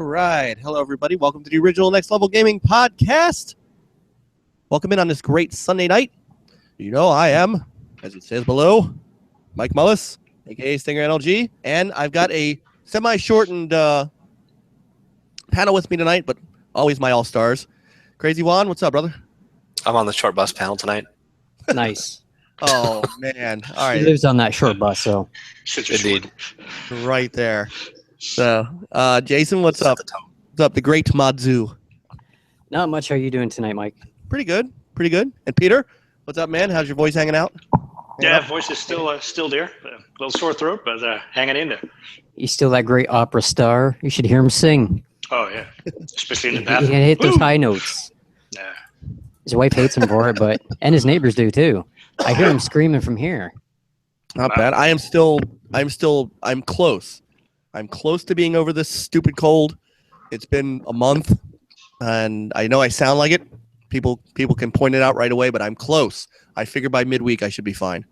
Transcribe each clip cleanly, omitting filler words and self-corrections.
right. Hello, everybody. Welcome to the original Next Level Gaming Podcast. Welcome in on this great Sunday night. You know, I am, as it says below, Mike Mullis, a.k.a. Stinger NLG, and I've got a semi-shortened panel with me tonight, but always my all-stars. Crazy Juan, what's up, brother? I'm on the short bus panel tonight. Nice. Oh, man. All right. He lives on that short bus, so. Indeed. Right there. So, Jason, what's up? What's up, the great Madzu? Not much. How are you doing tonight, Mike? Pretty good. Pretty good. And Peter, what's up, man? How's your voice hanging out? Yeah, voice is still there. A little sore throat, but hanging in there. He's still that great opera star. You should hear him sing. Oh, yeah. Especially in the He bathroom. can hit those high notes. Yeah. His wife hates him for it, and his neighbors do too. I hear him screaming from here. Not bad. I'm close. I'm close to being over this stupid cold. It's been a month, and I know I sound like it. People can point it out right away, but I'm close. I figure by midweek I should be fine.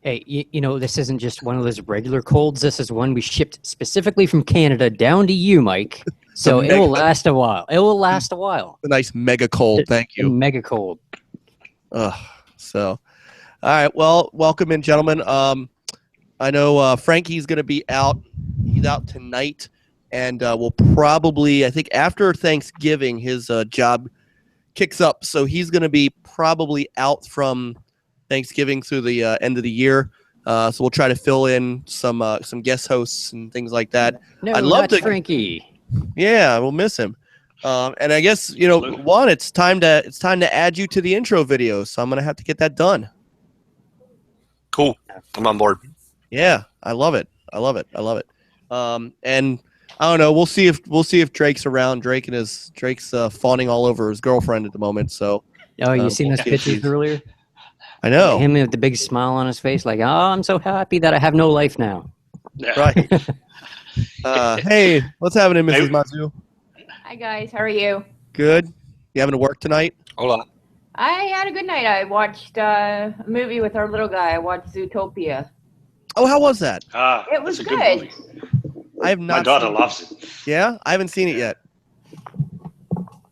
Hey, you know, this isn't just one of those regular colds. This is one we shipped specifically from Canada down to you, Mike. So it will last a while. It will last a while. A nice mega cold. Thank you. Mega cold. So, all right. Well, welcome in, gentlemen. I know Frankie's going to be out. He's out tonight, and we'll probably, I think after Thanksgiving, his job kicks up. So he's going to be probably out from Thanksgiving through the end of the year. So we'll try to fill in some guest hosts and things like that. No, I'd love to, Frankie. Yeah, we'll miss him. And I guess Juan, it's time to add you to the intro video. So I'm gonna have to get that done. Cool. I'm on board. Yeah, I love it. And I don't know. We'll see if Drake's around. Drake's fawning all over his girlfriend at the moment. So. Oh, you seen those pictures earlier? I know. Him with the big smile on his face, like, oh, I'm so happy that I have no life now. Yeah. Right. Hey, what's happening, Mrs. Mazu? Hi guys, how are you? Good. You having to work tonight? Hold on. I had a good night. I watched a movie with our little guy. I watched Zootopia. Oh, how was that? It was that's a good. movie. I have not. My daughter loves it. Yeah, I haven't seen it yet.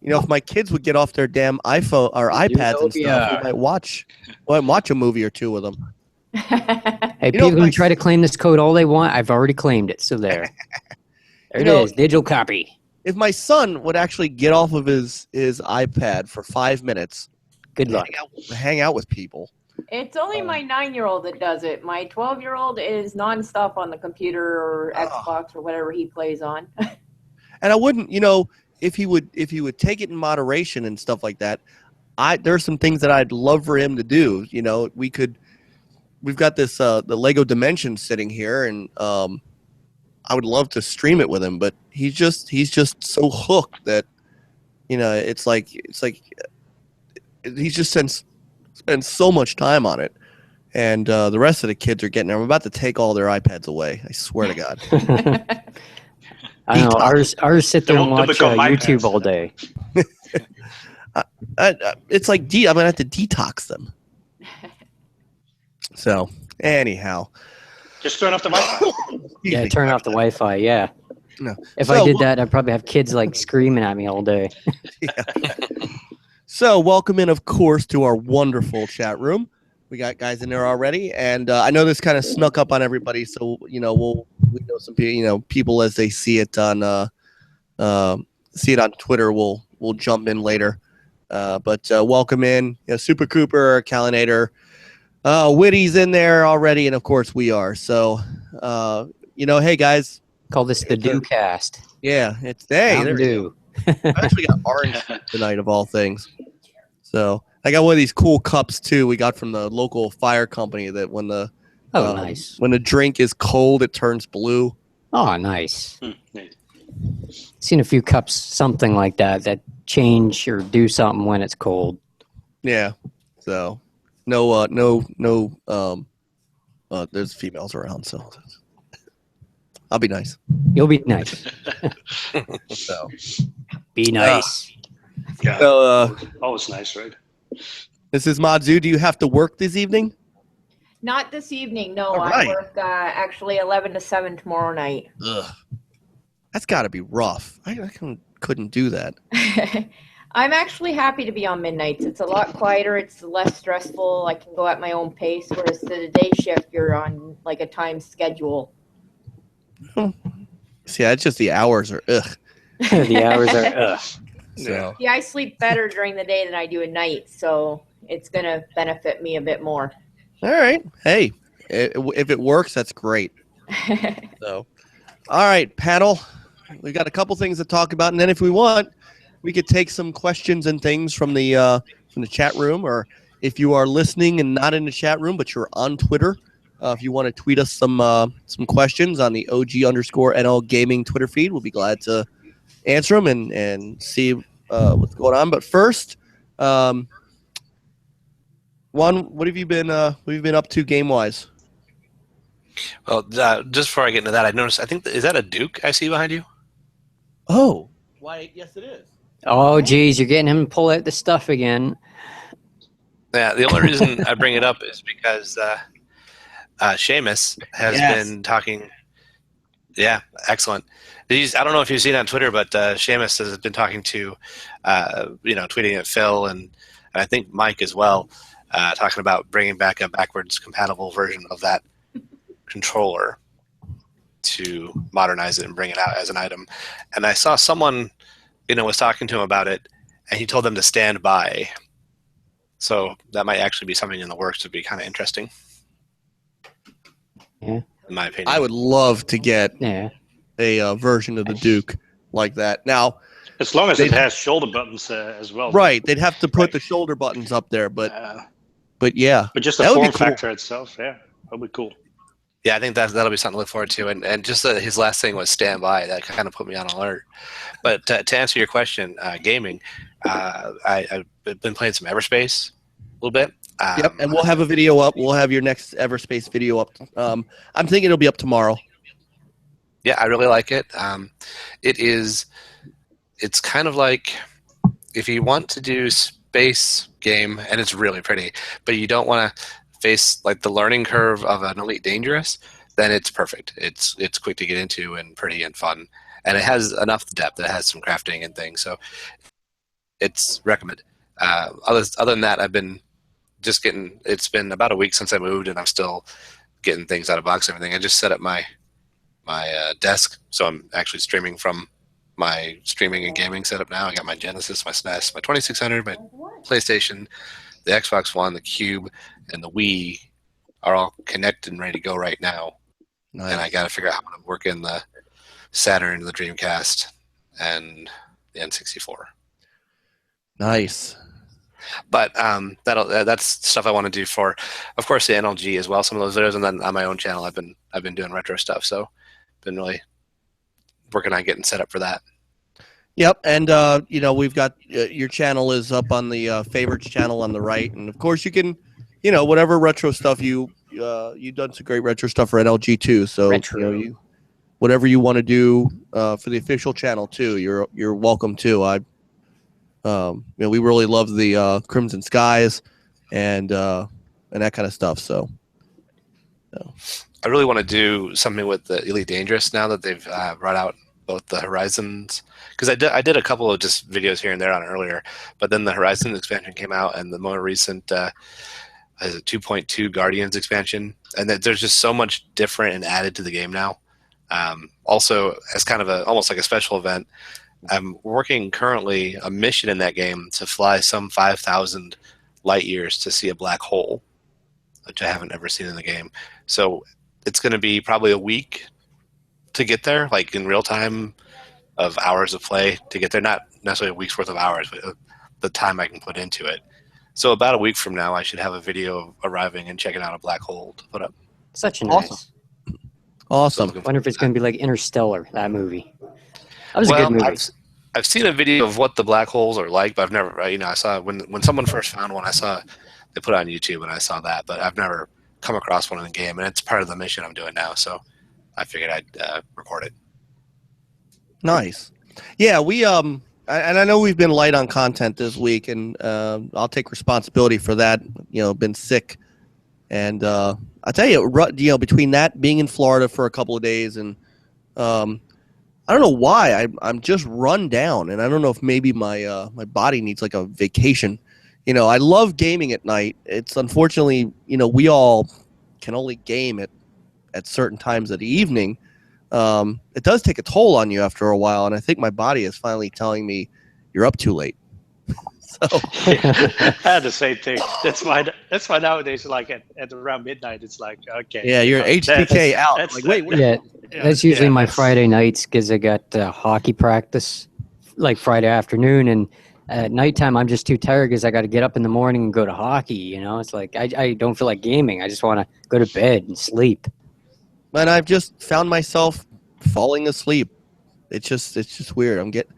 You know, if my kids would get off their damn iPhone or iPads and stuff, we might watch a movie or two with them. Hey, people can try to claim this code all they want. I've already claimed it, so there. There it is, digital copy. If my son would actually get off of his iPad for 5 minutes, good luck. Hang out with people. It's only my 9-year-old that does it. My 12-year-old is nonstop on the computer or Xbox or whatever he plays on. And I wouldn't, if he would take it in moderation and stuff like that, there's some things that I'd love for him to do. We've got this the Lego Dimension sitting here, and I would love to stream it with him, but he's just so hooked that it's like he's just spends so much time on it, and the rest of the kids are getting. I'm about to take all their iPads away. I swear to God. I know ours sit there and watch YouTube all day. It's like I'm gonna have to detox them. So anyhow, just turn off the Wi-Fi. Yeah, turn off the Wi-Fi. Yeah. No. If I did that, I'd probably have kids like screaming at me all day. Yeah. So welcome in, of course, to our wonderful chat room. We got guys in there already, and I know this kind of snuck up on everybody, so we know some people as they see it on Twitter. We'll jump in later, but welcome in, Super Cooper, Calinator, Witty's in there already, and of course we are. So hey guys, call this the Do Cast. Yeah, it's there we go. I actually got orange tonight of all things. So I got one of these cool cups too. We got from the local fire company that when the nice. When the drink is cold, it turns blue. Oh, nice. Seen a few cups, something like that change or do something when it's cold. Yeah. So no. There's females around, so I'll be nice. You'll be nice. So be nice. Yeah. So, always nice, right? Mrs. Madzu, do you have to work this evening? Not this evening, no. All right. I work actually 11 to 7 tomorrow night. Ugh. That's got to be rough. I couldn't do that. I'm actually happy to be on midnights. It's a lot quieter. It's less stressful. I can go at my own pace. Whereas the day shift, you're on like a time schedule. See, that's just the hours are ugh. The hours are ugh. So Yeah, I sleep better during the day than I do at night, so it's gonna benefit me a bit more. all right. Hey, if it works, that's great. So, all right, panel. We've got a couple things to talk about, and then if we want, we could take some questions and things from the chat room, or if you are listening and not in the chat room, but you're on Twitter, if you want to tweet us some questions on the OG_NL Gaming Twitter feed, we'll be glad to answer them and see what's going on. But first, Juan, what have you been up to game wise? Well, just before I get into that, I noticed. I think is that a Duke I see behind you? Oh, why? Yes, it is. Oh, geez, you're getting him to pull out the stuff again. Yeah. The only reason I bring it up is because Seamus has been talking. Yeah, excellent. I don't know if you've seen on Twitter, but Seamus has been talking to, tweeting at Phil and I think Mike as well, talking about bringing back a backwards compatible version of that controller to modernize it and bring it out as an item. And I saw someone, was talking to him about it, and he told them to stand by. So that might actually be something in the works. Would be kind of interesting. Yeah. In my opinion. I would love to get Yeah. a version of the Duke like that. Now, As long as it has shoulder buttons as well. right, they'd have to put the shoulder buttons up there, but yeah, But just the that would be form cool. factor itself, yeah, that'd be cool. Yeah, I think that'll be something to look forward to. And just his last thing was stand by. That kind of put me on alert. But to answer your question, gaming, I've been playing some Everspace a little bit. Yep, and we'll have a video up. We'll have your next Everspace video up. I'm thinking it'll be up tomorrow. Yeah, I really like it. It's kind of like if you want to do space game, and it's really pretty, but you don't want to face like the learning curve of an Elite Dangerous, then it's perfect. It's quick to get into and pretty and fun, and it has enough depth. It has some crafting and things, so it's recommended. Other than that, I've been just getting. It's been about a week since I moved, and I'm still getting things out of box. Everything. I just set up my desk, so I'm actually streaming from my streaming and gaming setup now. I got my Genesis, my SNES, my 2600, my PlayStation, the Xbox One, the Cube, and the Wii are all connected and ready to go right now. Nice. And I got to figure out how to work in the Saturn, the Dreamcast, and the N64. Nice. But that's stuff I want to do for, of course, the NLG as well. Some of those videos, and then on my own channel, I've been doing retro stuff. So, been really working on getting set up for that. Yep, and we've got your channel is up on the favorites channel on the right, and of course you can, whatever retro stuff you've done some great retro stuff for NLG too. So Retro. whatever you want to do for the official channel too, you're welcome to. We really love the Crimson Skies and that kind of stuff. So. I really want to do something with the Elite Dangerous now that they've brought out both the Horizons, because I did a couple of just videos here and there on it earlier, but then the Horizon expansion came out, and the more recent 2.2 Guardians expansion, and there's just so much different and added to the game now. Also, as kind of almost like a special event, I'm working currently a mission in that game to fly some 5,000 light years to see a black hole, which I haven't ever seen in the game. So it's going to be probably a week to get there, like in real time of hours of play to get there. Not necessarily a week's worth of hours, but the time I can put into it. So about a week from now, I should have a video of arriving and checking out a black hole to put up. Such a nice. Awesome. So Wonder if it's going to be like Interstellar, that movie. That was a good movie. I've seen a video of what the black holes are like, but I've never, I saw when someone first found one, I saw they put it on YouTube and I saw that, but I've never come across one in the game, and it's part of the mission I'm doing now, so I figured I'd record it. Nice. Yeah, we and I know we've been light on content this week, and I'll take responsibility for that. Been sick, and I tell you, between that being in Florida for a couple of days and I don't know why I'm just run down, and I don't know if maybe my my body needs like a vacation. I love gaming at night. It's unfortunately, we all can only game at certain times of the evening. It does take a toll on you after a while, and I think my body is finally telling me you're up too late. So I had the same thing. That's why nowadays, like at around midnight, it's like, okay. yeah, you're HTK out. that's- Like, wait. Yeah, that's usually my that's- Friday nights because I got hockey practice like Friday afternoon, and at nighttime I'm just too tired because I got to get up in the morning and go to hockey. It's like I don't feel like gaming. I just want to go to bed and sleep. And I've just found myself falling asleep. It's just weird. I'm getting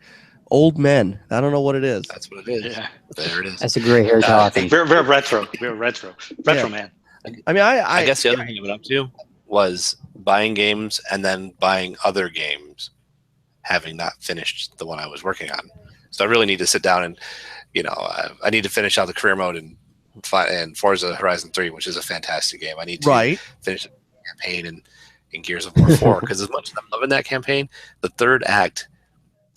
old men. I don't know what it is. That's what it is. Yeah. There it is. That's a gray hair talking. We're retro. We're retro. Retro, Yeah. man. I mean, I guess the other thing I went up to was buying games and then buying other games, having not finished the one I was working on. So I really need to sit down and, I need to finish out the career mode and Forza Horizon 3, which is a fantastic game. I need to finish the campaign in Gears of War 4 because as much as I'm loving that campaign, the third act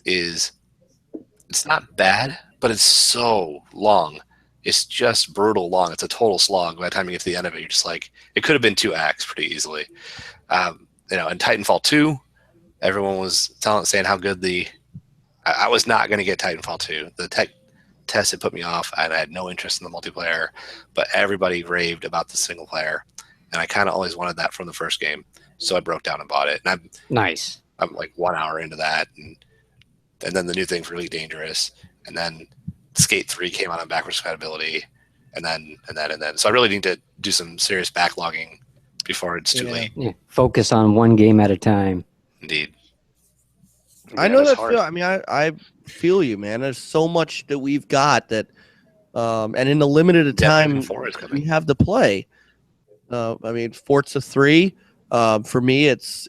it's not bad, but it's so long. It's just brutal long. It's a total slog. By the time you get to the end of it, you're just like, it could have been 2 acts pretty easily. In Titanfall 2, everyone was saying how good I was not going to get Titanfall 2. The tech test had put me off, and I had no interest in the multiplayer, but everybody raved about the single player, and I kind of always wanted that from the first game, so I broke down and bought it. And Nice. I'm like 1 hour into that, and then the new thing for Elite Dangerous, and then Skate 3 came out on backwards compatibility, and then. So I really need to do some serious backlogging before it's too late. Yeah. Focus on one game at a time. Indeed. I know that's that hard. feel. I mean, I feel you, man. There's so much that we've got that, and in the limited time Definitely 4 is coming. we have to play. I mean, Forza 3. For me, it's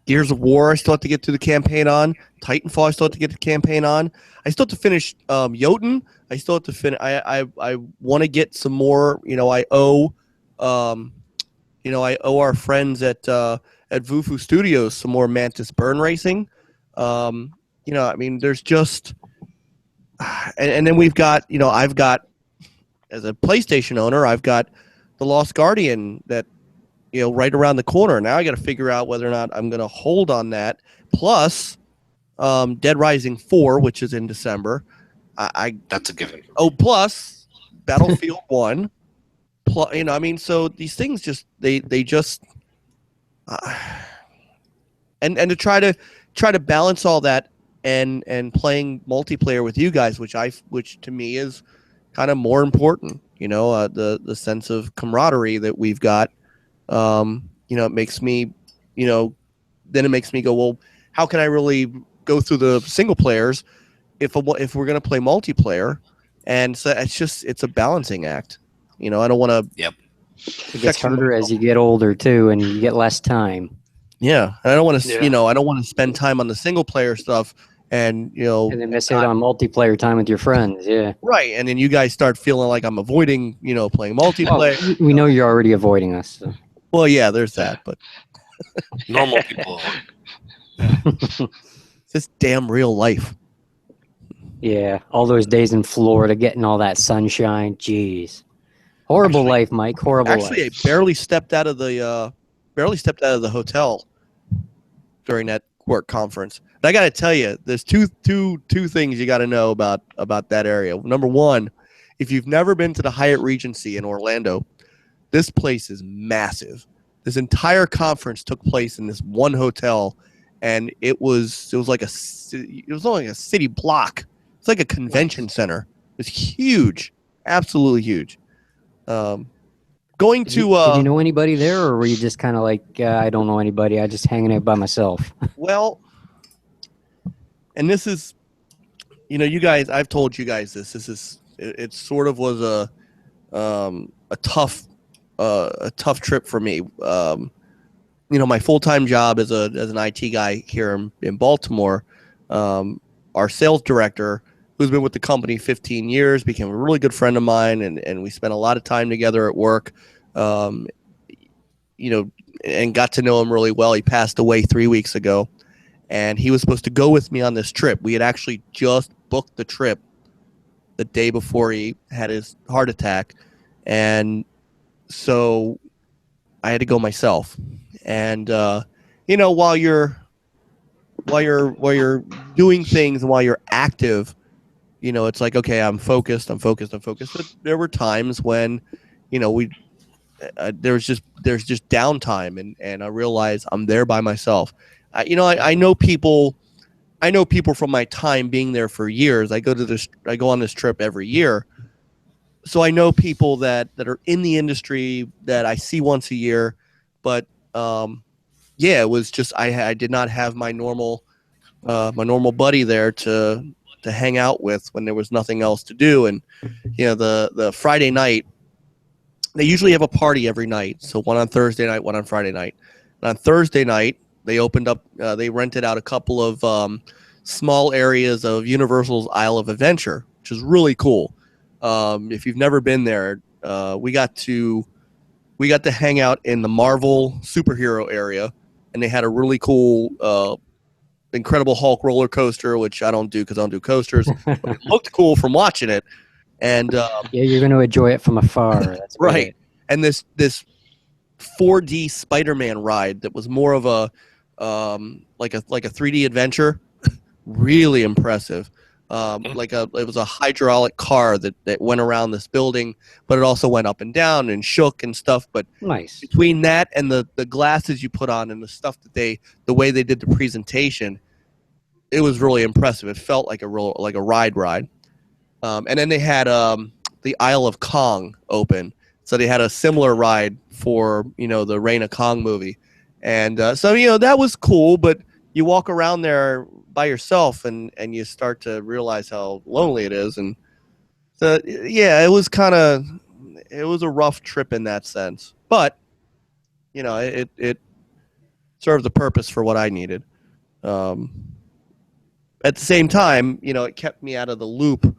Gears of War. I still have to get through the campaign on. Titanfall. I still have to get the campaign on. I still have to finish Jotun. I still have to finish. I want to get some more. I owe our friends at Vufu Studios some more Mantis Burn Racing. I mean, there's just, and then we've got, I've got, as a PlayStation owner, I've got the Lost Guardian that, right around the corner. Now I got to figure out whether or not I'm going to hold on that. Plus, Dead Rising 4, which is in December. That's a given. Oh, plus Battlefield 1. Plus, so these things just they just and to try to balance all that and playing multiplayer with you guys, which to me is kind of more important. The sense of camaraderie that we've got. It makes me, then it makes me go, well, how can I really go through the single players if we're going to play multiplayer? And so it's a balancing act. I don't want to. Yep. It gets harder as you get older too, and you get less time. Yeah, and I don't want to. Yeah. I don't want to spend time on the single player stuff, and And then miss out on multiplayer time with your friends. Yeah. right, and then you guys start feeling like I'm avoiding, playing multiplayer. We know you're already avoiding us. So. Well, yeah, there's that, but Normal people. it's just damn real life. Yeah, all those days in Florida getting all that sunshine. Jeez. Horrible life, Mike. Horrible Actually, life. I barely stepped out of the hotel during that work conference. And I got to tell you, there's two things you got to know about that area. Number one, if you've never been to the Hyatt Regency in Orlando, this place is massive. This entire conference took place in this one hotel, and it was like only a city block. It's like a convention center. It's huge, absolutely huge. Going Did to you know anybody there, or were you just kind of like, I don't know anybody, I just hanging out by myself? well, and this is, you guys. I've told you guys this. This is it. Sort of was a tough trip for me. My full-time job as an IT guy here in Baltimore. Our sales director, who's been with the company 15 years, became a really good friend of mine, and we spent a lot of time together at work. and got to know him really well. He passed away 3 weeks ago, and he was supposed to go with me on this trip. We had actually just booked the trip the day before he had his heart attack, and so I had to go myself. And while you're doing things and while you're active, it's like, okay, I'm focused. But there were times when, there's just downtime, and I realize I'm there by myself. I know people. I know people from my time being there for years. I go on this trip every year, so I know people that are in the industry that I see once a year. But it was just I did not have my normal buddy there to hang out with when there was nothing else to do. And the Friday night, they usually have a party every night. So one on Thursday night, one on Friday night. And on Thursday night, they opened up. They rented out a couple of small areas of Universal's Isle of Adventure, which is really cool. If you've never been there, we got to hang out in the Marvel superhero area, and they had a really cool Incredible Hulk roller coaster, which I don't do because I don't do coasters. But it looked cool from watching it, and you're going to enjoy it from afar. That's right. It. And this 4D Spider-Man ride that was more of a like a 3D adventure, really impressive. It was a hydraulic car that went around this building, but it also went up and down and shook and stuff. But nice. Between that and the glasses you put on and the stuff the way they did the presentation, it was really impressive. It felt like a ride. And then they had the Isle of Kong open, so they had a similar ride for the Reign of Kong movie, and so that was cool. But you walk around there by yourself, and you start to realize how lonely it is. And so, it was a rough trip in that sense, but it served the purpose for what I needed. At the same time, it kept me out of the loop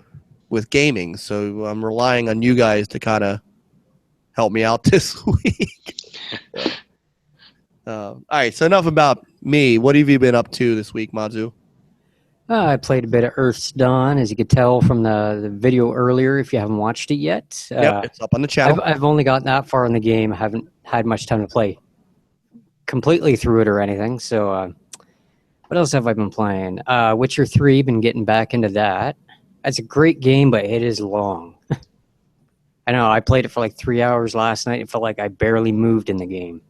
with gaming, so I'm relying on you guys to kind of help me out this week. All right, so enough about me. What have you been up to this week, Mazu? I played a bit of Earth's Dawn, as you could tell from the video earlier, if you haven't watched it yet. Yep, it's up on the channel. I've only gotten that far in the game. I haven't had much time to play completely through it or anything. So what else have I been playing? Witcher 3, been getting back into that. It's a great game, but it is long. I know, I played it for like 3 hours last night. It felt like I barely moved in the game.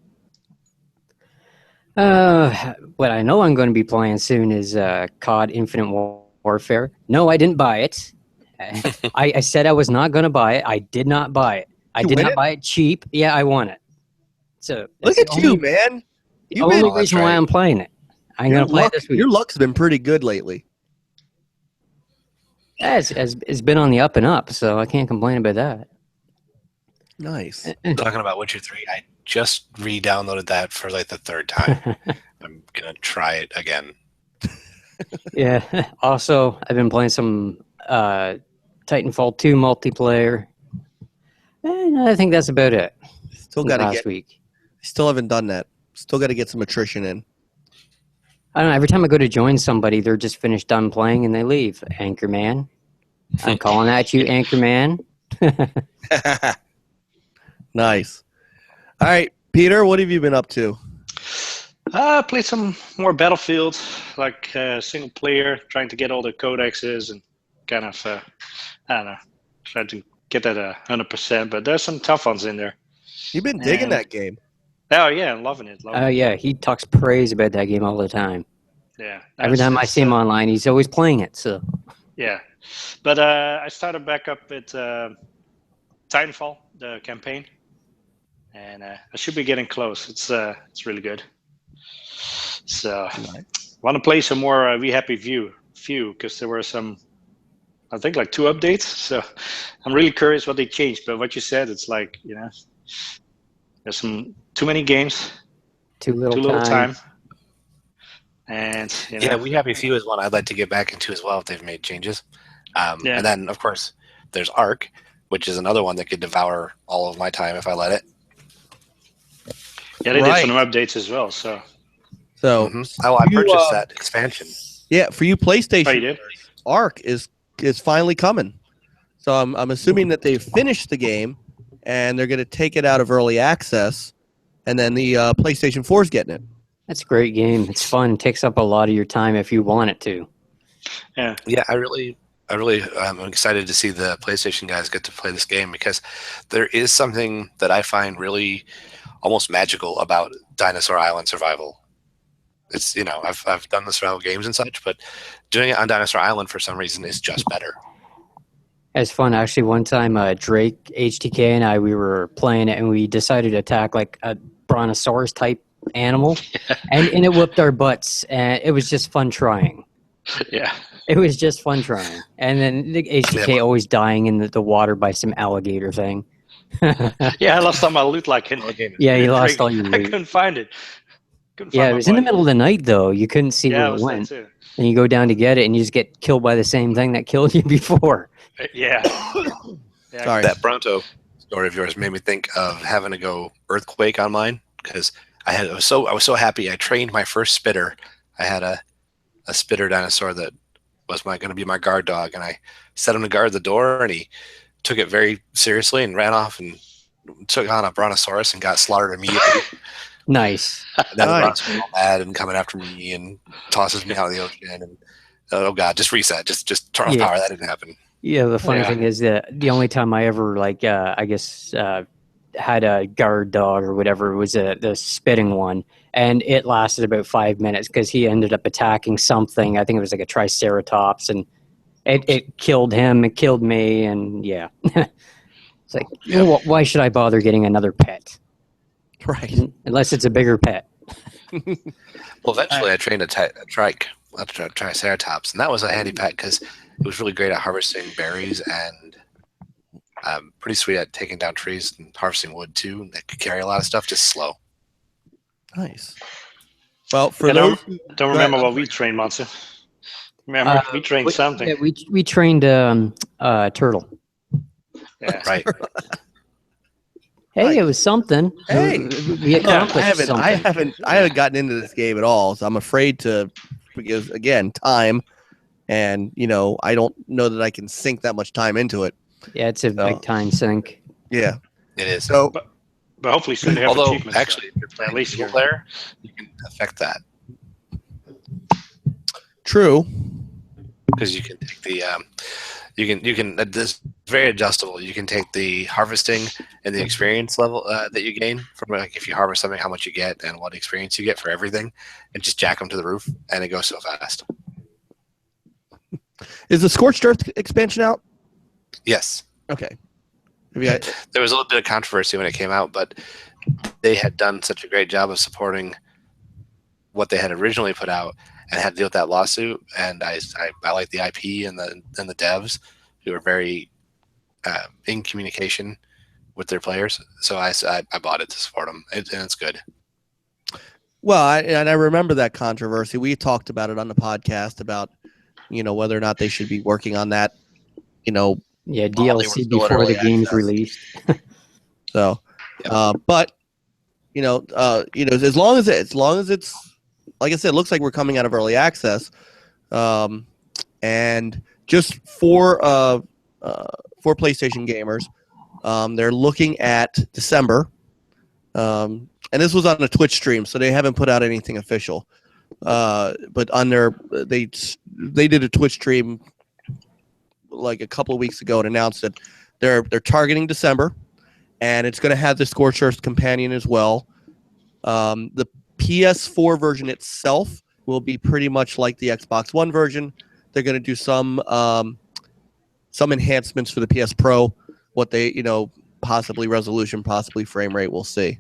What I know I'm going to be playing soon is COD Infinite Warfare. No, I didn't buy it. I said I was not going to buy it. I did not buy it. I did not buy it cheap. Yeah, I want it. So look at you, man. The only reason why I'm playing it. I'm going to play it this week. Your luck's been pretty good lately. Yeah, it's been on the up and up, so I can't complain about that. Nice. Talking about Witcher 3, I just re-downloaded that for like the third time. I'm going to try it again. Yeah. Also, I've been playing some Titanfall 2 multiplayer. And I think that's about it. Still got to last week. Still haven't done that. Still got to get some attrition in. I don't know. Every time I go to join somebody, they're just done playing and they leave. Anchorman. I'm calling at you, Anchorman. Nice. All right, Peter, what have you been up to? I played some more Battlefield, like single player, trying to get all the codexes and kind of, I don't know, trying to get that 100%. But there's some tough ones in there. You've been digging that game. Oh yeah, I'm loving it. Yeah, he talks praise about that game all the time. Yeah. Every time I see him online, he's always playing it. So. Yeah, but I started back up with Titanfall, the campaign, and I should be getting close. It's really good. So want to play some more We Happy Few because there were some, I think like 2 updates. So I'm really curious what they changed. But what you said, it's like there's too many games, too little time. And yeah, We Happy Few is one I'd like to get back into as well if they've made changes. And then of course there's Ark, which is another one that could devour all of my time if I let it. Yeah, they did Right. some updates as well. So So, Oh, I you, purchased that expansion. yeah, for you PlayStation, oh, you did? Arc is finally coming. So I'm assuming that they've finished the game, and they're going to take it out of early access, and then the PlayStation 4 is getting it. That's a great game. It's fun. It takes up a lot of your time if you want it to. Yeah. Yeah, I'm excited to see the PlayStation guys get to play this game because there is something that I find really almost magical about Dinosaur Island survival. It's I've done the survival games and such, but doing it on Dinosaur Island for some reason is just better. It's fun. Actually, one time Drake, HTK, and we were playing it, and we decided to attack like a brontosaurus type animal, and it whipped our butts, and it was just fun trying. Yeah. It was just fun trying. And then the HTK always dying in the water by some alligator thing. Yeah, I lost all my loot like in Yeah, you in lost Drake. all your I loot. couldn't find it. Yeah, it was in the middle of the night, though. You couldn't see Yeah, where it it was that went. too. And you go down to get it, and you just get killed by the same thing that killed you before. Yeah. Yeah. Sorry. That Bronto story of yours made me think of having to go Earthquake on mine because I was so happy. I trained my first spitter. I had a spitter dinosaur that was going to be my guard dog, and I set him to guard the door, and he took it very seriously and ran off and took on a brontosaurus and got slaughtered immediately. Nice. And then the Nice. brontosaurus was all mad and coming after me and tosses me out of the ocean. And oh god, just reset, just turn off Yeah. power. That didn't happen. Yeah, the funny Yeah. thing is that the only time I ever, had a guard dog or whatever was the spitting one. And it lasted about 5 minutes because he ended up attacking something. I think it was like a triceratops, and it killed him. It killed me, and yeah. It's like, why should I bother getting another pet? Right. Unless it's a bigger pet. Well, eventually I trained a triceratops, and that was a handy pet because it was really great at harvesting berries and pretty sweet at taking down trees and harvesting wood too. And it could carry a lot of stuff just slow. Nice. Well, for I those, don't remember what we trained, Monster. Remember, we trained something. Yeah, we trained turtle. Yeah. Right. Hey, Right. it was something. Hey. We accomplished I something. haven't gotten into this game at all, so I'm afraid to, because again, time, and I don't know that I can sink that much time into it. Yeah, it's a big time sink. Yeah. It is. So But hopefully soon they have Although, achievements. actually, if you're playing At least single here. player, you can affect that true. because you can take the you can this very adjustable. You can take the harvesting and the experience level that you gain from like if you harvest something, how much you get and what experience you get for everything, and just jack them to the roof, and it goes so fast. Is the Scorched Earth expansion out? Yes. Okay. Maybe I, There was a little bit of controversy when it came out, but they had done such a great job of supporting what they had originally put out and had to deal with that lawsuit. And I like the IP and the devs who are very in communication with their players. So I bought it to support them, and it's good. well, I remember that controversy. We talked about it on the podcast about whether or not they should be working on that. Yeah, Well, they were DLC still at before early the game's access. released. So, Yeah. but as long as it's like I said, it looks like we're coming out of early access, and just for PlayStation gamers, they're looking at December, and this was on a Twitch stream, so they haven't put out anything official. But on they did a Twitch stream like a couple of weeks ago and announced that they're targeting December, and it's going to have the Scorched Earth companion as well. The PS4 version itself will be pretty much like the Xbox One version. They're going to do some enhancements for the PS Pro. What they possibly resolution, possibly frame rate, we'll see.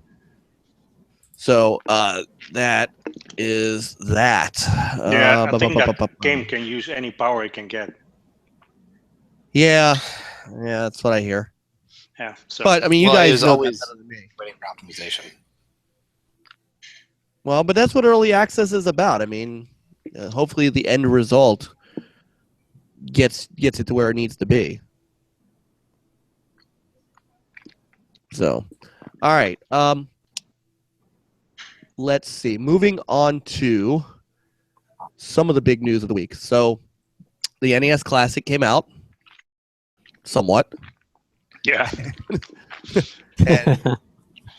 So that is that. Yeah, I think that game can use any power it can get. Yeah, that's what I hear. Yeah. So But I mean, you Well, it guys is know always that better than me. waiting for optimization. Well, but that's what early access is about. I mean, hopefully the end result gets it to where it needs to be. So, all right. let's see. Moving on to some of the big news of the week. So the NES Classic came out, somewhat. Yeah.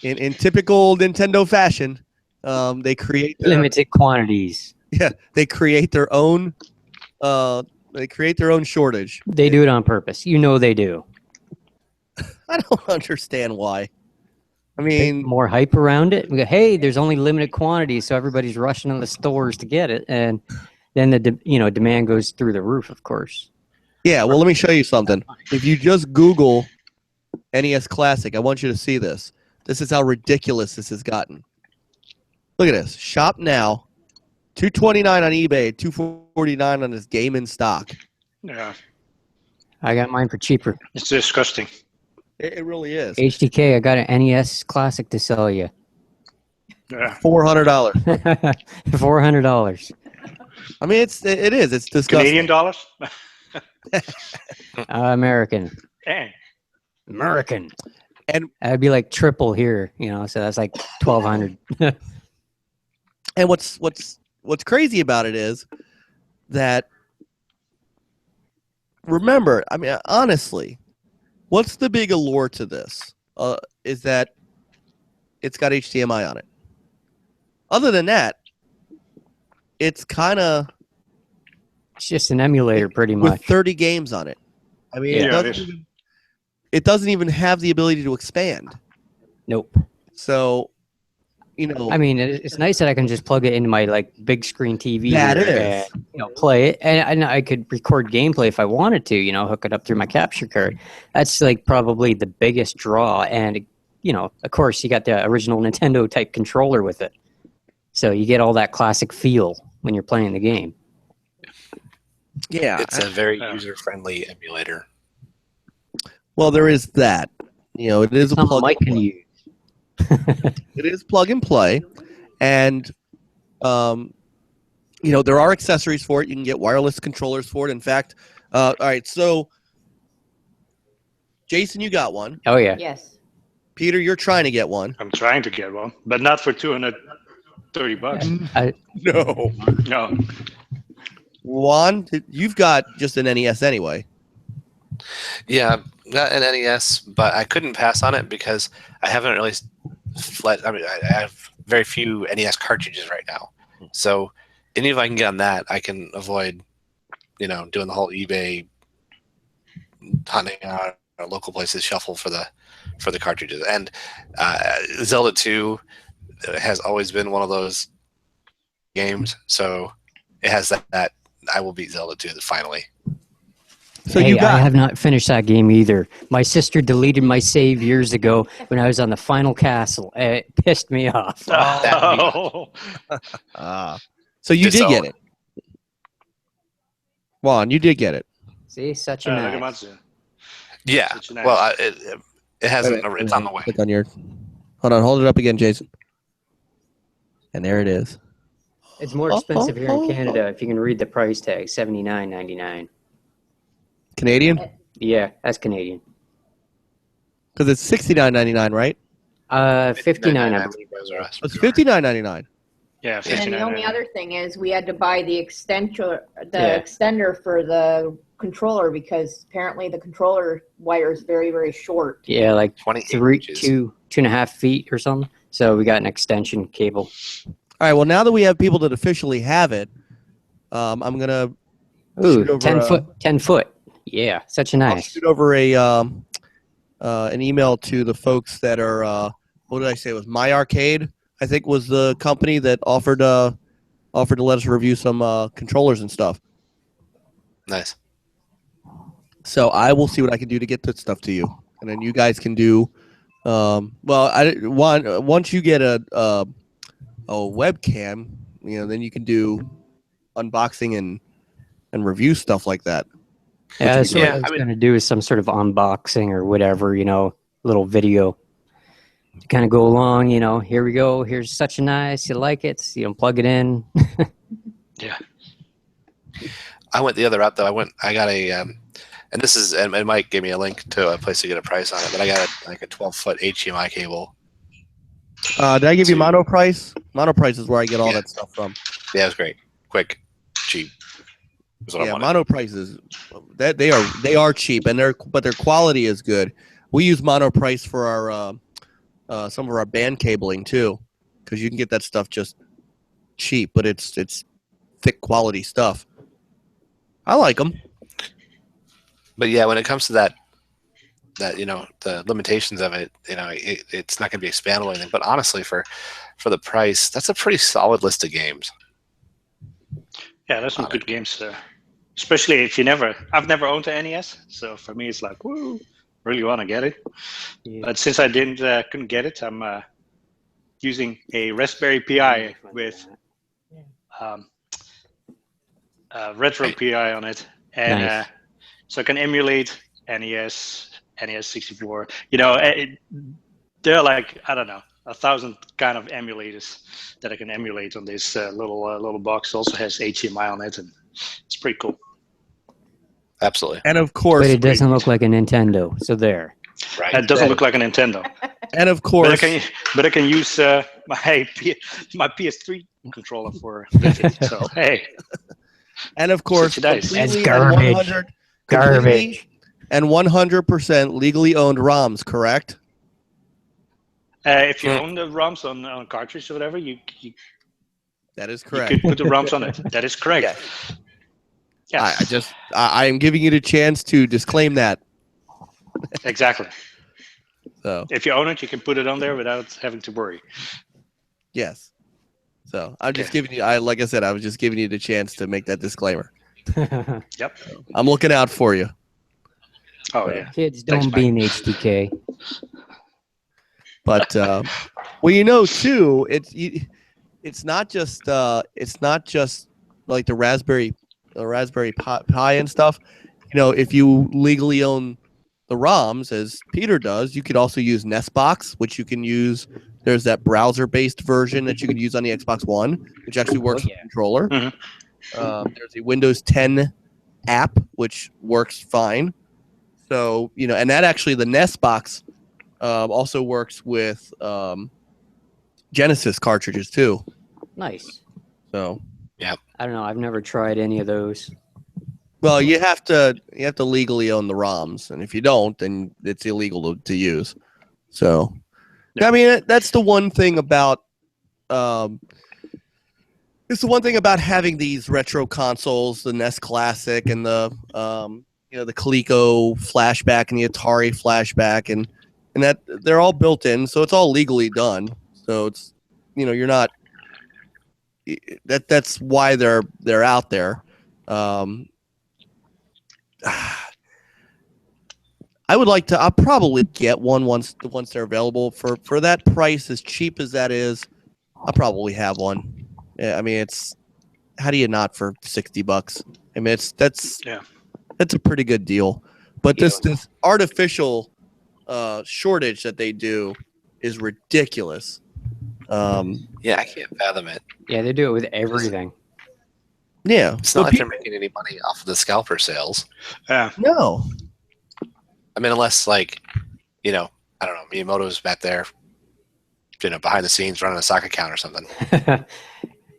And in typical Nintendo fashion, they create Limited quantities. they create their own shortage. They do it on purpose. You know they do. I don't understand why. I Make mean, more hype around it. We go, hey, there's only limited quantities, so everybody's rushing to the stores to get it, and then the demand goes through the roof, of course. yeah. Well, let me show you something. If you just Google NES Classic, I want you to see this. This is how ridiculous this has gotten. Look at this. Shop now. $229 on eBay. $249 on this game in stock. Yeah. I got mine for cheaper. It's disgusting. It really is. HDK, I got an NES Classic to sell you. Yeah. $400. $400. I mean, it is. It's disgusting. Canadian dollars? American. Dang. American. And That'd be like triple here, so that's like 1,200. and what's crazy about it is that, remember, I mean, honestly, what's the big allure to this? Is that it's got HDMI on it. Other than that, it's kind of It's just an emulator, pretty with much. 30 games on it. I mean, Yeah, it doesn't even have the ability to expand. Nope. So, I mean, it's nice that I can just plug it into my big screen TV. That here is. and, play it, and I could record gameplay if I wanted to. Hook it up through my capture card. That's probably the biggest draw, and of course, you got the original Nintendo type controller with it, so you get all that classic feel when you're playing the game. yeah. It's a very user-friendly emulator. Well, there is that. It is a Something plug Mike and can play. use. It is plug and play, and there are accessories for it. You can get wireless controllers for it. In fact, all right. So, Jason, you got one. Oh yeah. Yes. Peter, you're trying to get one. I'm trying to get one, but not for $230. No. No. Juan, you've got just an NES anyway. Yeah, not an NES, but I couldn't pass on it because I haven't really I have very few NES cartridges right now. So, if I can get on that, I can avoid, doing the whole eBay hunting out local places shuffle for the cartridges. And Zelda 2 has always been one of those games, so it has that I will beat Zelda 2 finally. So hey, you got. I have not finished that game either. My sister deleted my save years ago when I was on the final castle. It pissed me off. Oh. So you did Disown. get it. Juan, you did get it. See, such a Look nice. at Matsu. Yeah, Such a nice- well, it hasn't. It's on the way. Click on your. Hold on, hold it up again, Jason. And there it is. It's more expensive here in Canada if you can read the price tag, $79.99. Canadian? Yeah, that's Canadian. Because it's $69.99, right? 59, I believe. It's $59.99. Yeah, And then 59. the only other thing is we had to buy the extender Yeah. for the controller because apparently the controller wire is very, very short. Yeah, like 28 inches. 2.5 feet or something. So we got an extension cable. All right, well, now that we have people that officially have it, I'm going to Ooh, shoot over 10 foot. 10 foot. Yeah, such a I'll nice. shoot over an email to the folks that are, what did I say? It was My Arcade, I think was the company that offered to let us review some controllers and stuff. Nice. So I will see what I can do to get that stuff to you, and then you guys can do. Once you get a webcam, then you can do unboxing and review stuff like that. Yeah, that's what Yeah, I was I mean- going to do is some sort of unboxing or whatever, little video. To kind of go along, here we go. Here's such a nice, you like it, plug it in. Yeah. I went the other route though. I got a, and this is, and Mike gave me a link to a place to get a price on it, but I got a 12-foot HDMI cable Did I give you to- Monoprice? Monoprice is where I get all Yeah. that stuff from. Yeah, it was great, quick, cheap. Is what I Yeah, wanted. Monoprice is that they are cheap and but their quality is good. We use Monoprice for our some of our band cabling too, because you can get that stuff just cheap, but it's thick quality stuff. I like them. But yeah, when it comes to that the limitations of it, it's not going to be expandable or anything. But honestly, for the price, that's a pretty solid list of games. Yeah, there's some good games there. Especially if I've never owned an NES, so for me it's like, woo, really want to get it. Yeah. But since I couldn't get it, I'm using a Raspberry Pi with retro Right. PI on it, and Nice. so I can emulate NES 64. There are like, I don't know, 1,000 kind of emulators that I can emulate on this little box. It also has HDMI on it, and it's pretty cool. Absolutely. And of course, But it doesn't look like a Nintendo, so there. Right. It doesn't look like a Nintendo, and of but course, I can use my PS3 controller for it. So hey, and of course, Such a dice. completely That's and garbage. 100 completely Garbage. and 100% legally owned ROMs, correct? if you own the ROMs on cartridge or whatever, you That is you correct. could put the ROMs on it. That is correct. Yeah. Yes. I am giving you the chance to disclaim that. Exactly. So If you own it, you can put it on there without having to worry. yes. So I'm just Okay. giving you. Like I said, I was just giving you the chance to make that disclaimer. Yep. I'm looking out for you. Oh yeah. Kids, Thanks, don't be an HDK. But too, it's not just like the Raspberry Pi and stuff. If you legally own the ROMs, as Peter does, you could also use NESbox, which you can use. There's that browser-based version that you can use on the Xbox One, which actually works with a controller. Mhm. There's a Windows 10 app, which works fine. So, and that actually, the NESbox also works with Genesis cartridges too. Nice. So, I don't know. I've never tried any of those. well, you have to legally own the ROMs, and if you don't, then it's illegal to use. So, Yeah. I mean, that's the one thing about it's the one thing about having these retro consoles, the NES Classic and the the Coleco Flashback and the Atari Flashback, and that they're all built in, so it's all legally done. So it's you're not that's why they're out there. I'll probably get one once they're available for that price, as cheap as that is. I'll probably have one. Yeah, I mean, it's how do you not for $60? I mean, that's a pretty good deal. But this artificial shortage that they do is ridiculous. Yeah, I can't fathom it. Yeah, they do it with everything. Yeah, It's not like they're making any money off of the scalper sales. No. I mean, unless I don't know, Miyamoto's back there, behind the scenes running a stock account or something.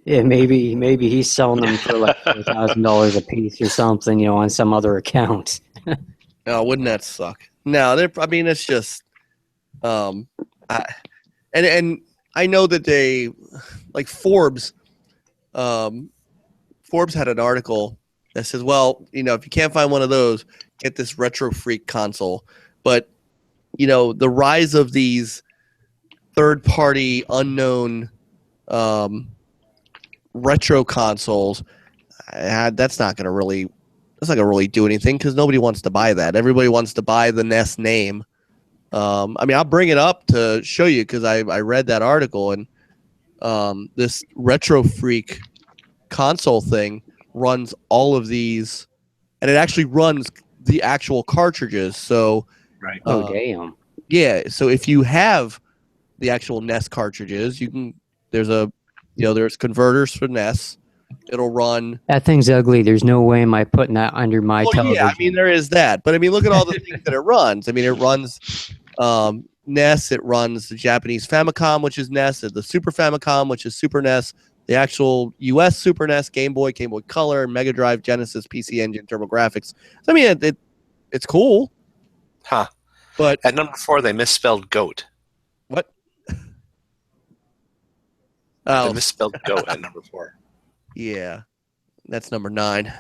Yeah, maybe he's selling them for like $4,000 a piece or something, on some other account. Oh, wouldn't that suck? No, it's just, and I know that they, like Forbes had an article that says, well, if you can't find one of those, get this Retro Freak console. But, the rise of these third-party unknown retro consoles, that's not going to really do anything because nobody wants to buy that. Everybody wants to buy the NES name. I'll bring it up to show you because I read that article, and this Retro Freak console thing runs all of these, and it actually runs the actual cartridges. So, Right. Oh, damn. yeah. So if you have the actual NES cartridges, you can. There's converters for NES. It'll run. That thing's ugly. There's no way am I putting that under my television. Yeah, there is that. But look at all the things that it runs. It runs NES, it runs the Japanese Famicom, which is NES, the Super Famicom, which is Super NES, the actual US Super NES, Game Boy Color, Mega Drive, Genesis, PC Engine, TurboGrafx. So, I mean, it's cool. Huh. But at number 4, they misspelled goat. what? They Oh, misspelled goat at number 4. yeah. That's number 9.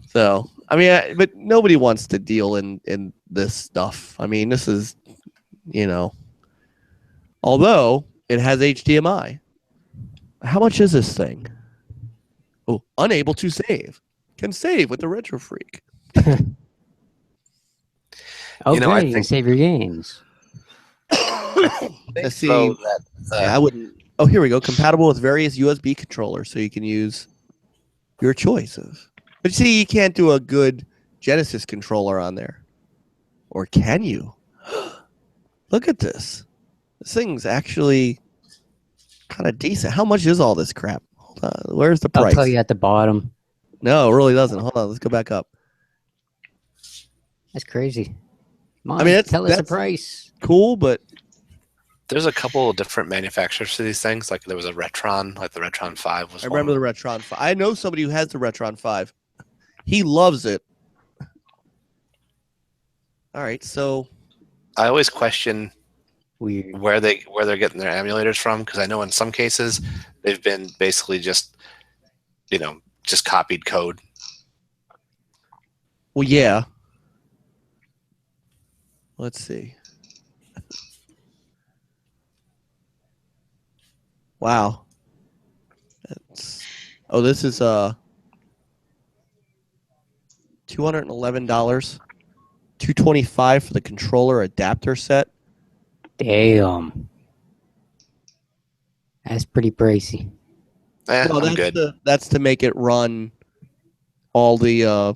So, I mean, but nobody wants to deal in this stuff. I mean, this is, although it has HDMI. How much is this thing? Oh, unable to save. Can save with the Retro Freak. Oh, You know, I great! You can think- save your games. Let's see. So that, Yeah, I wouldn't. Oh, here we go. Compatible with various USB controllers, so you can use your choices. But see, you can't do a good Genesis controller on there. Or can you? Look at this. This thing's actually kind of decent. How much is all this crap? Hold on. Where's the I'll price? tell you at the bottom. No, it really doesn't. Hold on. Let's go back up. That's crazy. Come on, I mean, tell us the that's price. cool, but there's a couple of different manufacturers for these things. Like there was a Retron, like the Retron 5 was I one. remember the Retron 5. I know somebody who has the Retron 5. He loves it. All right, so I always question Weird. where they're getting their emulators from, because I know in some cases they've been basically just copied code. well, yeah. Let's see. Wow. This is $211, $225 for the controller adapter set. Damn. That's pretty pricey. Well, I'm good. That's to make it run all the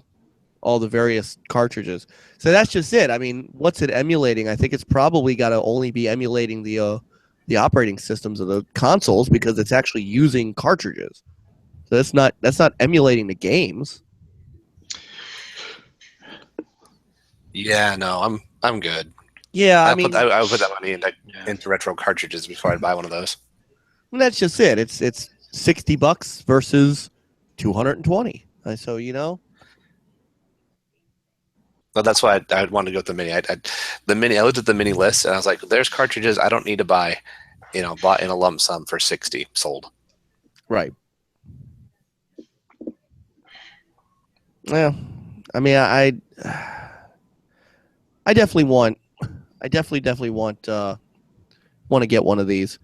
various cartridges. So that's just it. I mean, what's it emulating? I think it's probably got to only be emulating the operating systems of the consoles, because it's actually using cartridges. So that's not emulating the games. Yeah, no, I'm good. Yeah, I I mean, would put that money into retro cartridges before I'd buy one of those. that's just it. It's $60 versus $220. So But that's why I wanted to go with the mini. I looked at the mini list and I was like, "There's cartridges I don't need to buy, bought in a lump sum for $60, sold." right. Yeah, I mean, I definitely want to get one of these.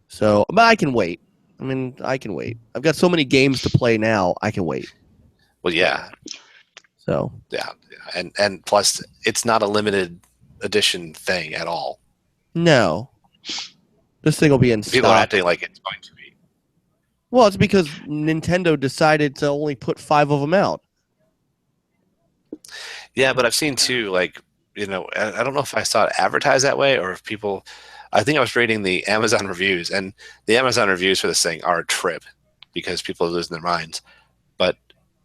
So, but I can wait. I mean, I can wait. I've got so many games to play now. I can wait. Well, yeah, So, and plus, it's not a limited edition thing at all. no, this thing will be in People are stock. acting like it's going to be. Well, it's because Nintendo decided to only put 5 of them out. Yeah, but I've seen too, like, I don't know if I saw it advertised that way or if people. I think I was reading the Amazon reviews, and the Amazon reviews for this thing are a trip because people are losing their minds. But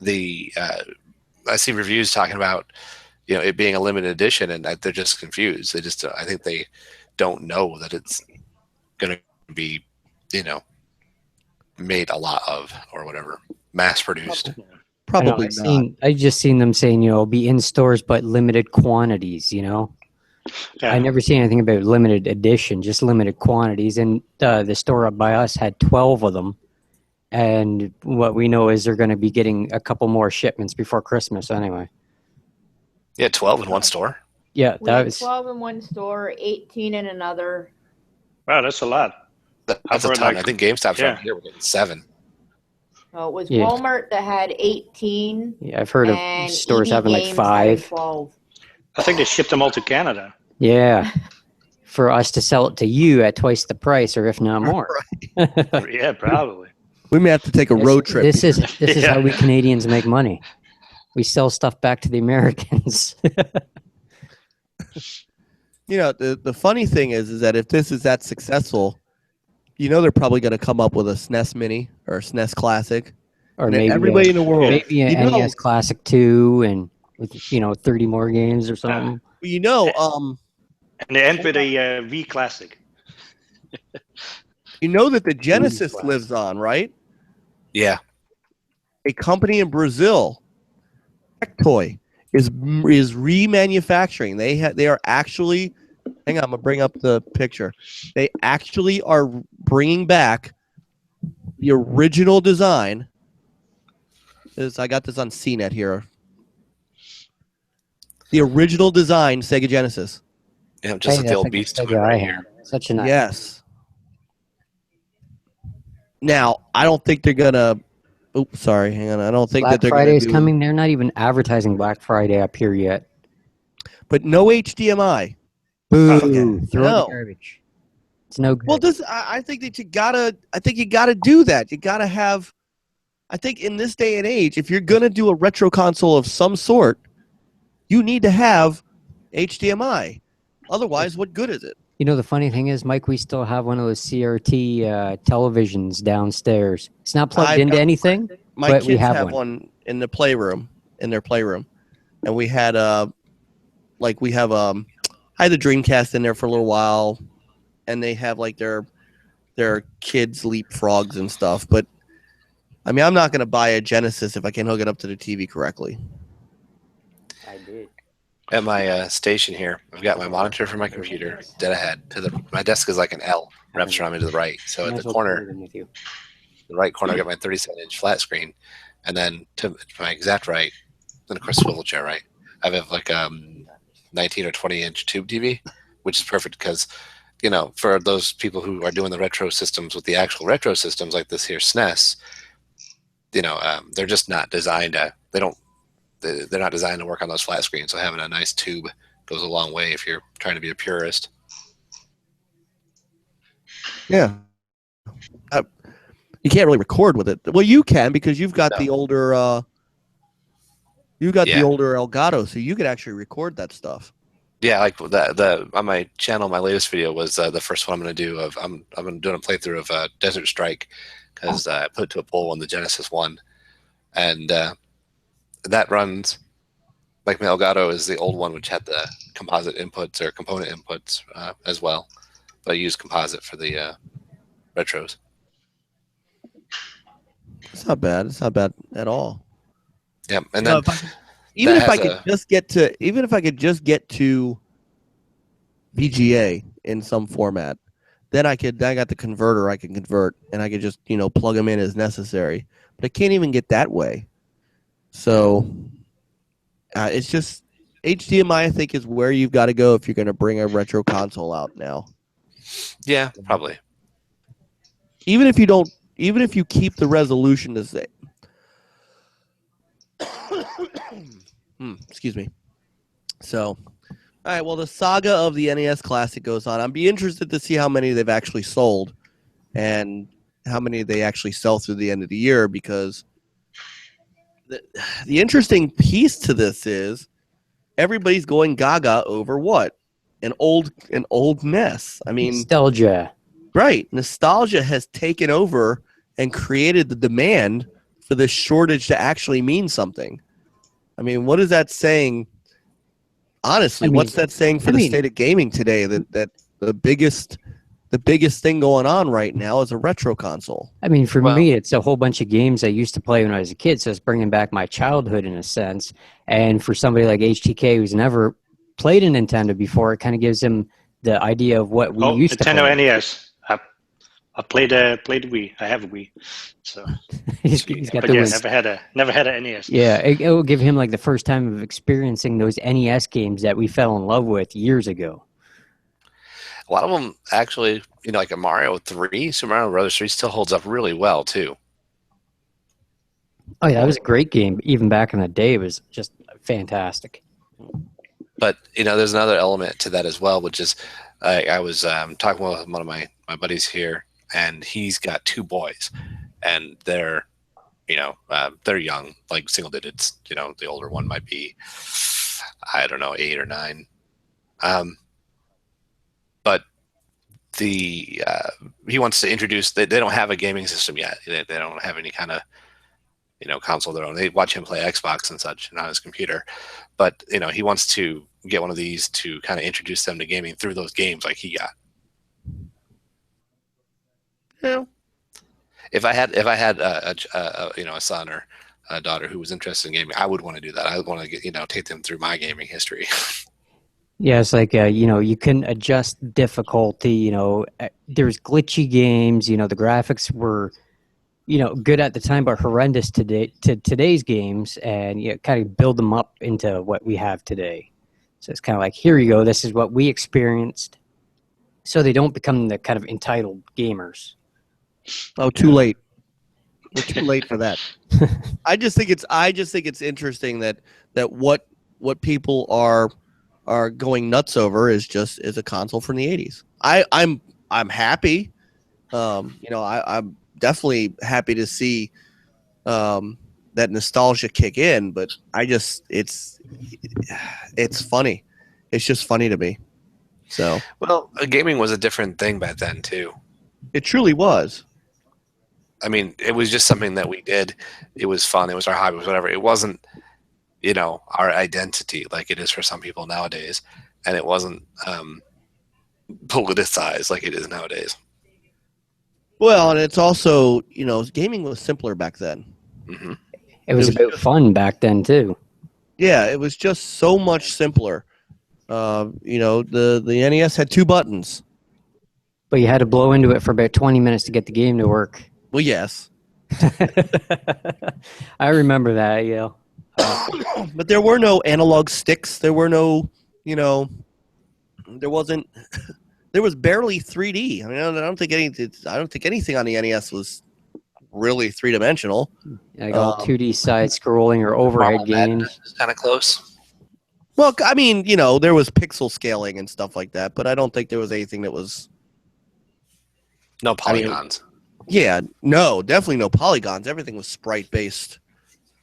I see reviews talking about it being a limited edition, and they're just confused. I think they don't know that it's going to be made a lot of or whatever, mass produced. Probably not. I just seen them saying, be in stores but limited quantities, Yeah. I never seen anything about limited edition, just limited quantities. And the store up by us had 12 of them. And what we know is they're going to be getting a couple more shipments before Christmas anyway. Yeah, 12 in one store. Yeah, We that had was 12 in one store, 18 in another. Wow, that's a lot. That's I've a heard, ton. like- I think GameStop's yeah. around here we're getting 7. Oh, it was Yeah. Walmart that had 18. yeah, I've heard and of stores EB having like Games 5. 12. I think they shipped them all to Canada. Yeah. For us to sell it to you at twice the price, or if not more. Yeah, probably. We may have to take a road trip. This is Yeah. how we Canadians make money. We sell stuff back to the Americans. The funny thing is that if this is that successful, they're probably going to come up with a SNES Mini or a SNES Classic. Or And maybe everybody in the world. maybe an NES Classic 2 and with 30 more games or something. And they end with a V Classic. You know that the Genesis lives on, right? Yeah. A company in Brazil, Tectoy, is remanufacturing. They are actually. Hang on, I'm gonna bring up the picture. They actually are bringing back the original design. I got this on CNET here. The original design Sega Genesis. Yeah, just like the old Beast toy right here. Such a nice. Yes. Now, I don't think they're gonna. Oops, sorry. Hang on. I don't think that Black they're Friday gonna is do. coming. They're not even advertising Black Friday up here yet. But no HDMI. Boo! Okay. Throw it in No. the garbage. It's no good. Well, I think that you gotta. I think you gotta do that. You gotta have. I think in this day and age, if you're gonna do a retro console of some sort, you need to have HDMI. Otherwise, what good is it? You know, the funny thing is, Mike, we still have one of those CRT televisions downstairs. It's not plugged into anything, My but we kids have have one in the playroom, and we had I had the Dreamcast in there for a little while, and they have like their kids leapfrogs and stuff. But I mean, I'm not going to buy a Genesis if I can hook it up to the TV correctly. I did. At my station here, I've got my monitor for my computer dead ahead. My desk is like an L, wraps around me to the right. So at the corner, the right corner, I got my 37-inch flat screen, and then to my exact right, then of course swivel chair right, I have like 19 or 20-inch tube TV, which is perfect because, you know, for those people who are doing the retro systems with the actual retro systems like this here SNES, you know, they're just not designed to. They're not designed to work on those flat screens. So having a nice tube goes a long way if you're trying to be a purist. Yeah. You can't really record with it. Well, you can because you've got the older the older Elgato, so you could actually record that stuff. Yeah, like the on my channel, my latest video was the first one I'm going to do of I'm doing a playthrough of Desert Strike because I put it to a poll on the Genesis one, and that runs like my Elgato is the old one, which had the composite inputs or component inputs as well, but I use composite for the retros. It's not bad. It's not bad at all. Yeah, and then even if I could just get to VGA in some format, then I got the converter I can convert, and I could just plug them in as necessary. But I can't even get that way. So it's just HDMI. I think is where you've got to go if you're going to bring a retro console out now. Yeah, probably. Even if you keep the resolution the same. Excuse me. So, all right. Well, the saga of the NES Classic goes on. I'd be interested to see how many they've actually sold, and how many they actually sell through the end of the year. Because the interesting piece to this is everybody's going gaga over what? An old NES. I mean, nostalgia. Right. Nostalgia has taken over and created the demand for this shortage to actually mean something. I mean, what is that saying? Honestly, what's that saying for the state of gaming today? That the biggest thing going on right now is a retro console. I mean, for me, it's a whole bunch of games I used to play when I was a kid, so it's bringing back my childhood in a sense. And for somebody like HTK who's never played a Nintendo before, it kind of gives him the idea of what we used to play. Nintendo NES. I played Wii. I have a Wii, so he's got but yeah, never had a NES. Yeah, it will give him like the first time of experiencing those NES games that we fell in love with years ago. A lot of them actually, like a Mario 3, Super Mario Bros. 3 still holds up really well too. Oh yeah, that was a great game. Even back in the day, it was just fantastic. But there's another element to that as well, which is I was talking with one of my buddies here, and he's got 2 boys, and they're young, like single digits. The older one might be, I don't know, 8 or 9. But he wants to introduce. They don't have a gaming system yet. They don't have any kind of console of their own. They watch him play Xbox and such, and on his computer. But he wants to get one of these to kind of introduce them to gaming through those games like he got. Yeah. If I had a son or a daughter who was interested in gaming, I would want to do that. I would want to take them through my gaming history. Yeah, it's like you can adjust difficulty. There's glitchy games. The graphics were good at the time, but horrendous to today's games, and kind of build them up into what we have today. So it's kind of like, here you go. This is what we experienced, so they don't become the kind of entitled gamers. Oh, too late. We're too late for that. I just think it's interesting that what people are going nuts over is a console from the 80s. I'm happy. I'm definitely happy to see that nostalgia kick in, but it's funny. It's just funny to me. So, well, gaming was a different thing back then too. It truly was. I mean, it was just something that we did. It was fun. It was our hobby. It was whatever. It wasn't, our identity like it is for some people nowadays. And it wasn't politicized like it is nowadays. Well, and it's also, gaming was simpler back then. Mm-hmm. It was about fun back then too. Yeah, it was just so much simpler. The NES had 2 buttons. But you had to blow into it for about 20 minutes to get the game to work. Well, yes. I remember that, But there were no analog sticks. There were no, there wasn't. There was barely 3D. I mean, I don't think anything on the NES was really 3-dimensional. Like all 2D side scrolling or overhead games. Kind of close. Well, I mean, there was pixel scaling and stuff like that, but I don't think there was anything that was. No polygons. Yeah, no, definitely no polygons. Everything was sprite based.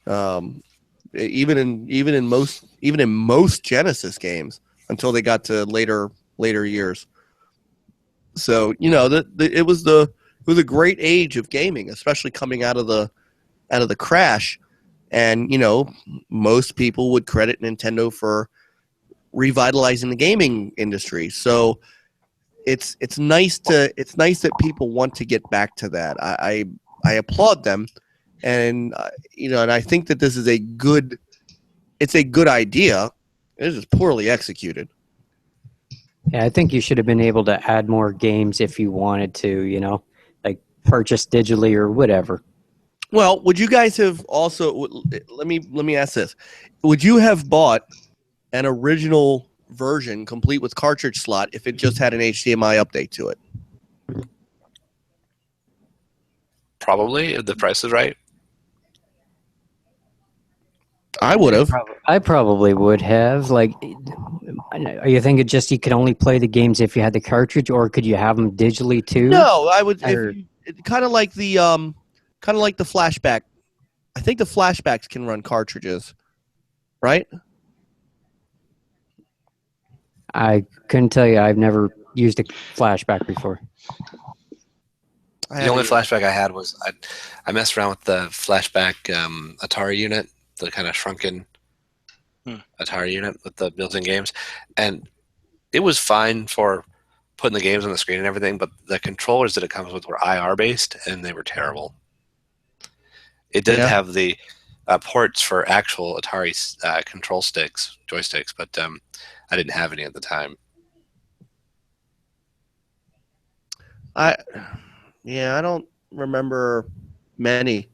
Even in most Genesis games until they got to later years. So it was a great age of gaming, especially coming out of the crash, and most people would credit Nintendo for revitalizing the gaming industry. So it's nice that people want to get back to that. I applaud them, and and I think that this is a good idea. It is just poorly executed. Yeah, I think you should have been able to add more games if you wanted to, like purchase digitally or whatever. Well, would you guys have also? Let me ask this: would you have bought an original version complete with cartridge slot if it just had an HDMI update to it? Probably, if the price is right. I would have. I probably would have. Like, are you thinking just you could only play the games if you had the cartridge, or could you have them digitally too? No, I would. Or, Kind of like the flashback. I think the flashbacks can run cartridges, right? I couldn't tell you. I've never used a flashback before. The only flashback I had was I messed around with the flashback Atari unit, the kind of shrunken Atari unit with the built-in games, and it was fine for putting the games on the screen and everything, but the controllers that it comes with were IR based, and they were terrible. It did have the ports for actual Atari control joysticks, but I didn't have any at the time. I don't remember many.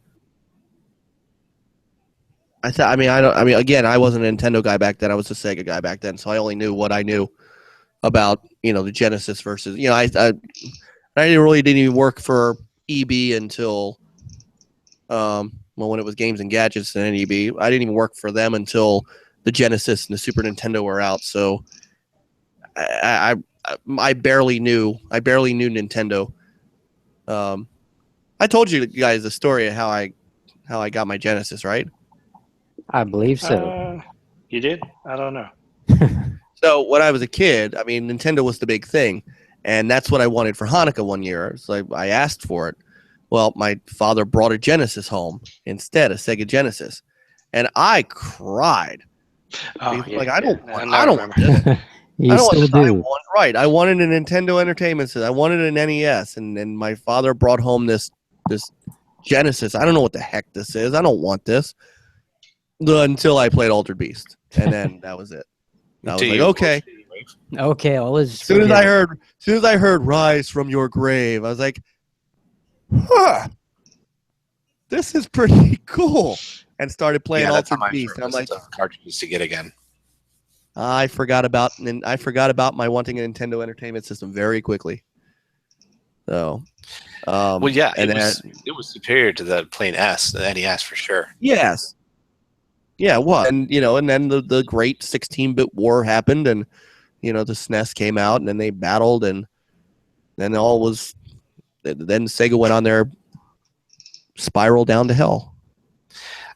Again, I wasn't a Nintendo guy back then. I was a Sega guy back then, so I only knew what I knew about, the Genesis versus, I didn't even work for EB until, when it was Games and Gadgets and NEB. I didn't even work for them until the Genesis and the Super Nintendo were out. So I barely knew Nintendo. I told you guys the story of how I got my Genesis, right? I believe so. You did? I don't know. So when I was a kid, Nintendo was the big thing, and that's what I wanted for Hanukkah one year. So I asked for it. Well, my father brought a Genesis home instead, a Sega Genesis, and I cried Oh, yeah, like I don't yeah. want, Now I don't want this. You I don't still want this. I do. want, right. I wanted a Nintendo Entertainment System. I wanted an NES, and my father brought home this Genesis. I don't know what the heck this is. I don't want this. Until I played Altered Beast, and then that was it. I was like, okay. Okay, all is As soon as I heard "Rise from Your Grave," I was like, huh, this is pretty cool, and started playing That's on Altered my Beast. short And I'm list like, of cartridges to get again. I forgot about my wanting a Nintendo Entertainment System very quickly. So, Well, yeah, and it then was superior to the plain S, the NES for sure. yes, yeah, it was, and and then the great 16-bit war happened, and the SNES came out, and then they battled, and then then Sega went on their spiral down to hell.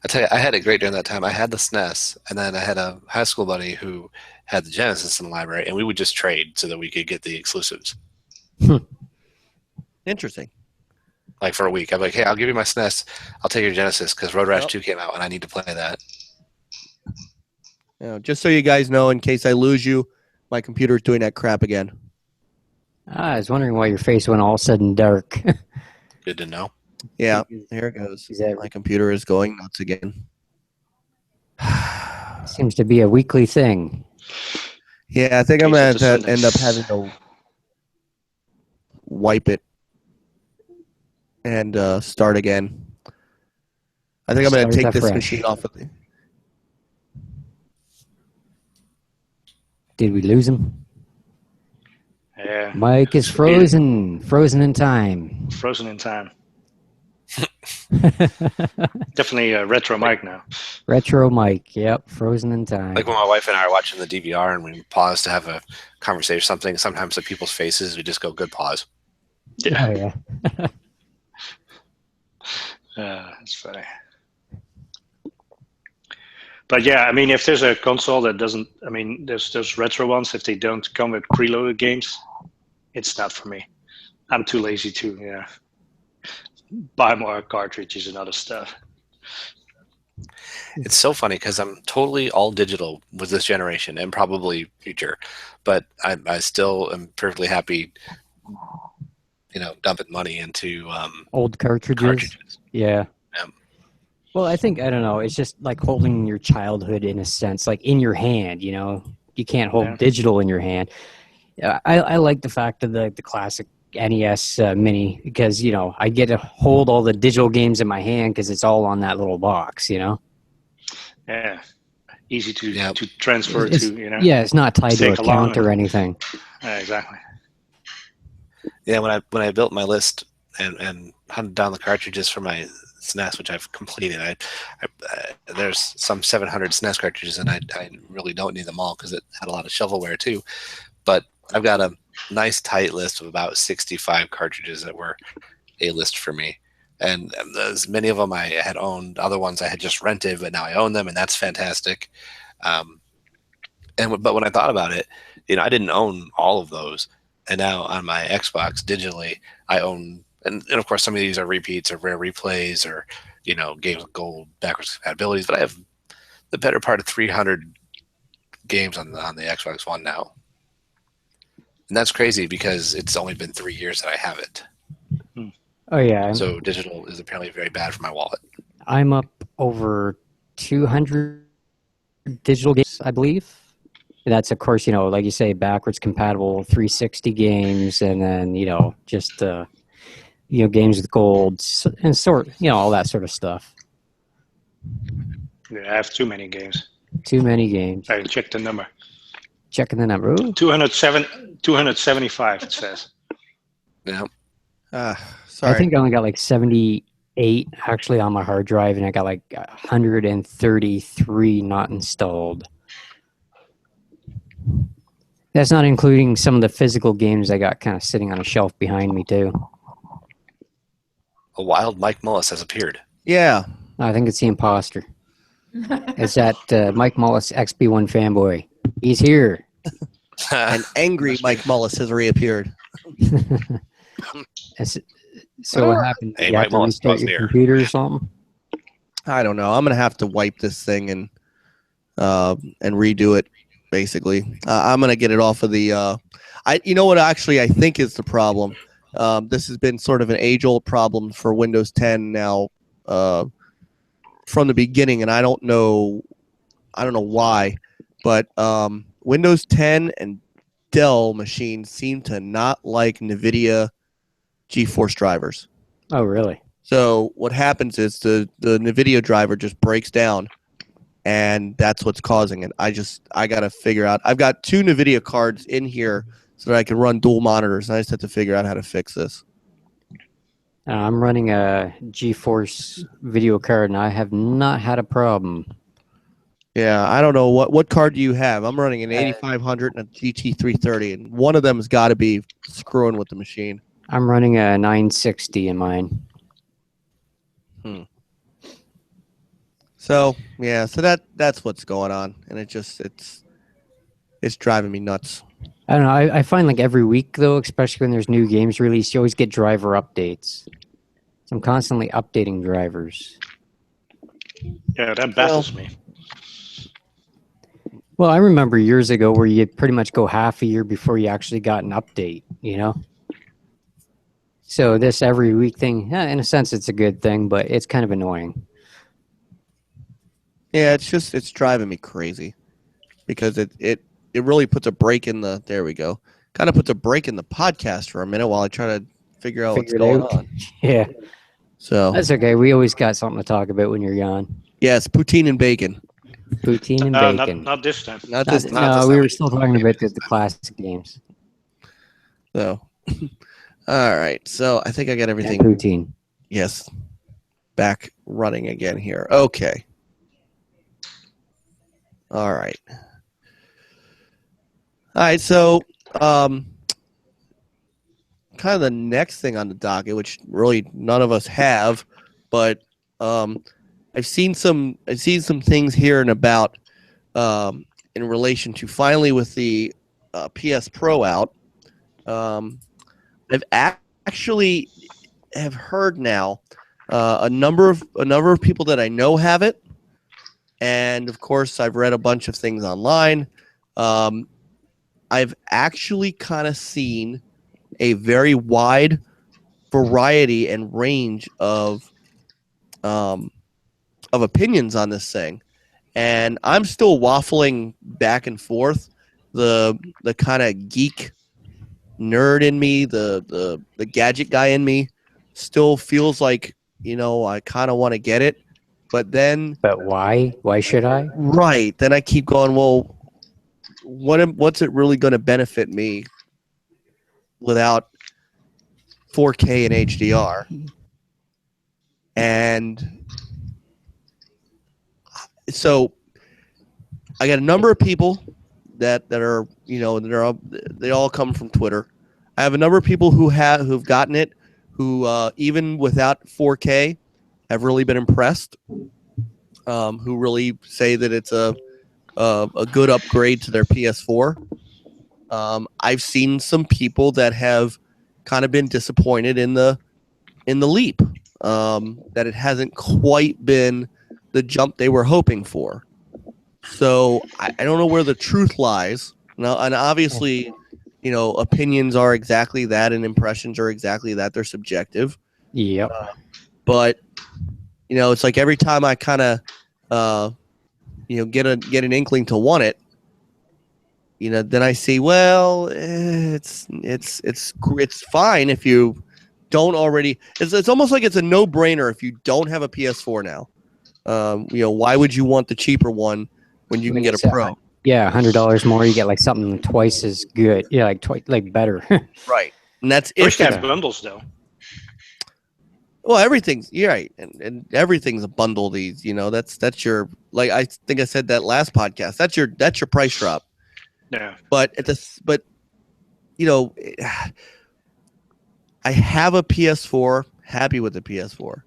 I tell you, I had it great during that time. I had the SNES, and then I had a high school buddy who had the Genesis in the library, and we would just trade so that we could get the exclusives. Interesting. Like for a week, I'm like, hey, I'll give you my SNES. I'll take your Genesis because Road Rash Yep. 2 came out, and I need to play that. Just so you guys know, in case I lose you, my computer's doing that crap again. I was wondering why your face went all sudden dark. Good to know. Yeah, here it goes. Is that- My computer is going nuts again. Seems to be a weekly thing. Yeah, I think I'm Case going of to end up Descendants. having to wipe it and start again. I think I'm going to Start take this afresh. machine off of the... Did we lose him? Yeah. Mike is frozen. Frozen in time. Frozen in time. Definitely a retro mic now. Retro Mike. Yep, frozen in time. Like when my wife and I are watching the DVR and we pause to have a conversation or something, sometimes at people's faces, we just go, good pause. Yeah. Oh, yeah. That's funny. But yeah, I mean, if there's a console that doesn't, I mean, there's those retro ones, if they don't come with preloaded games, it's not for me. I'm too lazy to, buy more cartridges and other stuff. It's so funny because I'm totally all digital with this generation and probably future, but I still am perfectly happy, dumping money into Old cartridges. Yeah. Well, I don't know. It's just like holding your childhood in a sense, like in your hand, You can't hold digital in your hand. I like the fact of the classic NES Mini because, I get to hold all the digital games in my hand because it's all on that little box, Yeah. Easy to transfer It's- to, Yeah, it's not tied to a take along count or anything. Exactly. Yeah, when I built my list and hunted down the cartridges for my SNES, which I've completed, I there's some 700 SNES cartridges, and I really don't need them all because it had a lot of shovelware too. But I've got a nice tight list of about 65 cartridges that were a list for me, and as many of them I had owned, other ones I had just rented, but now I own them, and that's fantastic. But when I thought about it, I didn't own all of those. And now on my Xbox digitally, I own, and of course some of these are repeats or rare replays or, games with gold backwards compatibilities, but I have the better part of 300 games on the Xbox One now. And that's crazy because it's only been 3 years that I have it. Oh, yeah. So digital is apparently very bad for my wallet. I'm up over 200 digital games, I believe. And that's, of course, like you say, backwards compatible 360 games, and then, just, games with gold and all that sort of stuff. Yeah, I have too many games. Too many games. I checked the number. Checking the number. Ooh. 275, it says. Yeah. Sorry. I think I only got like 78 actually on my hard drive, and I got like 133 not installed. That's not including some of the physical games I got kind of sitting on a shelf behind me too. A wild Mike Mullis has appeared. Yeah. I think it's the imposter. It's that Mike Mullis XB1 fanboy. He's here. An angry Mike Mullis has reappeared. So what happened? Hey, You Mike have to Mullis restart was your near. computer or something? I don't know. I'm going to have to wipe this thing and and redo it. Basically, I'm gonna get it off of the. You know what? Actually, I think is the problem. This has been sort of an age-old problem for Windows 10 now from the beginning, and I don't know why, but Windows 10 and Dell machines seem to not like NVIDIA GeForce drivers. Oh, really? So what happens is the NVIDIA driver just breaks down, and that's what's causing it. I got to figure out. I've got 2 NVIDIA cards in here so that I can run dual monitors, and I just have to figure out how to fix this. I'm running a GeForce video card, and I have not had a problem. Yeah, I don't know what card do you have. I'm running an 8500 and a GT 330, and one of them has got to be screwing with the machine. I'm running a 960 in mine. So yeah, so that's what's going on, and it's driving me nuts. I don't know. I find like every week though, especially when there's new games released, you always get driver updates. So I'm constantly updating drivers. Yeah, that baffles me. Well, I remember years ago where you pretty much go half a year before you actually got an update, you know? So this every week thing, in a sense, it's a good thing, but it's kind of annoying. Yeah, it's driving me crazy because it really puts a break in the. There we go. Kind of puts a break in the podcast for a minute while I try to figure out what's going on. Yeah. So that's okay. We always got something to talk about when you're gone. Yes, poutine and bacon. Poutine and bacon. Not this time. Not this time. No, we were still talking about the classic games. So, all right. So I think I got everything. And poutine. Yes. Back running again here. Okay. All right. All right. So, kind of the next thing on the docket, which really none of us have, but I've seen some things here and about in relation to finally with the PS Pro out. I've actually have heard now a number of people that I know have it, and of course I've read a bunch of things online. I've actually kind of seen a very wide variety and range of opinions on this thing, and I'm still waffling back and forth. The kind of geek nerd in me, the gadget guy in me, still feels like, you know, I kind of want to get it, but why? Why should I? Right. Then I keep going, well, what's it really going to benefit me without 4K and HDR? And so I got a number of people that are, you know, they all come from Twitter. I have a number of people who've gotten it, who even without 4K have really been impressed, who really say that it's a good upgrade to their PS4. I've seen some people that have kind of been disappointed in the leap, that it hasn't quite been the jump they were hoping for. So I don't know where the truth lies. Now, and obviously, you know, opinions are exactly that, and impressions are exactly that. They're subjective. Yep. But you know, it's like every time I kind of, you know, get an inkling to want it, you know, then I see, well, it's fine if you don't already. It's almost like it's a no-brainer if you don't have a PS4 now. You know, why would you want the cheaper one when you can get a Pro? Yeah, $100 more, you get like something twice as good. Yeah, like twice, like better. Right, and that's First if they have bundles though. Well, everything's you're right, and everything's a bundle. These, you know, that's your, like I think I said that last podcast. That's your price drop. Yeah. But you know, I have a PS4. Happy with the PS4.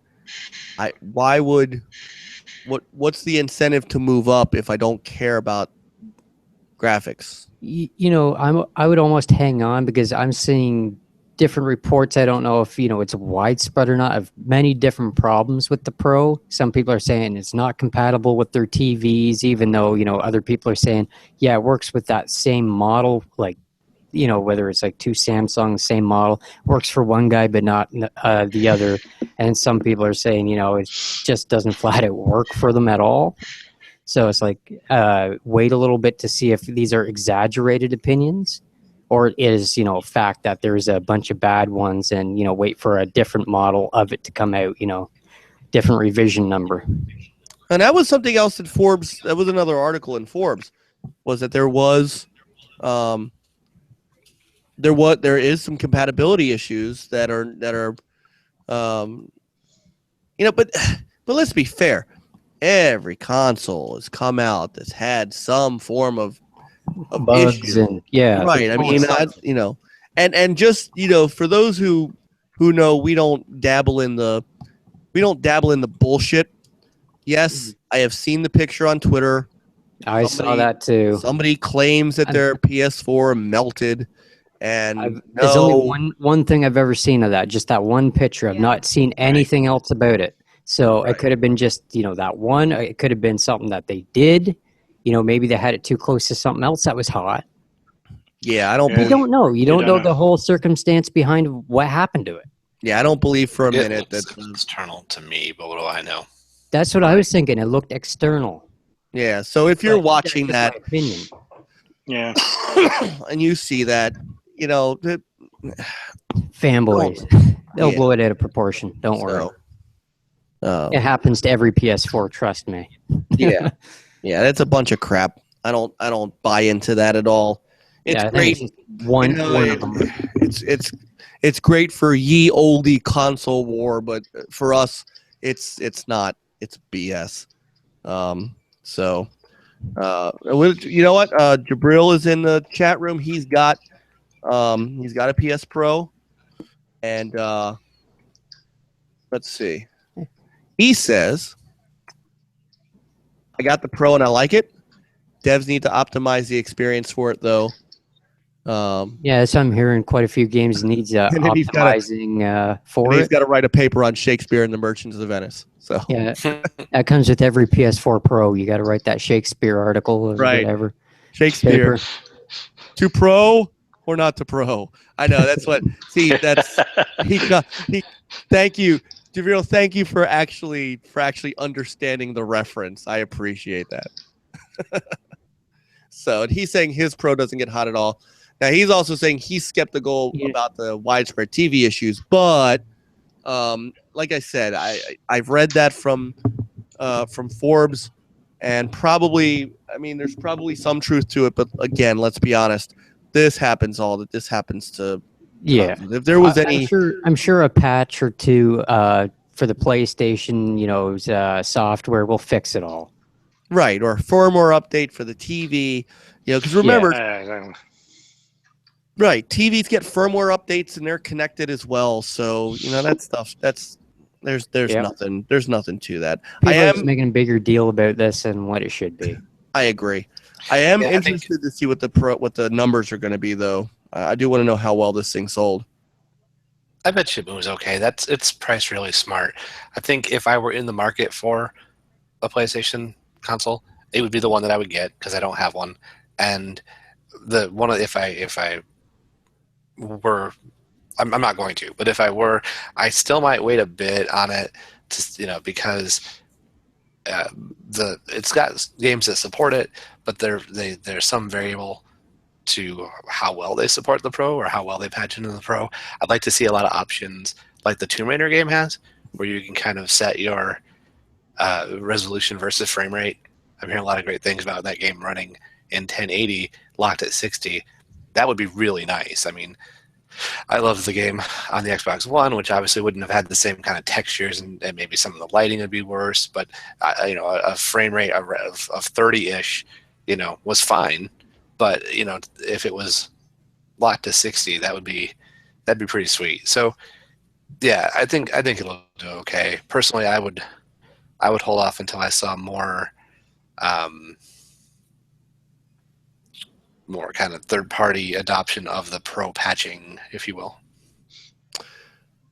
What's the incentive to move up if I don't care about graphics? You know, I would almost hang on because I'm seeing different reports. I don't know if it's widespread or not, of many different problems with the Pro. Some people are saying it's not compatible with their TVs, even though other people are saying yeah, it works with that same model, like whether it's like two Samsung, same model, works for one guy but not the other. And some people are saying it just doesn't flat out work for them at all. So it's like wait a little bit to see if these are exaggerated opinions, or it is fact that there's a bunch of bad ones, and wait for a different model of it to come out, different revision number. And that was something else in Forbes. That was another article in Forbes, was that there is some compatibility issues that are but let's be fair. Every console has come out that's had some form of Bugs issue. and yeah, Right. I mean, and just for those who know, we don't dabble in the bullshit. Yes, I have seen the picture on Twitter. I saw that too. Somebody claims that their PS4 melted, and there's only one thing I've ever seen of that. Just that one picture. I've not seen anything else about it. So it could have been just that one. It could have been something that they did. Maybe they had it too close to something else that was hot. Yeah, I don't. You don't know. You don't know the whole circumstance behind what happened to it. Yeah, I don't believe for a minute that it's external to me, but what do I know? That's what I was thinking. It looked external. Yeah. So if you're watching that, my opinion. Yeah. and you see that, fanboys, they'll blow it out of proportion. Don't worry. It happens to every PS4. Trust me. Yeah, that's a bunch of crap. I don't buy into that at all. It's great. One of them. It's great for ye olde console war, but for us, it's not. It's BS. So, you know what? Jabril is in the chat room. He's got a PS Pro, and let's see. He says, I got the Pro and I like it. Devs need to optimize the experience for it, though. Yeah, that's what I'm hearing. Quite a few games needs optimizing for it. He's got to write a paper on Shakespeare and the Merchants of Venice. So yeah, that comes with every PS4 Pro. You got to write that Shakespeare article or whatever. Shakespeare. Paper. To pro or not to pro? I know that's what. See, that's he. Thank you, Javril. Thank you for actually understanding the reference. I appreciate that. So, and he's saying his Pro doesn't get hot at all. Now he's also saying he's skeptical about the widespread TV issues, but like I said, I've read that from Forbes, and probably, I mean, there's probably some truth to it, but again, let's be honest, this happens to. Yeah, if there was any, I'm sure a patch or two for the PlayStation, software will fix it all. Right, or a firmware update for the TV, because remember, right, TVs get firmware updates and they're connected as well. So that stuff. There's nothing to that. People are just making a bigger deal about this than what it should be. I agree. I am interested to see what the numbers are going to be, though. I do want to know how well this thing sold. I bet you it was okay. It's priced really smart. I think if I were in the market for a PlayStation console, it would be the one that I would get because I don't have one. And if I were, I'm not going to, but if I were, I still might wait a bit on it to, because it's got games that support it, but there's some variable to how well they support the Pro or how well they patch into the Pro. I'd like to see a lot of options like the Tomb Raider game has, where you can kind of set your resolution versus frame rate. I'm hearing a lot of great things about that game running in 1080 locked at 60. That would be really nice. I mean, I loved the game on the Xbox One, which obviously wouldn't have had the same kind of textures, and maybe some of the lighting would be worse, but a frame rate of 30-ish was fine. But if it was locked to 60, that'd be pretty sweet. So yeah, I think it'll do okay. Personally, I would hold off until I saw more kind of third-party adoption of the Pro patching, if you will.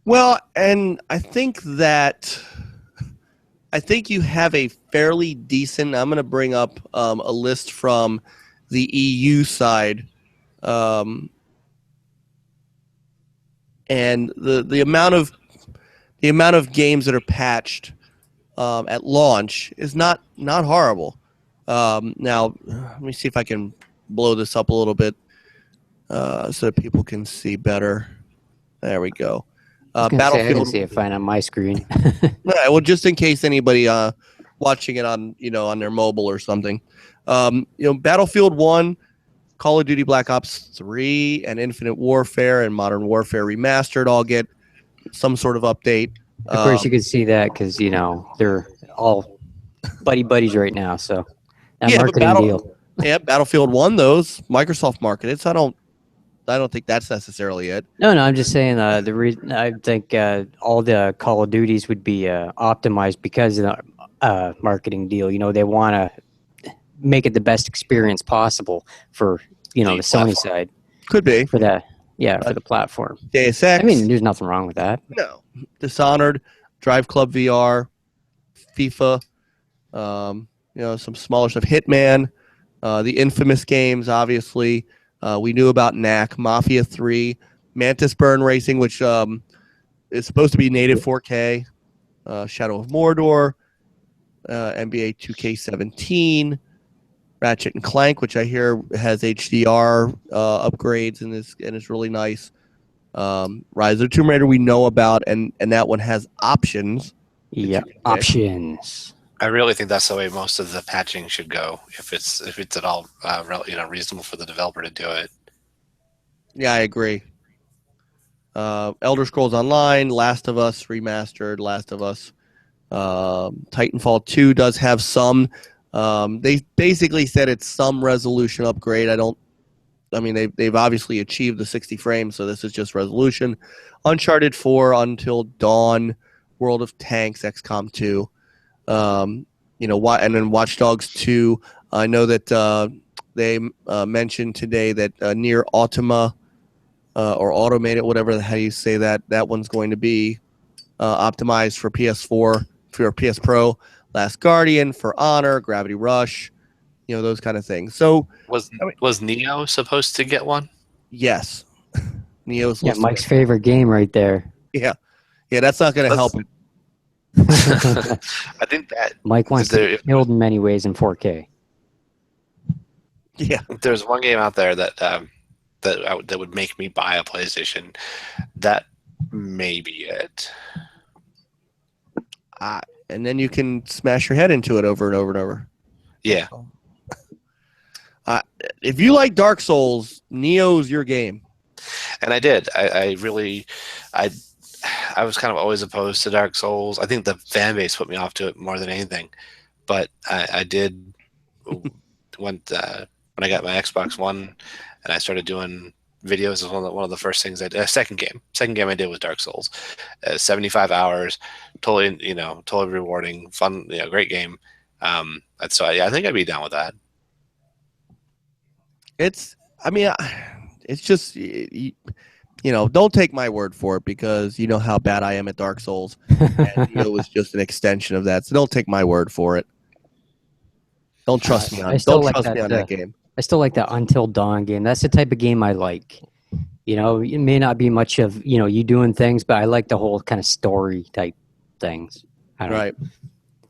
Well, and I think you have a fairly decent. I'm going to bring up a list from the EU side, and the amount of games that are patched at launch is not horrible. Now, let me see if I can blow this up a little bit so that people can see better. There we go. I was gonna say, I Battlefield. didn't see it fine on my screen. All right, well, just in case anybody watching it on on their mobile or something, Battlefield 1, Call of Duty Black Ops 3, and Infinite Warfare and Modern Warfare Remastered all get some sort of update. Of course, you could see that because they're all buddies right now. So that Yeah, but marketing deal. Yeah, Battlefield 1, those Microsoft marketed, so I don't think that's necessarily it. No, I'm just saying the reason I think all the Call of Duties would be optimized because of the marketing deal. They want to make it the best experience possible for the Sony side Could be for that. Yeah, for the platform. Deus Ex. I mean, there's nothing wrong with that. No, Dishonored, Drive Club VR, FIFA. Some smaller stuff. Hitman, the infamous games, obviously. We knew about knack, Mafia 3, Mantis Burn Racing, which is supposed to be native 4K, Shadow of Mordor, NBA 2K17, Ratchet and Clank, which I hear has HDR upgrades and is really nice. Rise of the Tomb Raider we know about, and that one has options. Yeah, options. I really think that's the way most of the patching should go. If it's at all reasonable for the developer to do it. Yeah, I agree. Elder Scrolls Online, Last of Us Remastered, Last of Us, Titanfall 2 does have some. They basically said it's some resolution upgrade. They've obviously achieved the 60 frames, so this is just resolution. Uncharted 4, Until Dawn, World of Tanks, XCOM 2. And then Watch Dogs 2. I know that they mentioned today that Near Automata or Automated, whatever how you say that one's going to be optimized for PS4, for PS Pro. Last Guardian, For Honor, Gravity Rush, those kind of things. So was Neo supposed to get one? Yes, Neo's. Yeah, Mike's favorite game right there. Yeah, that's not going to help it. I think that Mike wants to be killed in many ways in 4K. Yeah, if there's one game out there that would make me buy a PlayStation, that may be it. And then you can smash your head into it over and over and over. Yeah. If you like Dark Souls, Neo's your game. And I did. I was kind of always opposed to Dark Souls. I think the fan base put me off to it more than anything. But I did when I got my Xbox One and I started doing videos. Is one of the first things I did. Second game I did was Dark Souls. 75 hours, totally rewarding, fun, great game. So I think I'd be down with that. It's just don't take my word for it because you know how bad I am at Dark Souls, and it was just an extension of that. So don't take my word for it. Don't trust me on. Don't trust me on that game. I still like that Until Dawn game. That's the type of game I like. It may not be much of you doing things, but I like the whole kind of story type things. Right.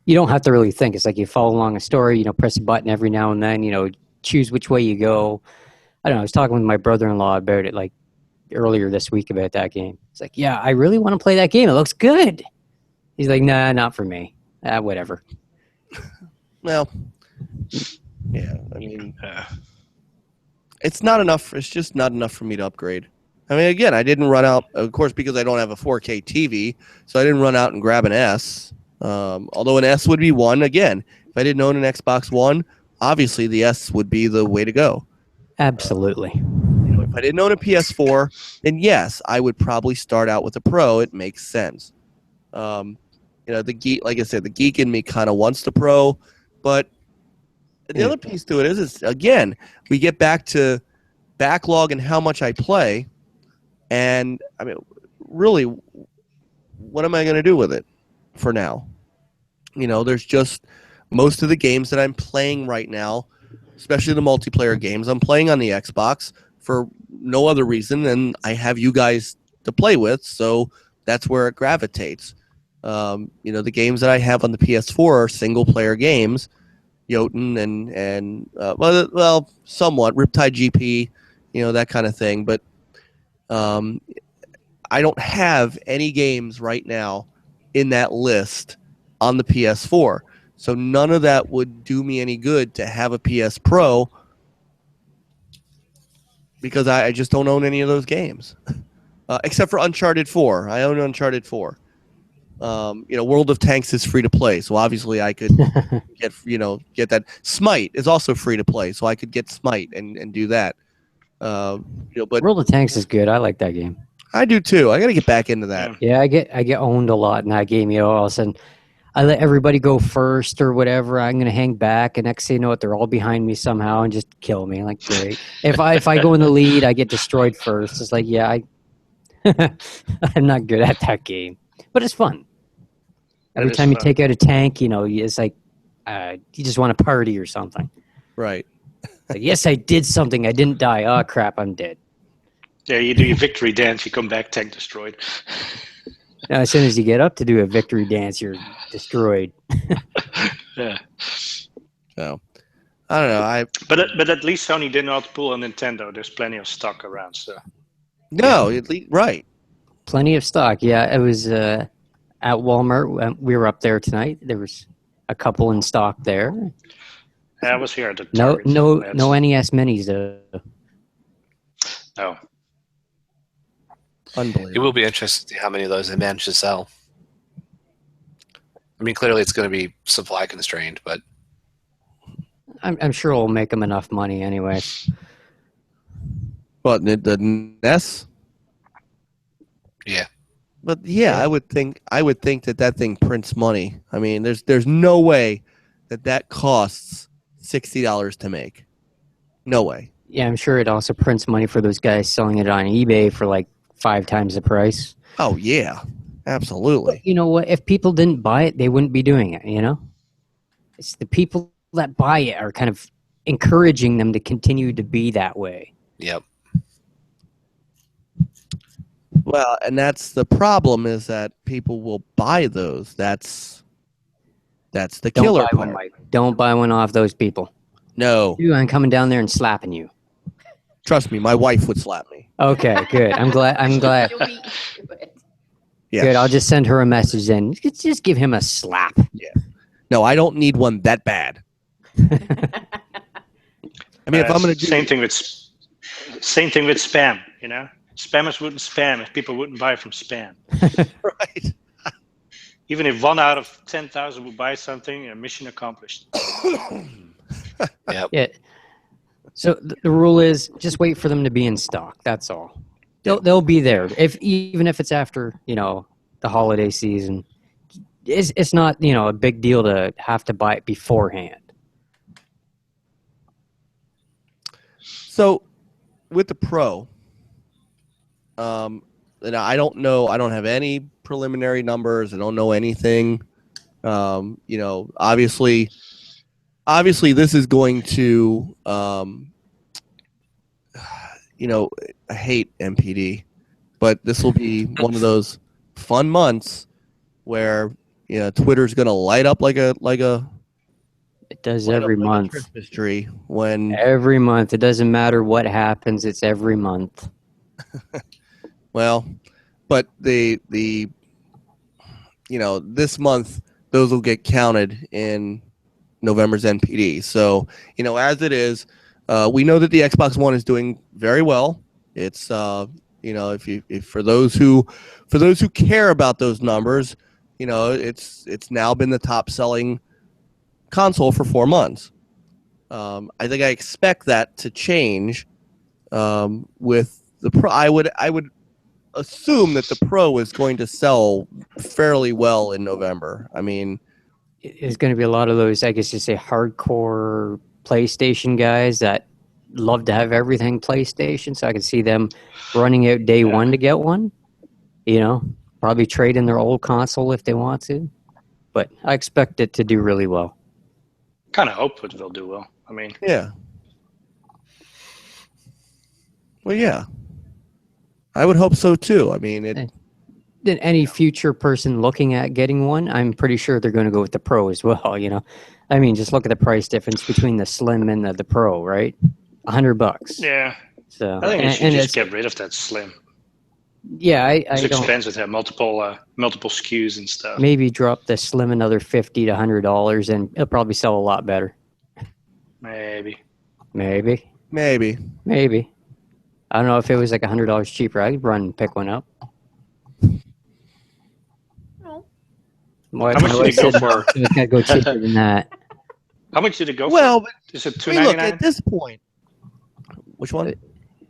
You don't have to really think. It's like you follow along a story. Press a button every now and then. Choose which way you go. I don't know. I was talking with my brother-in-law about it like earlier this week about that game. It's like, yeah, I really want to play that game. It looks good. He's like, nah, not for me. Whatever. Well, yeah. It's not enough. It's just not enough for me to upgrade. Again, I didn't run out, of course, because I don't have a 4K TV, so I didn't run out and grab an S. Although an S would be one. Again, if I didn't own an Xbox One, obviously the S would be the way to go. Absolutely. If I didn't own a PS4, then yes, I would probably start out with a Pro. It makes sense. The geek, like I said, the geek in me kind of wants the Pro, but the other piece to it is again, we get back to backlog and how much I play, and really, what am I going to do with it for now? There's just most of the games that I'm playing right now, especially the multiplayer games, I'm playing on the Xbox for no other reason than I have you guys to play with, so that's where it gravitates. The games that I have on the PS4 are single player games, Jotun and well, somewhat Riptide GP, that kind of thing. But I don't have any games right now in that list on the PS4, so none of that would do me any good to have a PS Pro because I just don't own any of those games, except for Uncharted 4. I own Uncharted 4. World of Tanks is free to play, so obviously I could get that. Smite is also free to play, so I could get Smite and do that. But World of Tanks is good. I like that game. I do too. I got to get back into that. Yeah, I get owned a lot in that game. All of a sudden, I let everybody go first or whatever. I'm gonna hang back, and next thing you know, they're all behind me somehow and just kill me. Like, great. If I go in the lead, I get destroyed first. It's like, yeah, I'm not good at that game, but it's fun. Every time you take out a tank, it's like you just want to party or something. Right. Like, yes, I did something. I didn't die. Oh, crap, I'm dead. Yeah, you do your victory dance, you come back, tank destroyed. Now, as soon as you get up to do a victory dance, you're destroyed. Yeah. So, I don't know. But at least Sony did not pull a Nintendo. There's plenty of stock around. So. No, at least, right. Plenty of stock. Yeah, it was at Walmart. We were up there tonight. There was a couple in stock there. I was here at the No Target. NES minis though. No. Unbelievable. It will be interesting to see how many of those they manage to sell. I mean, clearly it's going to be supply constrained, but I'm sure it'll make them enough money anyway. But the NES? yeah. But yeah, I would think that thing prints money. I mean, there's no way that costs $60 to make. No way. Yeah, I'm sure it also prints money for those guys selling it on eBay for like 5 times the price. Oh yeah, absolutely. But you know what? If people didn't buy it, they wouldn't be doing it. It's the people that buy it are kind of encouraging them to continue to be that way. Yep. Well, and that's the problem is that people will buy those. That's the killer Don't buy one, part. Mike. Don't buy one off those people. No, I'm coming down there and slapping you. trust me, my wife would slap me. Okay, good. I'm glad. You'll beat you to it. Yeah. Good. I'll just send her a message then. Just give him a slap. No, I don't need one that bad. I mean, if I'm going to do same thing with spam. Spammers wouldn't spam if people wouldn't buy from spam. right. Even if 1 out of 10,000 would buy something, mission accomplished. Yep. Yeah. So the rule is just wait for them to be in stock. That's all. They'll be there even if it's after the holiday season. It's not a big deal to have to buy it beforehand. So with the Pro, I don't know. I don't have any preliminary numbers. I don't know anything. Obviously, this is going to. I hate MPD, but this will be one of those fun months where Twitter's going to light up like a It does every month. Christmas tree when Every month. It doesn't matter what happens. It's every month. Well, but this month those will get counted in November's NPD. So as it is, we know that the Xbox One is doing very well. It's if for those who care about those numbers, it's now been the top selling console for 4 months. I think I expect that to change with the Pro. I would assume that the Pro is going to sell fairly well in November. I mean, There's going to be a lot of those, I guess you say, hardcore PlayStation guys that love to have everything PlayStation. So I can see them running out day one to get one. probably trade in their old console if they want to. But I expect it to do really well. Kind of hope it will do well. I mean, Yeah. Well, yeah. I would hope so too. I mean, Then any future person looking at getting one, I'm pretty sure they're going to go with the Pro as well. I mean, just look at the price difference between the Slim and the Pro, right? $100. yeah. So I think they should and just it's, get rid of that Slim. yeah, I It's don't. expensive to have multiple SKUs and stuff. Maybe drop the Slim another $50 to $100, and it'll probably sell a lot better. Maybe. Maybe. I don't know if it was like $100 cheaper. I'd run and pick one up. No. My How much did wife it go said for? it's gonna go cheaper than that. How much did it go well, for? Is it I mean, look, $2.99? at this point, which one?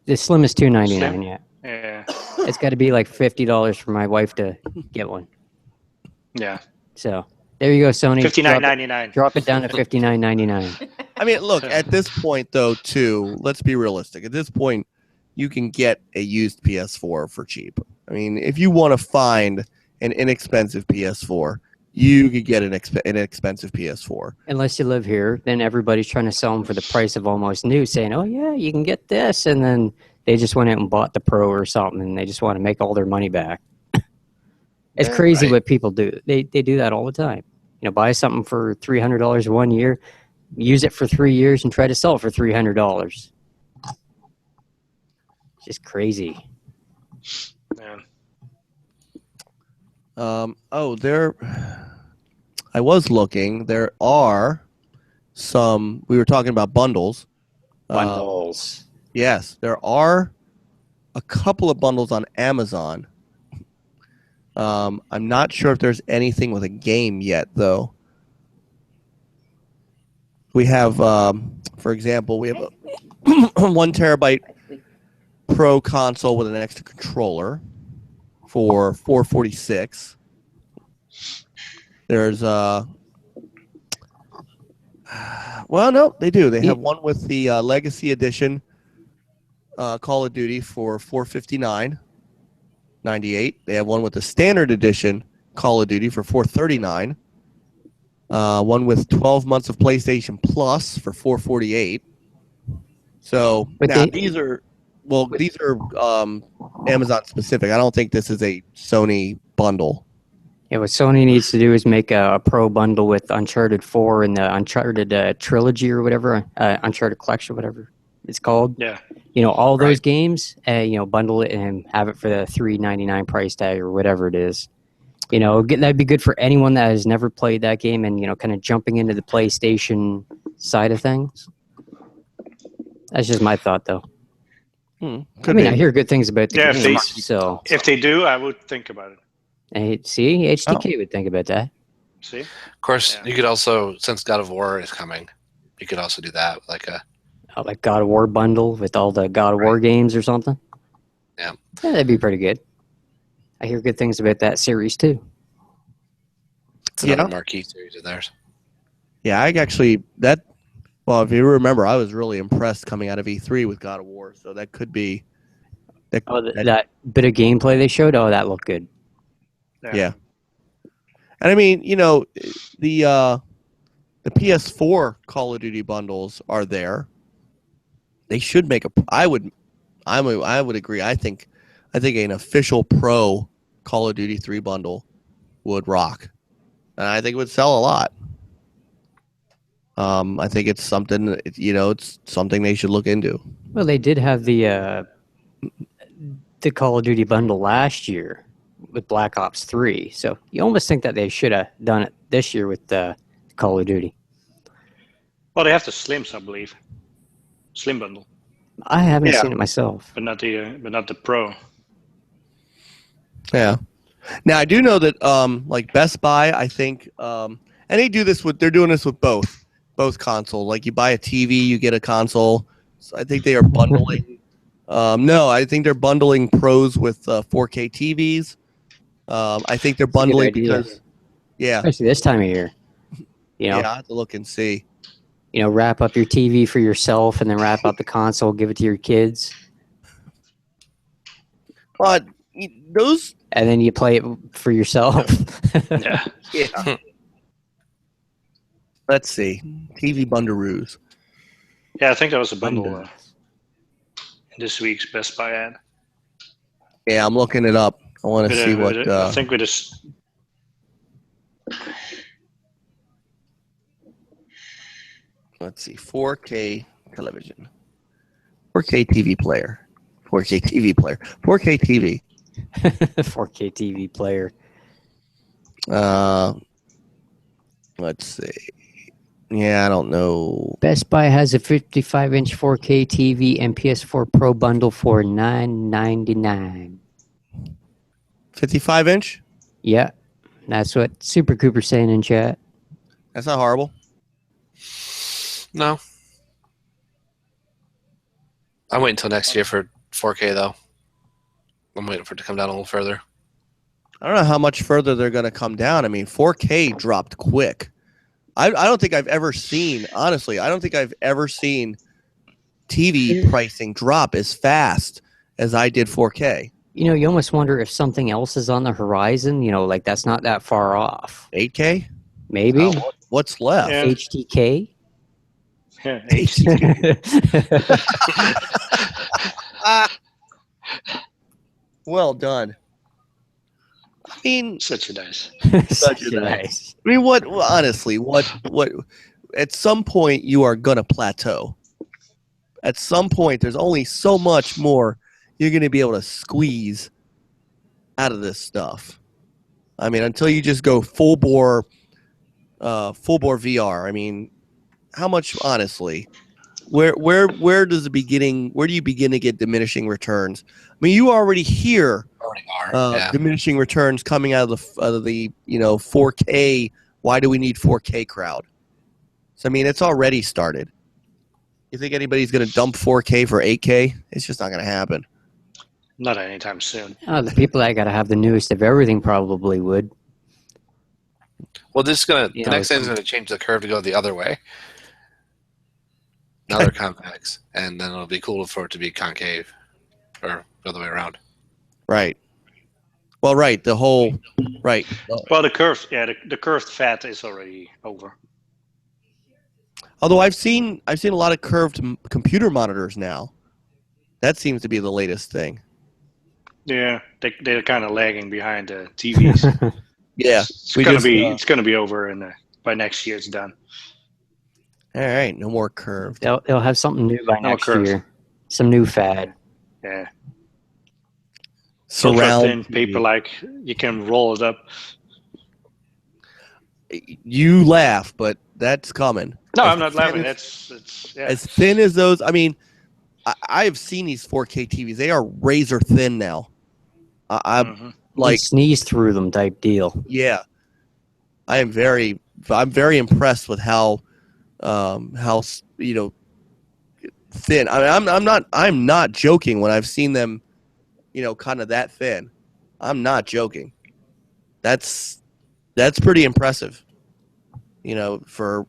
The Slim is $2.99. Slim? Yeah, Yeah. it's got to be like $50 for my wife to get one. Yeah. So there you go, Sony. $59.99. Drop it down to $59.99. I mean, look, at this point, though, too, let's be realistic. At this point, you can get a used PS4 for cheap. I mean, if you want to find an inexpensive PS4, you could get an inexpensive PS4. Unless you live here, then everybody's trying to sell them for the price of almost new, saying, "Oh yeah, you can get this," and then they just went out and bought the Pro or something, and they just want to make all their money back. It's Yeah, crazy right. what people do. They do that all the time. Buy something for $300 1 year, use it for 3 years, and try to sell it for $300. Just crazy. Yeah. I was looking. There are some. We were talking about bundles. Bundles. Yes, there are a couple of bundles on Amazon. I'm not sure if there's anything with a game yet, though. We have, for example, we have a 1 terabyte Pro console with an extra controller for $446. There's well, no, they do. They have one with the Legacy Edition Call of Duty for $459.98. They have one with the Standard Edition Call of Duty for $439. One with 12 months of PlayStation Plus for $448. So But now they- these are Amazon specific. I don't think this is a Sony bundle. Yeah, what Sony needs to do is make a Pro bundle with Uncharted 4 and the Uncharted trilogy or whatever, Uncharted Collection, whatever it's called. Yeah. All those Right. games, bundle it and have it for the $3.99 price tag or whatever it is. That'd be good for anyone that has never played that game and, kind of jumping into the PlayStation side of things. That's just my thought, though. I hear good things about the Yeah, game, so If they do, I would think about it. see, HTK would think about that. See? Of course, Yeah. you could also, since God of War is coming, you could also do that, like a Like God of War bundle with all the God of War games or something. Yeah. That'd be pretty good. I hear good things about that series too. it's another Yeah. marquee series of theirs. Yeah, I actually well, if you remember, I was really impressed coming out of E3 with God of War, so that could be that, That bit of gameplay they showed, that looked good. yeah. And I mean, the PS4 Call of Duty bundles are there. They should make I would agree. I think an official Pro Call of Duty 3 bundle would rock. And I think it would sell a lot. I think it's something, it's something they should look into. Well, they did have the Call of Duty bundle last year with Black Ops 3. So you almost think that they should have done it this year with Call of Duty. Well, they have the Slims, I believe. Slim bundle, I haven't Yeah. seen it myself. but not the Pro. Yeah. Now I do know that like Best Buy, I think, and they're doing this with both consoles. Like you buy a TV, you get a console. So I think they are bundling. No, I think they're bundling Pros with 4K TVs. I think they're That's a good bundling idea. because, yeah, Especially this time of year. I have to look and see. Wrap up your TV for yourself and then wrap up the console, give it to your kids. But those and then you play it for yourself. Yeah. Yeah. Let's see. TV Bundaroos. Yeah, I think that was a bundle in this week's Best Buy ad. Yeah, I'm looking it up. I want to see what. I think we just. Let's see. 4K television. 4K TV player. 4K TV player. 4K TV. 4K TV player. Let's see. Yeah, I don't know. Best Buy has a 55-inch 4K TV and PS4 Pro bundle for $9.99. 55-inch? Yeah, that's what Super Cooper's saying in chat. That's not horrible. No. I'm waiting until next year for 4K, though. I'm waiting for it to come down a little further. I don't know how much further they're going to come down. I mean, 4K dropped quick. I don't think I've ever seen, honestly, I don't think I've ever seen TV pricing drop as fast as I did 4K. You know, you almost wonder if something else is on the horizon. You know, like that's not that far off. 8K? Maybe. Oh, what's left? Yeah. HTK? Yeah, HD. Well done. I mean, Such a nice. Such a a nice. I mean, honestly, what, at some point you are going to plateau. At some point, there's only so much more you're going to be able to squeeze out of this stuff. I mean, until you just go full bore VR. I mean, how much, honestly, where does the beginning, where do you begin to get diminishing returns? I mean, you already hear diminishing returns coming out of the 4K. Why do we need 4K crowd? So I mean, it's already started. You think anybody's going to dump 4K for 8K? It's just not going to happen. Not anytime soon. Oh, the people that got to have the newest of everything probably would. Well, this is the You know, next thing is going to change the curve to go the other way. Now they're convex, and then it'll be cool for it to be concave, or the other way around. Right. Well, right. The whole right. Well, the curved, the curved fat is already over. Although I've seen a lot of curved computer monitors now. That seems to be the latest thing. Yeah, they're kind of lagging behind the TVs. Yeah, it's gonna be over, and by next year it's done. All right, no more curved. They'll have something new by No next curve. year. Some new fad. Yeah. Surround Ultra thin paper, like you can roll it up. You laugh, but that's coming. No, As I'm not thin laughing. as- It's yeah. as thin as those. I mean, I have seen these 4K TVs. They are razor thin now. I'm Mhm. like, Sneeze through them type deal. yeah. I'm very impressed with how thin. I mean, I'm not joking when I've seen them, kind of that thin. I'm not joking. That's pretty impressive. For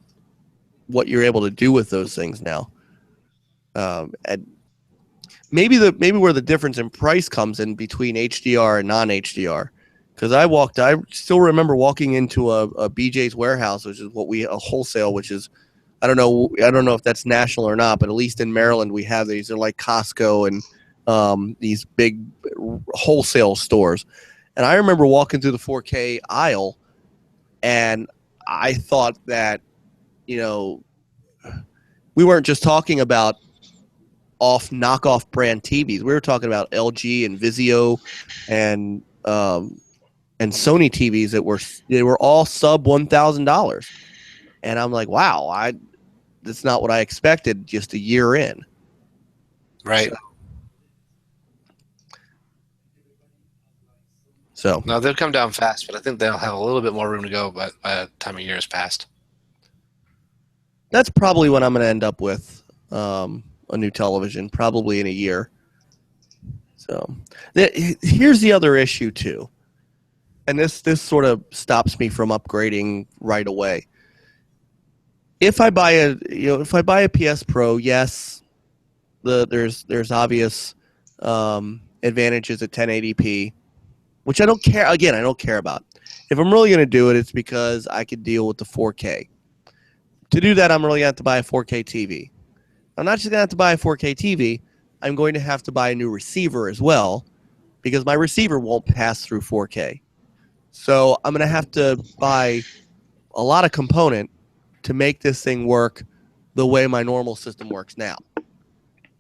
what you're able to do with those things now. And maybe where the difference in price comes in between HDR and non-HDR. Because I still remember walking into a BJ's warehouse, which is a wholesale, which is, I don't know if that's national or not, but at least in Maryland we have these. They're like Costco and these big wholesale stores. And I remember walking through the 4K aisle, and I thought that, we weren't just talking about knockoff brand TVs. We were talking about LG and Vizio and Sony TVs they were all sub $1,000. And I'm like, wow, that's not what I expected just a year in. Right. So No, they'll come down fast, but I think they'll have a little bit more room to go by the time of year has passed. that's probably what I'm going to end up with, a new television, probably in a year. So here's the other issue too, and this sort of stops me from upgrading right away. If I buy a PS Pro, yes, there's obvious advantages at 1080p. which I don't care. Again, I don't care about. If I'm really going to do it, it's because I could deal with the 4K. To do that, I'm really going to have to buy a 4K TV. I'm not just going to have to buy a 4K TV. I'm going to have to buy a new receiver as well because my receiver won't pass through 4K. So I'm going to have to buy a lot of component to make this thing work the way my normal system works now.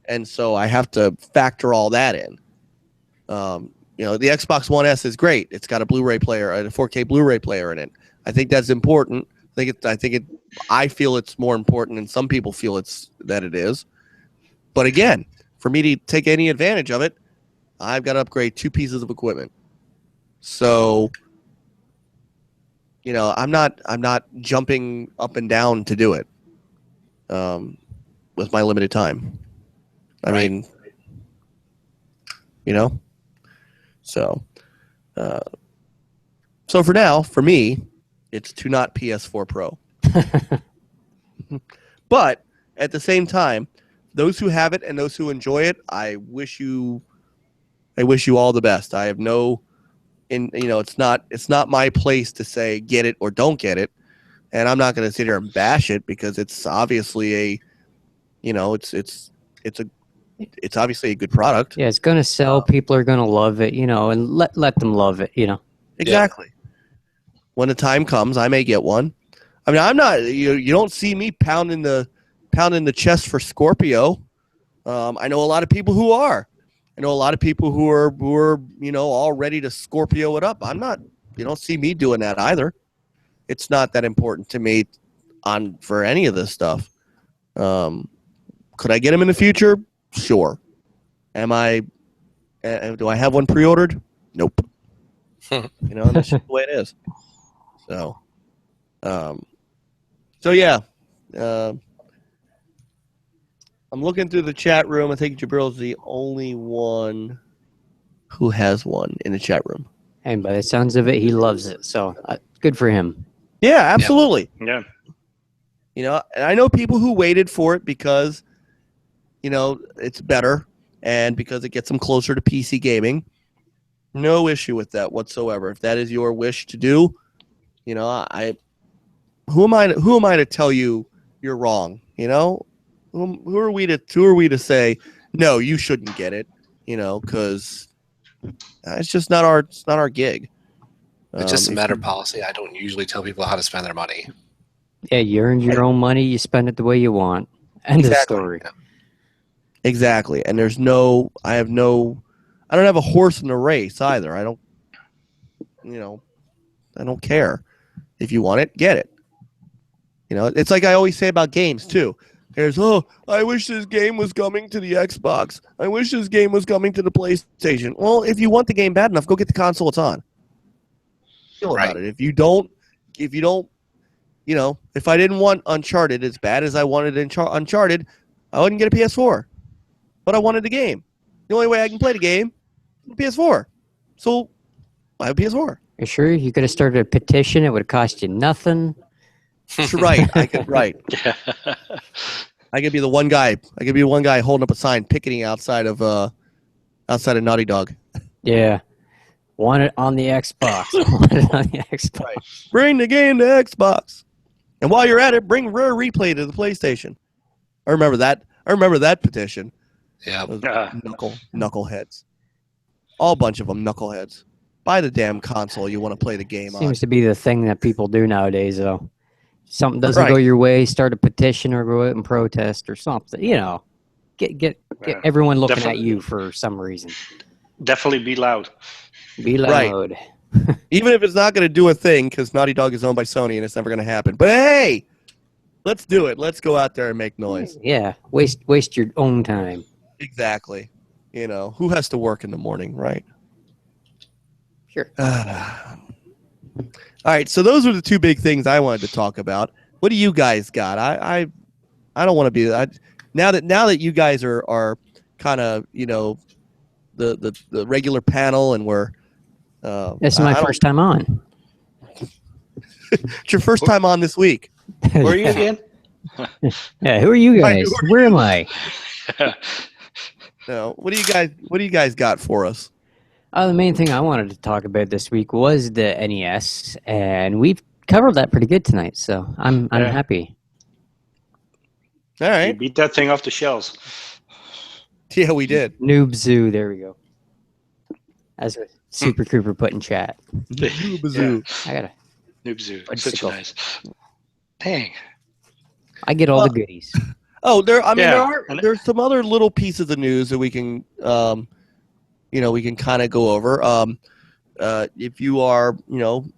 And so I have to factor all that in. The Xbox One S is great. It's got a Blu-ray player, a 4K Blu-ray player in it. I think that's important. I feel it's more important, and some people feel that it is. But again, for me to take any advantage of it, I've got to upgrade 2 pieces of equipment. So, I'm not jumping up and down to do it. With my limited time. I mean, so for now, for me, it's to not PS4 Pro. But at the same time, those who have it and those who enjoy it, I wish you all the best. I have it's not my place to say get it or don't get it. And I'm not going to sit here and bash it because it's obviously it's obviously a good product. Yeah, it's going to sell. People are going to love it, and let them love it, Exactly. Yeah. When the time comes, I may get one. I mean, I'm not. You don't see me pounding the chest for Scorpio. I know a lot of people who are. I know a lot of people who are all ready to Scorpio it up. I'm not. You don't see me doing that either. It's not that important to me for any of this stuff. Could I get them in the future? Sure. Do I have one pre-ordered? Nope. That's just the way it is. So yeah. I'm looking through the chat room. I think Jabril's the only one who has one in the chat room. And by the sounds of it, he loves it. So good for him. Yeah, absolutely. Yeah. And I know people who waited for it because, it's better and because it gets them closer to PC gaming. No issue with that whatsoever. If that is your wish to do, who am I to tell you you're wrong? Who are we to say no, you shouldn't get it? Because it's just not our gig. It's just a matter of policy. I don't usually tell people how to spend their money. Yeah, you earned your own money. You spend it the way you want. End of story. Exactly. And I don't have a horse in the race either. I don't care. If you want it, get it. It's like I always say about games too. I wish this game was coming to the Xbox. I wish this game was coming to the PlayStation. Well, if you want the game bad enough, go get the console it's on. Feel about it. If you don't, if I didn't want Uncharted as bad as I wanted Uncharted, I wouldn't get a PS4. But I wanted the game. The only way I can play the game is PS4. So I have a PS4. You sure? You could have started a petition. It would have cost you nothing. Right. I could be the one guy. I could be the one guy holding up a sign, picketing outside of Naughty Dog. Yeah. Want it on the Xbox. Want it on the Xbox. Right. Bring the game to Xbox. And while you're at it, bring Rare Replay to the PlayStation. I remember that petition. Yeah. Knuckleheads. All bunch of them knuckleheads. Buy the damn console you want to play the game on. Seems to be the thing that people do nowadays, though. Something doesn't go your way, start a petition or go out and protest or something. Get everyone looking at you for some reason. Definitely be loud. Be loud. Right. Even if it's not going to do a thing, because Naughty Dog is owned by Sony and it's never going to happen. But hey, let's do it. Let's go out there and make noise. Yeah, waste your own time. Exactly. Who has to work in the morning, right? Sure. All right, so those are the two big things I wanted to talk about. What do you guys got? I don't want to be now that you guys are kind of the regular panel and we're. This is my first time on. It's your first time on this week. Where are you again? Yeah, who are you guys? Where am I? No, what do you guys got for us? The main thing I wanted to talk about this week was the NES, and we've covered that pretty good tonight. So I'm Yeah. happy. All You right. beat that thing off the shelves. Yeah, we did. Noob Zoo. There we go. As a Super Cooper put in chat. Bazoo. I gotta. Noob Zoo. What's Such it a called? nice. Dang. I get all Well, the goodies. Oh, Yeah. there's some other little pieces of news that we can we can kind of go over. If you are,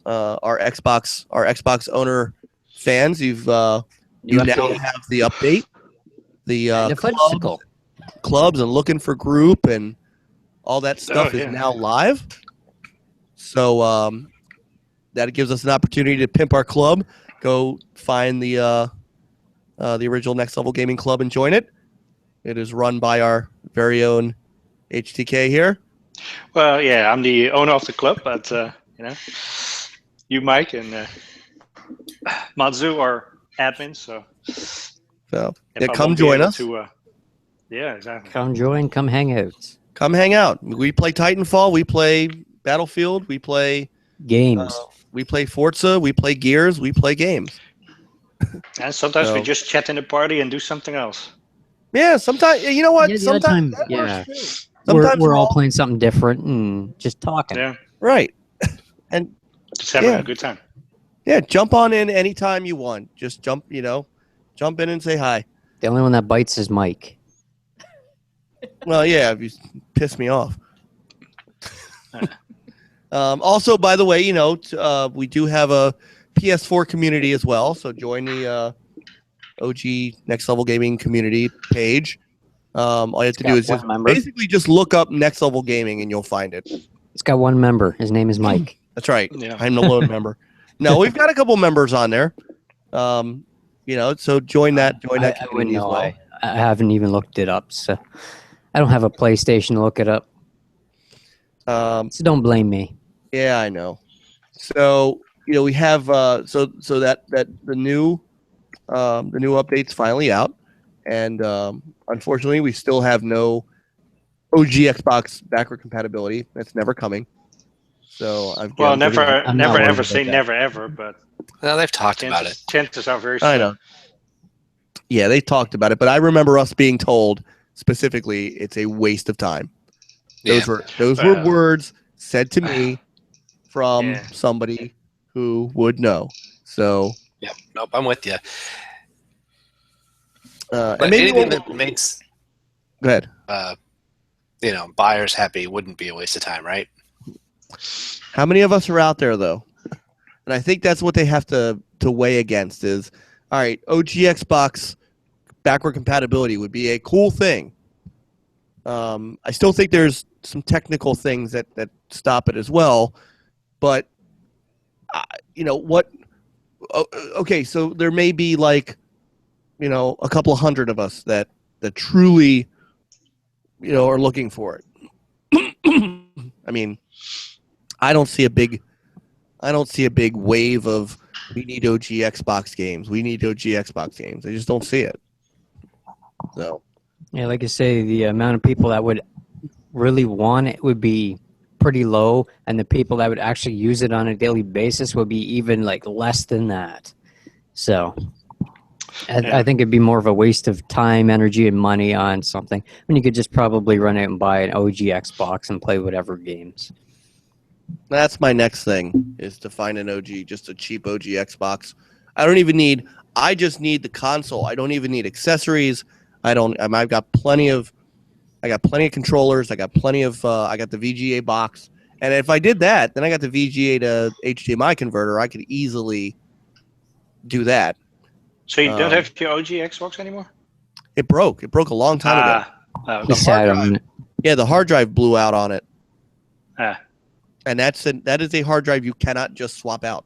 our Xbox owner fans, you now update. have the update, the The fudgesicle. clubs and looking for group and all that stuff is yeah. now live. So that gives us an opportunity to pimp our club, go find the original Next Level Gaming Club and join it. It is run by our very own HTK here. Well, yeah, I'm the owner of the club, but you, Mike, and Matsu are admins, so Yeah, come join us. Yeah, exactly. Come join. Come hang out. Come hang out. We play Titanfall. We play Battlefield. We play Games. we play Forza. We play Gears. We play games. And sometimes we So- just chat in the party and do something else. Yeah, sometimes you know what? Yeah, the other sometimes time, that works yeah. too. we're Sometimes all playing something different and just talking. Yeah, right. And just having Yeah. a good time. yeah, jump on in anytime you want. Just jump in and say hi. The only one that bites is Mike. Well, yeah, if you piss me off. Also, by the way, we do have a PS4 community as well. So join the OG Next Level Gaming community page. All you have to do got is one just member. basically just look up Next Level Gaming and you'll find it. It's got one member. His name is Mike. That's right. Yeah. I'm the lone member. No, we've got a couple members on there. So join that I wouldn't community as know. well. I haven't even looked it up, so I don't have a PlayStation to look it up. So don't blame me. Yeah, I know. So we have so that the new update's finally out, and unfortunately we still have no OG Xbox backward compatibility. That's never coming. So Well, I'm not never worried ever about say that. never ever, but Well, they've talked about it. chances are very slim. I know. Yeah, they talked about it, but I remember us being told specifically it's a waste of time. Those Yeah. were words said to me from Yeah. somebody who would know. So Yep. Nope. I'm with you. and But maybe anything we'll, that makes go ahead. buyers happy wouldn't be a waste of time, right? How many of us are out there though? And I think that's what they have to weigh against is, all right, OG Xbox backward compatibility would be a cool thing. I still think there's some technical things that stop it as well, but what? Okay, so there may be like, a couple of hundred of us that truly, are looking for it. I mean, I don't see a big wave of we need OG Xbox games. We need OG Xbox games. I just don't see it. So Yeah, like I say, the amount of people that would really want it would be pretty low, and the people that would actually use it on a daily basis would be even like less than that. So I think it'd be more of a waste of time, energy, and money on something when you could just probably run out and buy an OG Xbox and play whatever games. that's my next thing is to find an OG, just a cheap OG Xbox. I just need the console. I don't even need accessories. I've got plenty of controllers. I got plenty of, I got the VGA box. And if I did that, then I got the VGA to HDMI converter. I could easily do that. So you don't have your OG Xbox anymore? It broke. It broke a long time ago. Okay. He's sad hard on it. Yeah, the hard drive blew out on it. Ah. And that is a hard drive you cannot just swap out.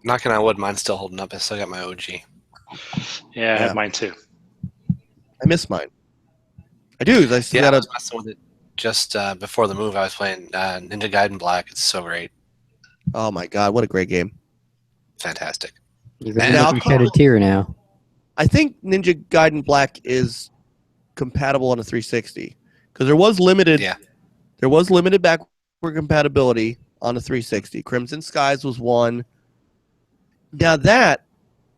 Knocking on wood, mine's still holding up. I still got my OG. Yeah, I have mine too. I miss mine. I do. I still Yeah, I got was messing with it just before the move. I was playing Ninja Gaiden Black. It's so great. Oh my god, what a great game. Fantastic. You're going Now- to shed a tear now. I think Ninja Gaiden Black is compatible on a 360 because there was limited There was limited backward compatibility on the 360. Crimson Skies was one. Now that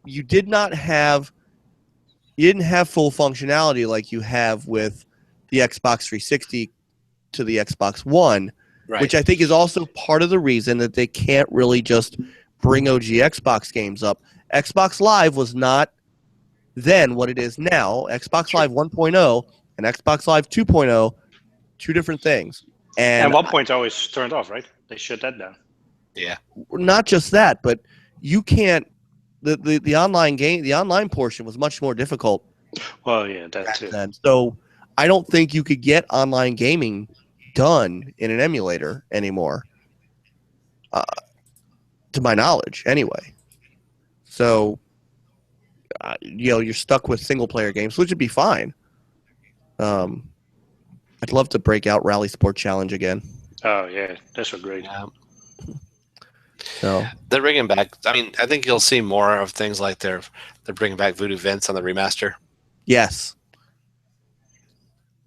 you didn't have full functionality like you have with the Xbox 360 to the Xbox One, Right. which I think is also part of the reason that they can't really just bring OG Xbox games up. Xbox Live was not then what it is now. Xbox Live 1.0 and Xbox Live 2.0, two different things. And And 1.0 is turned off, right? They shut that down. Yeah. not just that, but you can't. The online portion was much more difficult Well, yeah, that back too. then. So I don't think you could get online gaming done in an emulator anymore, to my knowledge, anyway. So, you're stuck with single player games, which would be fine. I'd love to break out Rally Sport Challenge again. Oh yeah, those were great. Yeah. So They're bringing back. I mean, I think you'll see more of things like they're bringing back Voodoo Vince on the remaster. yes,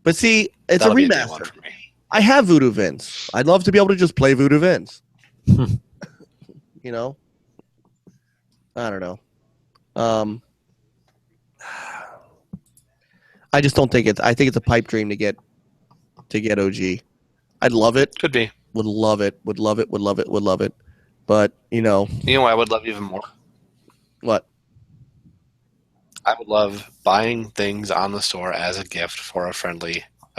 but see, it's That'll a be day one remaster. for me. I have Voodoo Vince. I'd love to be able to just play Voodoo Vince. You know, I don't know. I just don't think it's. I think it's a pipe dream to get OG. I'd love it. Could be. Would love it. Would love it. Would love it. Would love it. But You know what I would love even more? what? I would love buying things on the store as a gift for a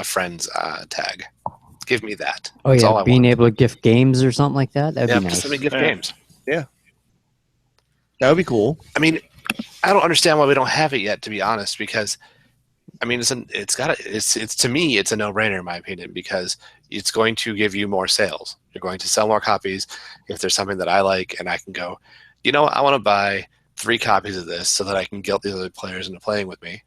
friend's tag. Give me that. Oh That's all yeah, I being want. able to gift games or something like that. That'd Yeah, be nice. just let me gift Yeah. games. That would be cool. I mean, I don't understand why we don't have it yet, to be honest. Because, I mean, it's to me, it's a no-brainer in my opinion, because it's going to give you more sales. You're going to sell more copies if there's something that I like, and I can go, you know, I want to buy 3 copies of this so that I can guilt the other players into playing with me.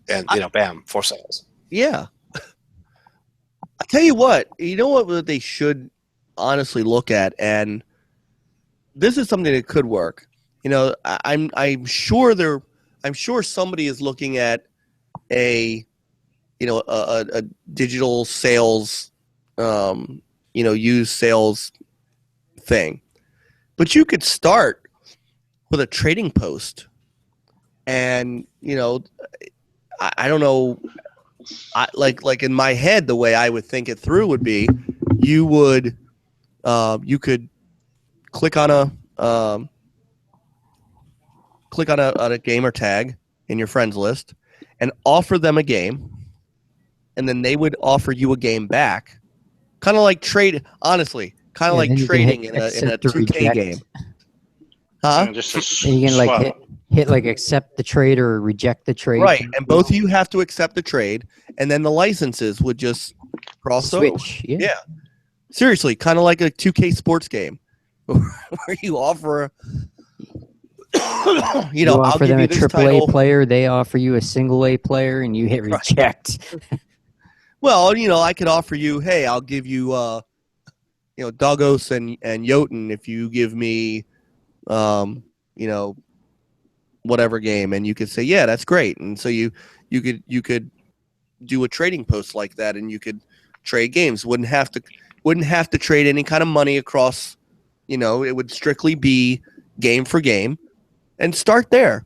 And bam, 4 sales. Yeah. I tell you what. You know what they should honestly look at, and this is something that could work. I'm sure somebody is looking at a digital sales, used sales thing. But you could start with a trading post, and I don't know. Like in my head, the way I would think it through would be, you could click on a gamer tag in your friends list and offer them a game, and then they would offer you a game back, kind of like trade. Honestly, kind of Yeah, like then you can trading hit in a accept or 2K reject. game. Huh? And just a And you can like swap. hit like accept the trade or reject the trade. Right, and both of you have to accept the trade, and then the licenses would just cross over. Switch. Yeah. Yeah. Seriously, kind of like a 2K sports game, where you offer, You I'll offer give them you a this triple title. A player, they offer you a single A player, and you hit Right. reject. Well, I could offer you, hey, I'll give you, Doggos and Jotun if you give me, whatever game, and you could say, yeah, that's great, and so you could do a trading post like that, and you could trade games. Wouldn't have to trade any kind of money across. It would strictly be game for game, and start there.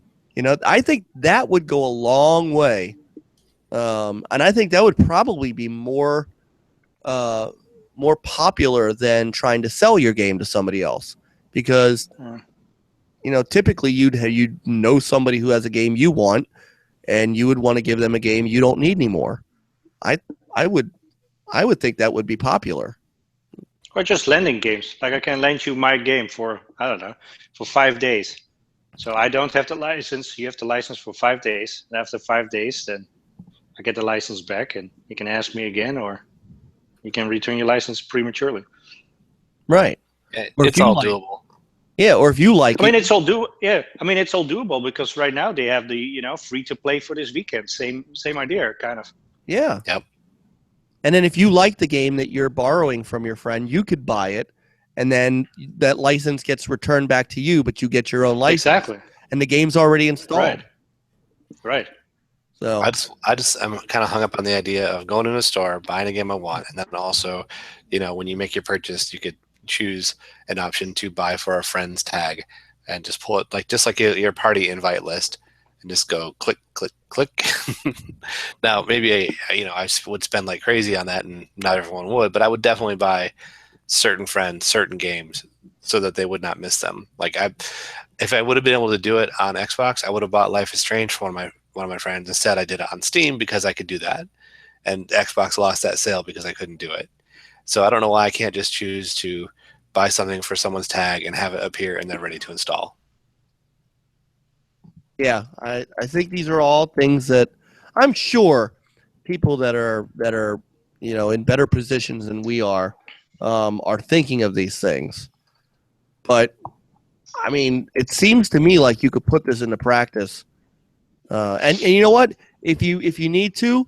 I think that would go a long way, and I think that would probably be more popular than trying to sell your game to somebody else, because typically you'd know somebody who has a game you want, and you would want to give them a game you don't need anymore. I would think that would be popular. Or just lending games. Like I can lend you my game for, I don't know, for 5 days. So I don't have the license. You have the license for 5 days. And after 5 days, then I get the license back, and you can ask me again, or you can return your license prematurely. Right. Or if It's you all like- doable. Yeah, or if you like I mean, it, it's all it's all doable, because right now they have the free to play for this weekend. Same idea, kind of. yeah. Yep. And then if you like the game that you're borrowing from your friend, you could buy it, and then that license gets returned back to you, but you get your own license. Exactly. And the game's already installed. Right. So I'm kind of hung up on the idea of going in a store, buying a game I want, and then also, when you make your purchase, you could choose an option to buy for a friend's tag, and just pull it just like your party invite list, and just go click, click, click. Now, maybe I would spend like crazy on that, and not everyone would, but I would definitely buy certain friends certain games so that they would not miss them. If I would have been able to do it on Xbox, I would have bought Life is Strange for one of my friends. Instead, I did it on Steam because I could do that, and Xbox lost that sale because I couldn't do it. So I don't know why I can't just choose to buy something for someone's tag and have it appear and they're ready to install. yeah, I think these are all things that I'm sure people that are in better positions than we are thinking of these things. But I mean, it seems to me like you could put this into practice. And you know what? If you need to,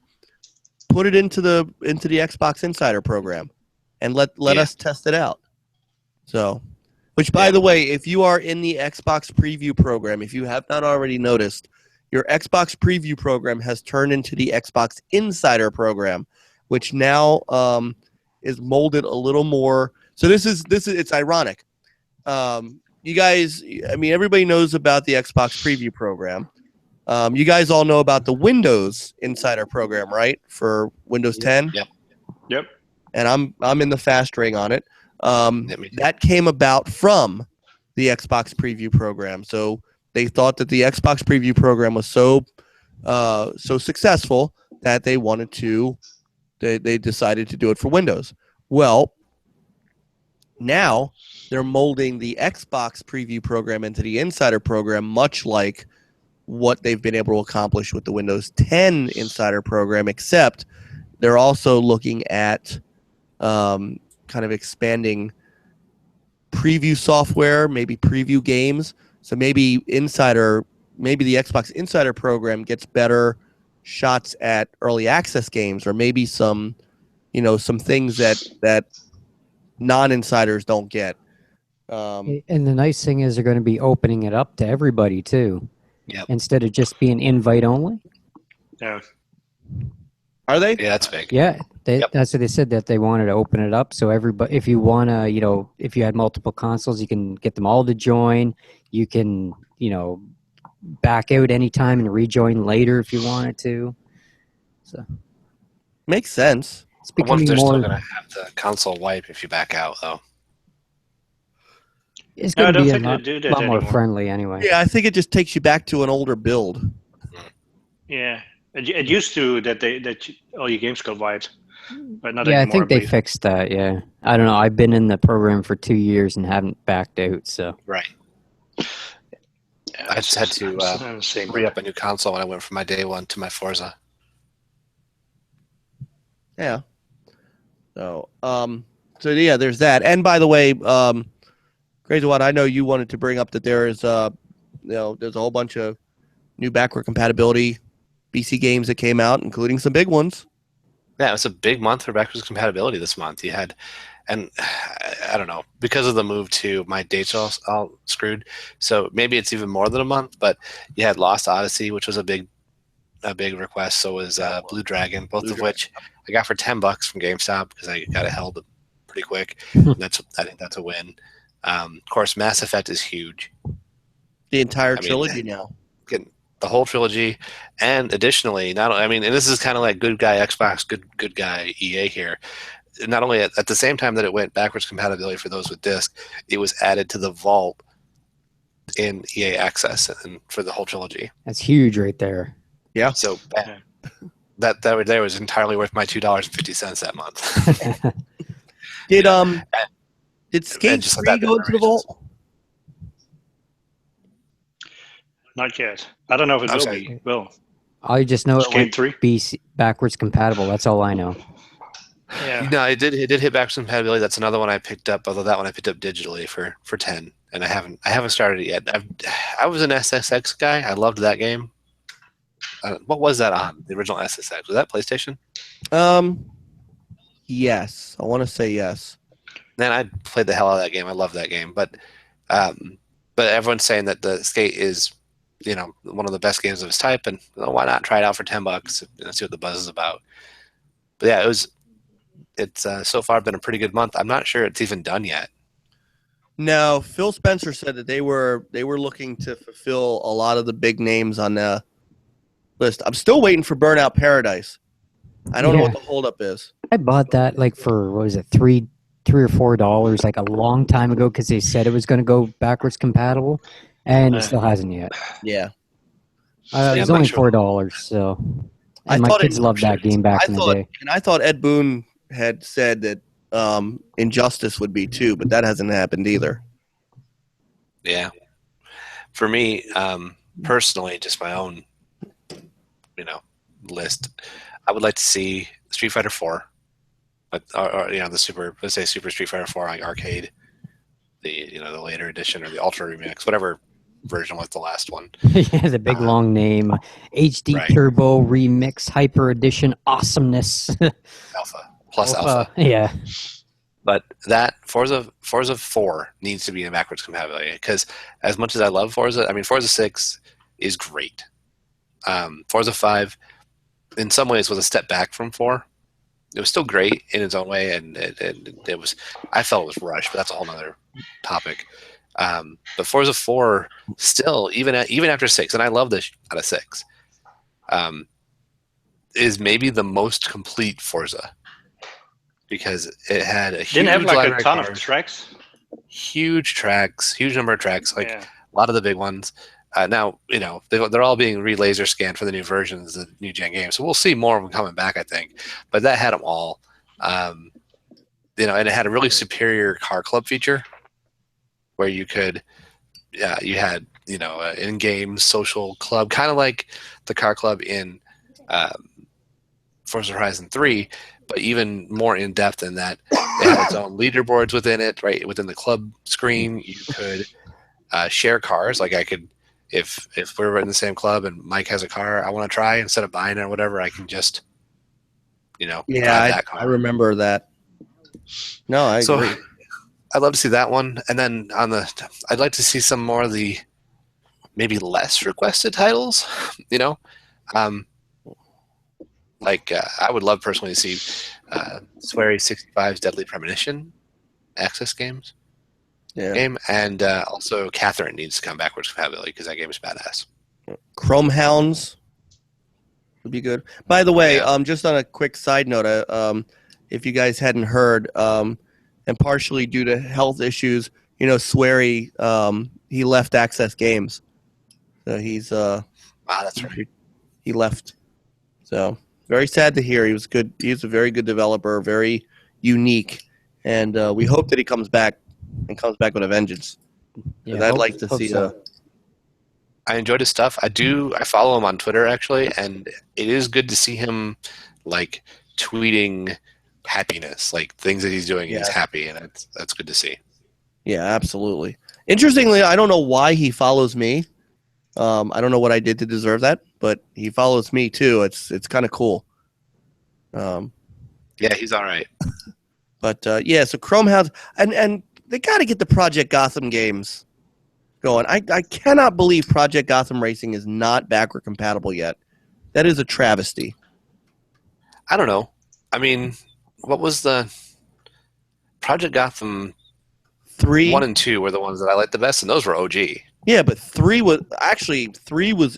put it into the Xbox Insider program, and let us test it out. So, which by the way, if you are in the Xbox Preview program, if you have not already noticed, your Xbox Preview program has turned into the Xbox Insider program, which now is molded a little more. So this is it's ironic. You guys, I mean, everybody knows about the Xbox Preview program. You guys all know about the Windows Insider program, right? For Windows 10. Yep. And I'm in the fast ring on it. That came about from the Xbox Preview program. So they thought that the Xbox Preview program was so successful that they wanted to. They decided to do it for Windows. Well, now they're molding the Xbox Preview program into the Insider program, much like what they've been able to accomplish with the Windows 10 Insider program, except they're also looking at kind of expanding preview software, maybe preview games. So maybe the Xbox Insider program gets better shots at early access games, or maybe some things that non-insiders don't get. And the nice thing is they're going to be opening it up to everybody too. Yep. Instead of just being invite only. Yeah. Are they? Yeah, that's big. Yeah, that's what they said, that they wanted to open it up so everybody, if you want to, if you had multiple consoles, you can get them all to join. You can, back out anytime and rejoin later if you wanted to. So Makes sense. it's I wonder if becoming they're still more. going to have the console wipe if you back out, though. It's No, I going to don't be a think they lot, do that lot more anymore. friendly anyway. Yeah, I think it just takes you back to an older build. Yeah. It used to that all your games got wiped, but not Yeah, anymore. I think they believe. fixed that. Yeah, I don't know. I've been in the program for 2 years and haven't backed out. So Right. Yeah, I just had to I'm the same. re-up a new console when I went from my day one to my Forza. Yeah. So yeah, there's that. And by the way, Crazy One, I know you wanted to bring up that there is there's a whole bunch of new backward compatibility BC games that came out, including some big ones. Yeah, it was a big month for backwards compatibility this month. You had, and I don't know, because of the move to my dates all screwed. So maybe it's even more than a month. But you had Lost Odyssey, which was a big request. So was Blue Dragon, both of which I got for $10 from GameStop because I got it held pretty quick. I think that's a win. Of course, Mass Effect is huge. The entire trilogy now. Getting the whole trilogy, and additionally, and this is kind of like good guy Xbox, good guy EA here. Not only at the same time that it went backwards compatibility for those with disc, it was added to the vault in EA Access and for the whole trilogy. that's huge right there. Yeah. So that there was entirely worth my $2.50 that month. Did Skate just like 3 that go into the vault? Not yet. I don't know if it will Okay. be. Will. I just know it Skate went 3? be backwards compatible. That's all I know. Yeah. No, it did hit backwards compatibility. That's another one I picked up. Although that one I picked up digitally for $10, and I haven't started it yet. I was an SSX guy. I loved that game. What was that on the original SSX? Was that PlayStation? Yes, I want to say yes. Man, I played the hell out of that game. I love that game, but everyone's saying that the Skate is one of the best games of its type, and why not try it out for $10 and see what the buzz is about. But yeah, it's so far been a pretty good month. I'm not sure it's even done yet. No, Phil Spencer said that they were looking to fulfill a lot of the big names on the list. I'm still waiting for Burnout Paradise. I don't know what the holdup is. I bought that like for what was it, $3 or $4 like a long time ago because they said it was going to go backwards compatible, and it still hasn't yet. Yeah, It was only $4, so. And my kids loved that game back in the day. And I thought Ed Boon had said that Injustice would be too, but that hasn't happened either. Yeah. For me, personally, just my own, list, I would like to see Street Fighter 4, or the Super Street Fighter 4 like arcade, the later edition or the Ultra Remix, whatever version was the last one. Yeah, the big long name, HD right. Turbo Remix Hyper Edition Awesomeness. Alpha. Yeah. But that Forza 4 needs to be in backwards compatibility, because as much as I love Forza, Forza 6 is great. Forza 5, in some ways, was a step back from 4. It was still great in its own way, and it was. I felt it was rushed, but that's a whole other topic. But Forza 4 still, even after 6, and I love this out of 6, is maybe the most complete Forza, because it had a huge didn't have like library a ton of of tracks. Huge tracks, huge number of tracks, like a lot of the big ones. Now, they're all being re-laser scanned for the new versions, the new gen games. So we'll see more of them coming back, I think. But that had them all. And it had a really superior car club feature where you could, you had, an in-game social club, kind of like the car club in Forza Horizon 3, but even more in-depth in that it had its own leaderboards within it, right? Within the club screen, you could share cars. Like I could, if we were in the same club and Mike has a car I want to try, instead of buying it or whatever, I can just, drive that car. I remember that. No, I agree. I'd love to see that one. And then I'd like to see some more of the maybe less requested titles, I would love personally to see Swery 65's Deadly Premonition access game, and also Catherine needs to come backwards compatibility because that game is badass. Chrome Hounds would be good. By the way, just on a quick side note, if you guys hadn't heard, and partially due to health issues, Swery, he left Access Games, so he's that's right. He left, so. Very sad to hear. He was good. He's a very good developer, very unique, and we hope that he comes back with a vengeance. Yeah, I'd like to see. I enjoyed his stuff. I follow him on Twitter actually, and it is good to see him like tweeting happiness, like things that he's doing. Yeah. He's happy, and that's good to see. Yeah, absolutely. Interestingly, I don't know why he follows me. I don't know what I did to deserve that, but he follows me too. It's kind of cool. Yeah, he's all right. But so Chrome Hounds, and they got to get the Project Gotham games going. I cannot believe Project Gotham Racing is not backward compatible yet. That is a travesty. I don't know. What was the Project Gotham 3? 1 and 2 were the ones that I liked the best, and those were OG. Yeah, but 3 was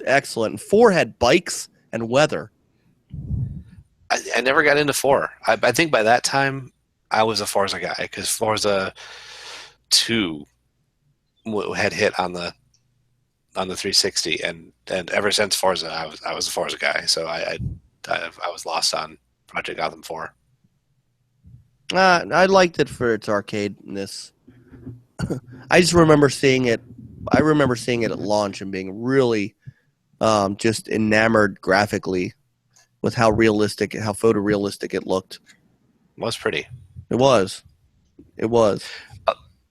excellent. And 4 had bikes and weather. I never got into 4. I think by that time I was a Forza guy because Forza 2 had hit on the 360, and ever since Forza, I was a Forza guy. So I was lost on Project Gotham 4. I liked it for its arcadeness. I just remember seeing it. I remember seeing it at launch and being really just enamored graphically with how photorealistic it looked. It was pretty. It was.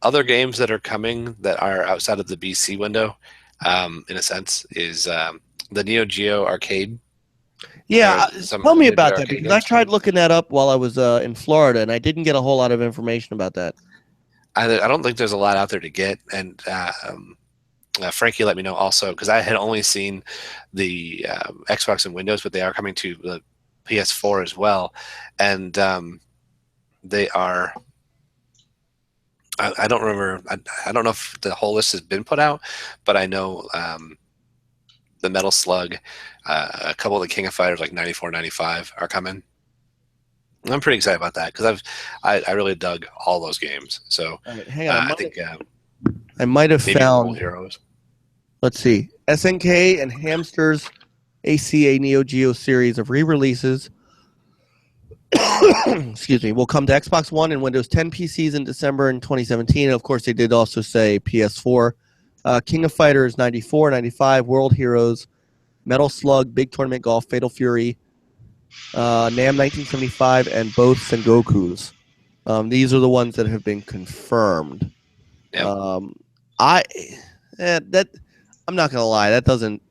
Other games that are coming that are outside of the BC window, in a sense, is the Neo Geo arcade. Yeah, tell me about that, because I tried looking that up while I was in Florida, and I didn't get a whole lot of information about that. I don't think there's a lot out there to get, and Frankie let me know also, because I had only seen the Xbox and Windows, but they are coming to the PS4 as well, and they are. I don't remember. I don't know if the whole list has been put out, but I know the Metal Slug, a couple of the King of Fighters like 94, 95 are coming. I'm pretty excited about that because I really dug all those games. So All right, hang on. I think I might have maybe World found. Heroes. Let's see. SNK and Hamster's ACA Neo Geo series of re-releases. Excuse me. Will come to Xbox One and Windows 10 PCs in December in 2017. And of course, they did also say PS4. King of Fighters 94, 95, World Heroes, Metal Slug, Big Tournament Golf, Fatal Fury, NAM 1975, and both Sengokus. These are the ones that have been confirmed. Yep. That I'm not gonna lie, that doesn't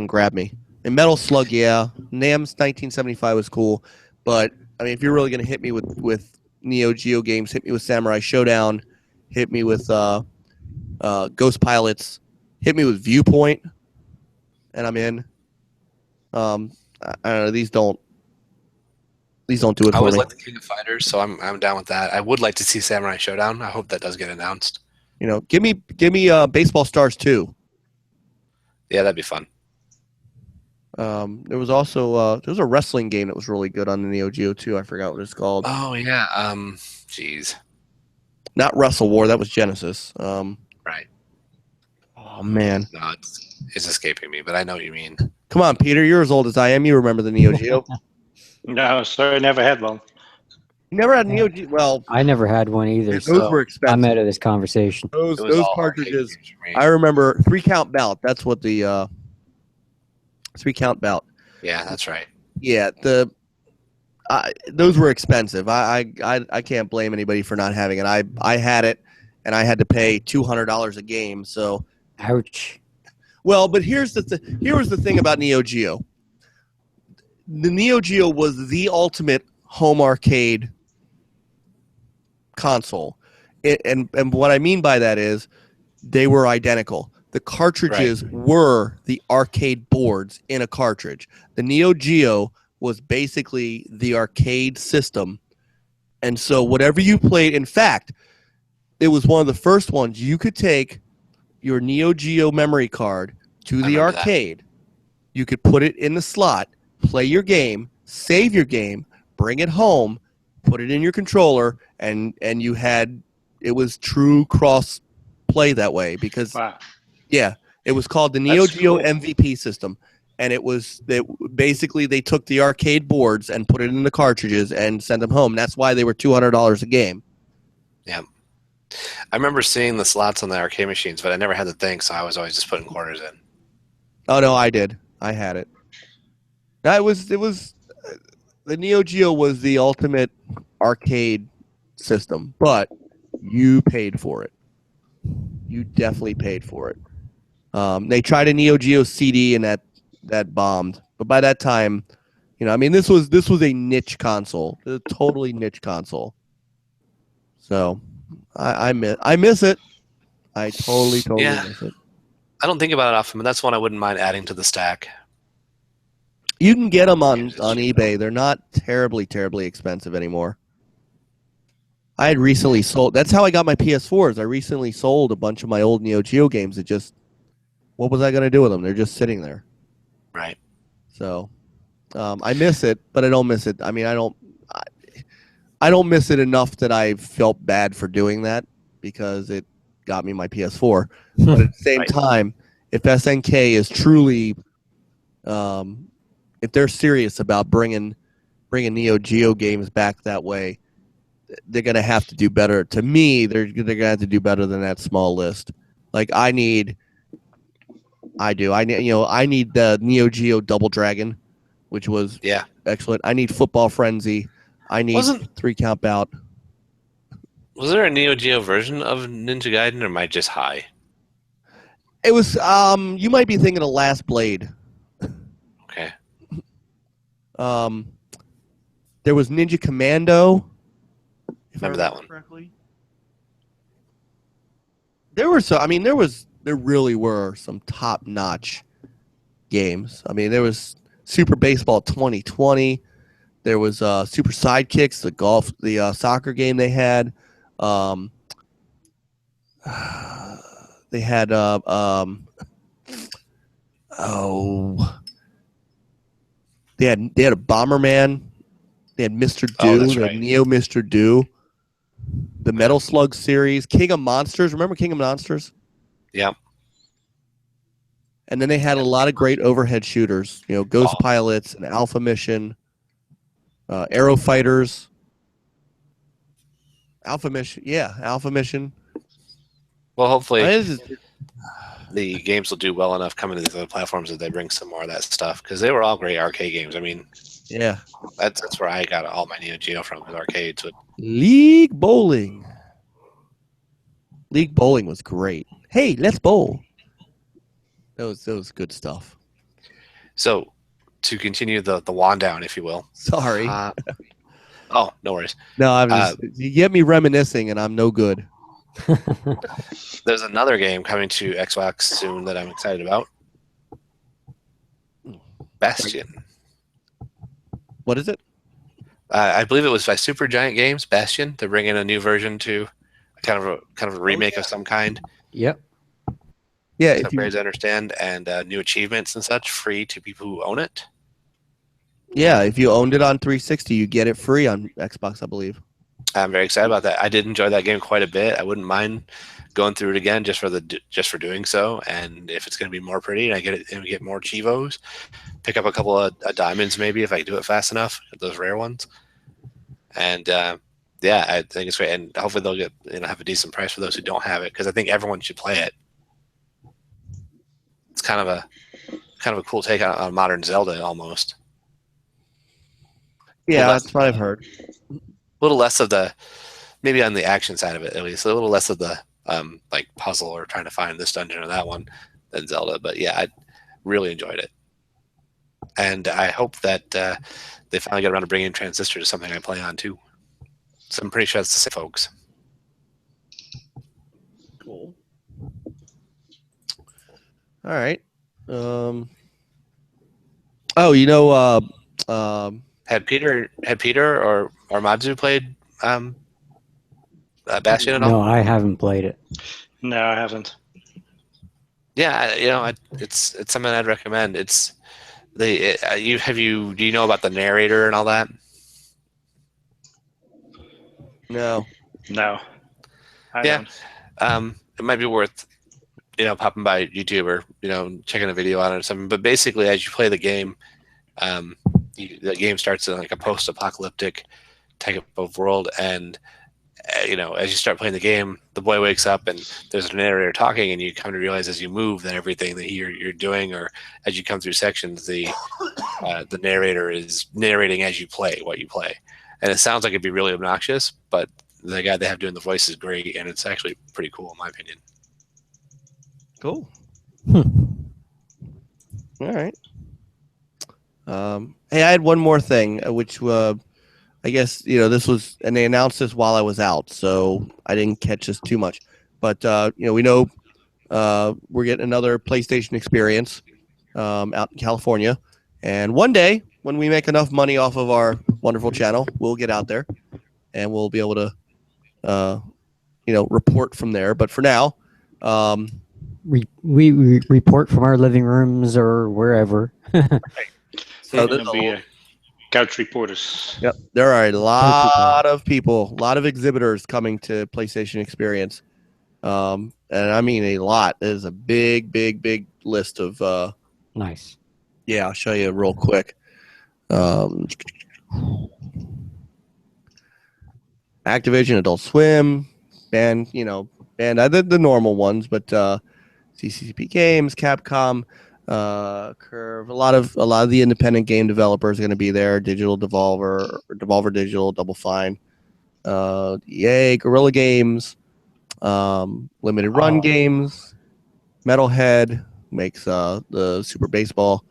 grab me. And Metal Slug, yeah, NAM's 1975 was cool, but I mean, if you're really gonna hit me with Neo Geo games, hit me with Samurai Showdown, hit me with Ghost Pilots, hit me with Viewpoint, and I'm in. I don't know, these don't do it I for always me. like the King of Fighters, so I'm down with that. I would like to see Samurai Showdown. I hope that does get announced. You know, give me Baseball Stars 2. Yeah, that'd be fun. There was also there was a wrestling game that was really good on the Neo Geo too. I forgot what it's called. Oh yeah. Jeez. Not Wrestle War. That was Genesis. Right. Oh man. No, it's escaping me, but I know what you mean. Come on, Peter. You're as old as I am. You remember the Neo Geo? No, sorry, I never had one. You never had Neo Geo? Well, I never had one either. those So were expensive. I'm out of this conversation. Those It was all cartridges. arcade games for me. I remember 3-count bout. That's what the 3-count bout. Yeah, that's right. Yeah, those were expensive. I can't blame anybody for not having it. I had it, and I had to pay $200 a game. So, Ouch. well, but here was the thing about Neo Geo. The Neo Geo was the ultimate home arcade console, and what I mean by that is they were identical. The cartridges were the arcade boards in a cartridge. The Neo Geo was basically the arcade system. And so whatever you played, in fact, it was one of the first ones you could take your Neo Geo memory card to the arcade. You could put it in the slot, play your game, save your game, bring it home, put it in your controller, and you had, it was true cross play that way because Wow. yeah, it was called the Neo That's Geo cool. MVP system, and it was basically they took the arcade boards and put it in the cartridges and sent them home. That's why they were $200 a game. Yeah. I remember seeing the slots on the arcade machines, but I never had the thing, so I was always just putting quarters in. Oh no, I did. I had it. It was the Neo Geo was the ultimate arcade system, but you paid for it. You definitely paid for it. They tried a Neo Geo CD and that bombed. But by that time, you know, I mean, this was a niche console, a totally niche console. So I miss it. I totally miss it. I don't think about it often, but that's one I wouldn't mind adding to the stack. You can get them on eBay. They're not terribly expensive anymore. I had recently sold. That's how I got my PS4s. I recently sold a bunch of my old Neo Geo games. What was I going to do with them? They're just sitting there. Right. So, I miss it, but I don't miss it. I mean, I don't miss it enough that I felt bad for doing that because it got me my PS4. But at the same time, if SNK is truly, if they're serious about bringing Neo Geo games back that way, they're going to have to do better. To me, they're going to have to do better than that small list. Like I need the Neo Geo Double Dragon, which was excellent. I need Football Frenzy. I need 3-count bout. Was there a Neo Geo version of Ninja Gaiden, or am I just high? It was you might be thinking of Last Blade. Okay. There was Ninja Commando. Remember that one? Correctly. there really were some top-notch games. I mean, there was Super Baseball 2020. There was Super Sidekicks, the soccer game they had. They had they had a Bomberman. They had Mr. Do. Oh, that's They had right. Neo Mr. Do. The Metal Slug series, King of Monsters. Remember King of Monsters? Yeah. And then they had a lot of great overhead shooters. You know, Ghost Oh. Pilots and Alpha Mission, Aero Fighters. Alpha Mission. Well, hopefully This is- the games will do well enough coming to these other platforms that they bring some more of that stuff, because they were all great arcade games. I mean, yeah. that's where I got all my Neo Geo from, was arcades. League Bowling. League Bowling was great. Hey, let's bowl. That was good stuff. So, to continue the wand down, if you will. Sorry. Oh, no worries. No, I'm just you get me reminiscing, and I'm no good. There's another game coming to Xbox soon that I'm excited about. Bastion. What is it? I believe it was by Super Giant Games. Bastion. They're bringing a new version to kind of a remake of some kind. Yep. Yeah, As far as I understand, and new achievements and such, free to people who own it. if you owned it on 360, you get it free on Xbox, I believe. I'm very excited about that. I did enjoy that game quite a bit. I wouldn't mind going through it again just for doing so. And if it's going to be more pretty, and I get more Chivos, pick up a couple of diamonds maybe if I do it fast enough, those rare ones. And I think it's great. And hopefully they'll get have a decent price for those who don't have it, because I think everyone should play it. It's kind of a cool take on modern Zelda almost. Yeah, Well, that's what I've heard. A little less of the, maybe on the action side of it at least, a little less of the like puzzle or trying to find this dungeon or that one than Zelda. But yeah, I really enjoyed it, and I hope that they finally get around to bringing Transistor to something I play on too. So I'm pretty sure it's the same folks. Cool. All right. Had Peter or Madzu played Bastion at all? No, I haven't played it. No, I haven't. Yeah, it's something I'd recommend. It's do you know about the narrator and all that? No. No. I Yeah. don't. It might be worth popping by YouTube or checking a video on it or something. But basically, as you play the game, the game starts in like a post-apocalyptic type of world, and as you start playing the game, the boy wakes up and there's a narrator talking, and you come to realize as you move that everything that you're doing, or as you come through sections, the narrator is narrating as you play what you play, and it sounds like it'd be really obnoxious, but the guy they have doing the voice is great, and it's actually pretty cool in my opinion. Cool. All right. Hey, I had one more thing, which I guess this was, and they announced this while I was out, so I didn't catch this too much. But we know we're getting another PlayStation experience out in California, and one day when we make enough money off of our wonderful channel, we'll get out there and we'll be able to report from there. But for now, we report from our living rooms or wherever. so There's gonna be couch reporters. Yep, there are a lot of people, a lot of exhibitors coming to PlayStation Experience, and I mean a lot. There's a big list of. Nice. Yeah, I'll show you real quick. Activision, Adult Swim, the normal ones, but CCP Games, Capcom, Curve, a lot of the independent game developers are going to be there. Digital Devolver, Devolver Digital, Double Fine, EA, Guerrilla Games, Limited Run Games, Metalhead makes the Super Baseball.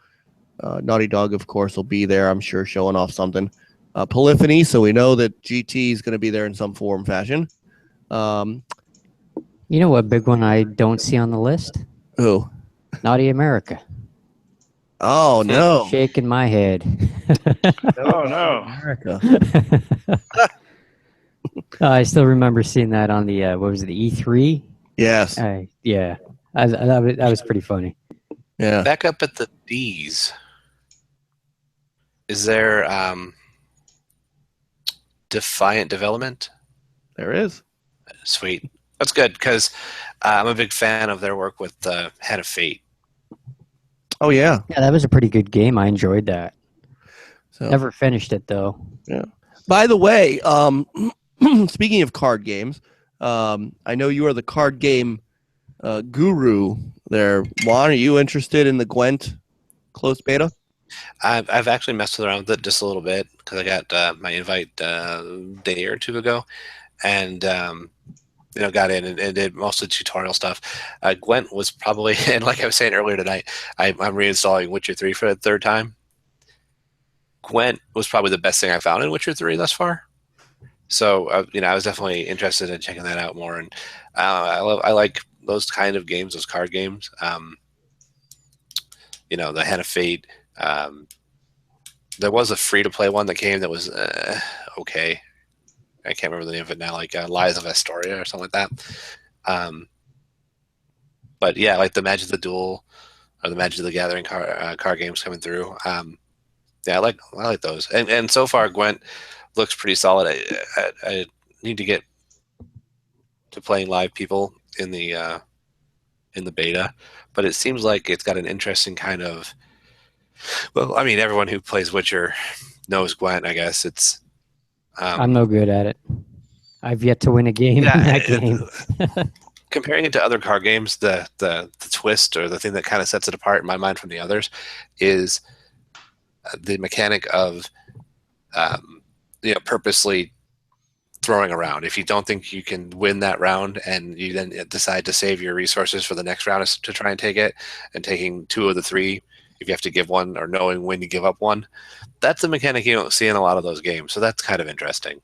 Naughty Dog, of course, will be there, I'm sure, showing off something. Polyphony, so we know that GT is going to be there in some form fashion. You know what big one I don't see on the list? Who? Naughty America. Oh no! Shaking my head. Oh no. America. I still remember seeing that on the what was it, the E3? Yes. Yeah, that was pretty funny. Yeah. Back up at the D's. Is there Defiant Development? There is. Sweet. That's good because I'm a big fan of their work with Head of Fate. Oh yeah. Yeah, that was a pretty good game. I enjoyed that. So Never finished it though. yeah. By the way, speaking of card games, I know you are the card game guru there. Juan, are you interested in the Gwent closed beta? I've actually messed around with it just a little bit because I got my invite a day or two ago, and got in and did most of the tutorial stuff. Gwent was probably, and like I was saying earlier tonight, I'm reinstalling Witcher 3 for the third time. Gwent was probably the best thing I found in Witcher 3 thus far. So I was definitely interested in checking that out more, and I like those kind of games, those card games. The Head of Fate. There was a free-to-play one that came that was okay. I can't remember the name of it now, like Lies of Astoria or something like that. But yeah, like the Magic of the Duel or the Magic of the Gathering card games coming through. Yeah, I like those. And so far, Gwent looks pretty solid. I need to get to playing live people in the beta, but it seems like it's got an interesting kind of. Well, I mean, everyone who plays Witcher knows Gwent. I guess it's. I'm no good at it. I've yet to win a game in that game. Comparing it to other card games, the twist or the thing that kind of sets it apart in my mind from the others is the mechanic of purposely throwing around. If you don't think you can win that round and you then decide to save your resources for the next round to try and take it, and taking 2 of the 3 if you have to give one, or knowing when you give up one, that's a mechanic you don't see in a lot of those games. So that's kind of interesting.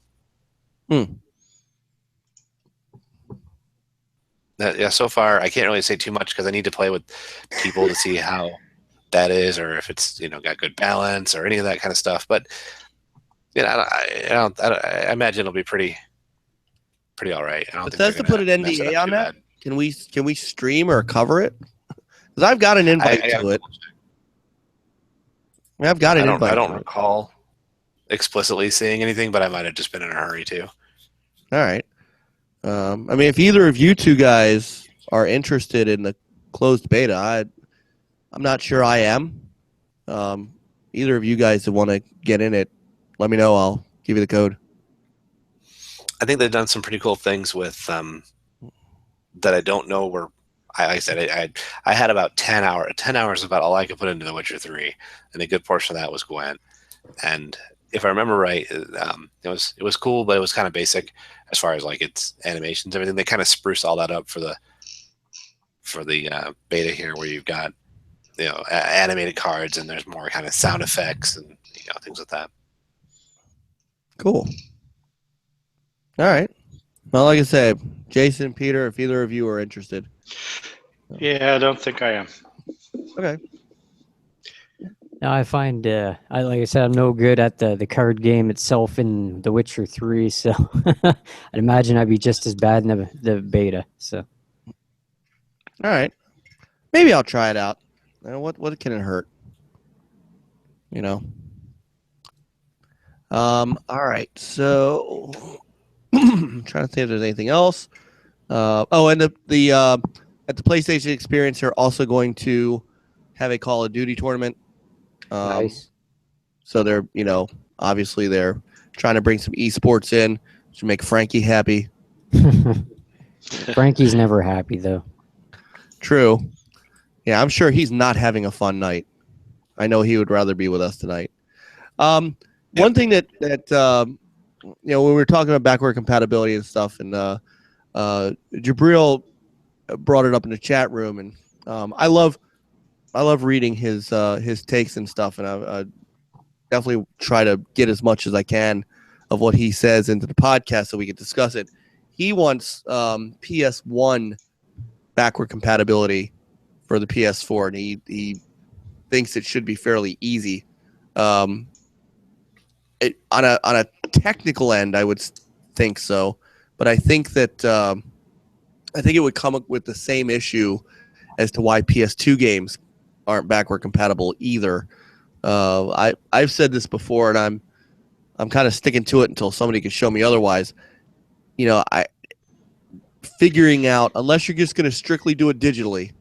Yeah, so far I can't really say too much because I need to play with people to see how that is, or if it's got good balance or any of that kind of stuff. But I imagine it'll be pretty all right. I don't think Bethesda put an NDA on that. Can we stream or cover it? Because I've got an invite to it. I've got an invite. I don't recall explicitly seeing anything, but I might have just been in a hurry too. All right. I mean, if either of you two guys are interested in the closed beta, I'm not sure I am. Either of you guys that want to get in it, let me know. I'll give you the code. I think they've done some pretty cool things with that I don't know were. Like I said, I had about 10 hours. 10 hours is about all I could put into The Witcher 3, and a good portion of that was Gwent. And if I remember right, it was cool, but it was kind of basic as far as like its animations, everything. They kind of spruce all that up for the beta here, where you've got animated cards and there's more kind of sound effects and things like that. Cool. All right. Well, like I said, Jason, Peter, if either of you are interested. Yeah, I don't think I am. Okay. No, I find like I said, I'm no good at the card game itself in The Witcher 3, so I'd imagine I'd be just as bad in the beta. So. All right. Maybe I'll try it out. What can it hurt? All right. So I'm trying to see if there's anything else. And the at the PlayStation Experience, they're also going to have a Call of Duty tournament. Nice. So they're, obviously they're trying to bring some esports in to make Frankie happy. Frankie's never happy though. True. Yeah, I'm sure he's not having a fun night. I know he would rather be with us tonight. One thing that when we were talking about backward compatibility and stuff, and Jabril brought it up in the chat room, and I love reading his takes and stuff, and I definitely try to get as much as I can of what he says into the podcast so we can discuss it. he wants PS1 backward compatibility for the PS4, and he thinks it should be fairly easy. On a technical end, I would think so, but I think that I think it would come up with the same issue as to why PS2 games aren't backward compatible either. I've said this before, and I'm kind of sticking to it until somebody can show me otherwise. You know, figuring out, unless you're just going to strictly do it digitally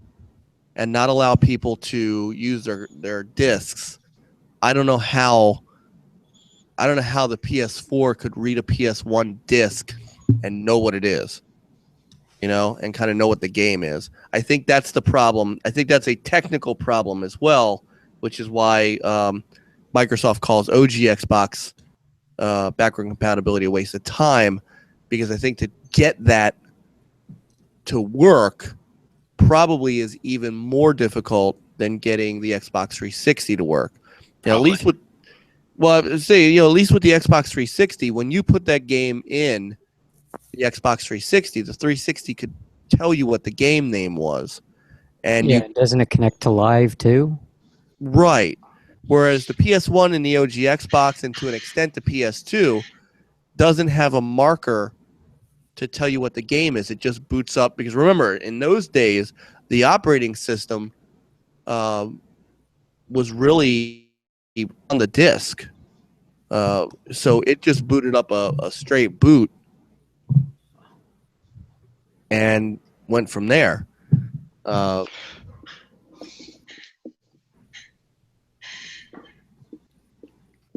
and not allow people to use their discs, I don't know how the PS4 could read a PS1 disc and know what it is, you know, and kind of know what the game is. I think that's the problem. I think that's a technical problem as well, which is why Microsoft calls OG Xbox backward compatibility a waste of time, because I think to get that to work probably is even more difficult than getting the Xbox 360 to work. You know, at least with at least with the Xbox 360, when you put that game in the Xbox 360, the 360 could tell you what the game name was. And doesn't it connect to live too? Right. Whereas the PS1 and the OG Xbox, and to an extent the PS2, doesn't have a marker to tell you what the game is. It just boots up, because remember, in those days, the operating system was really on the disk. So it just booted up a straight boot and went from there.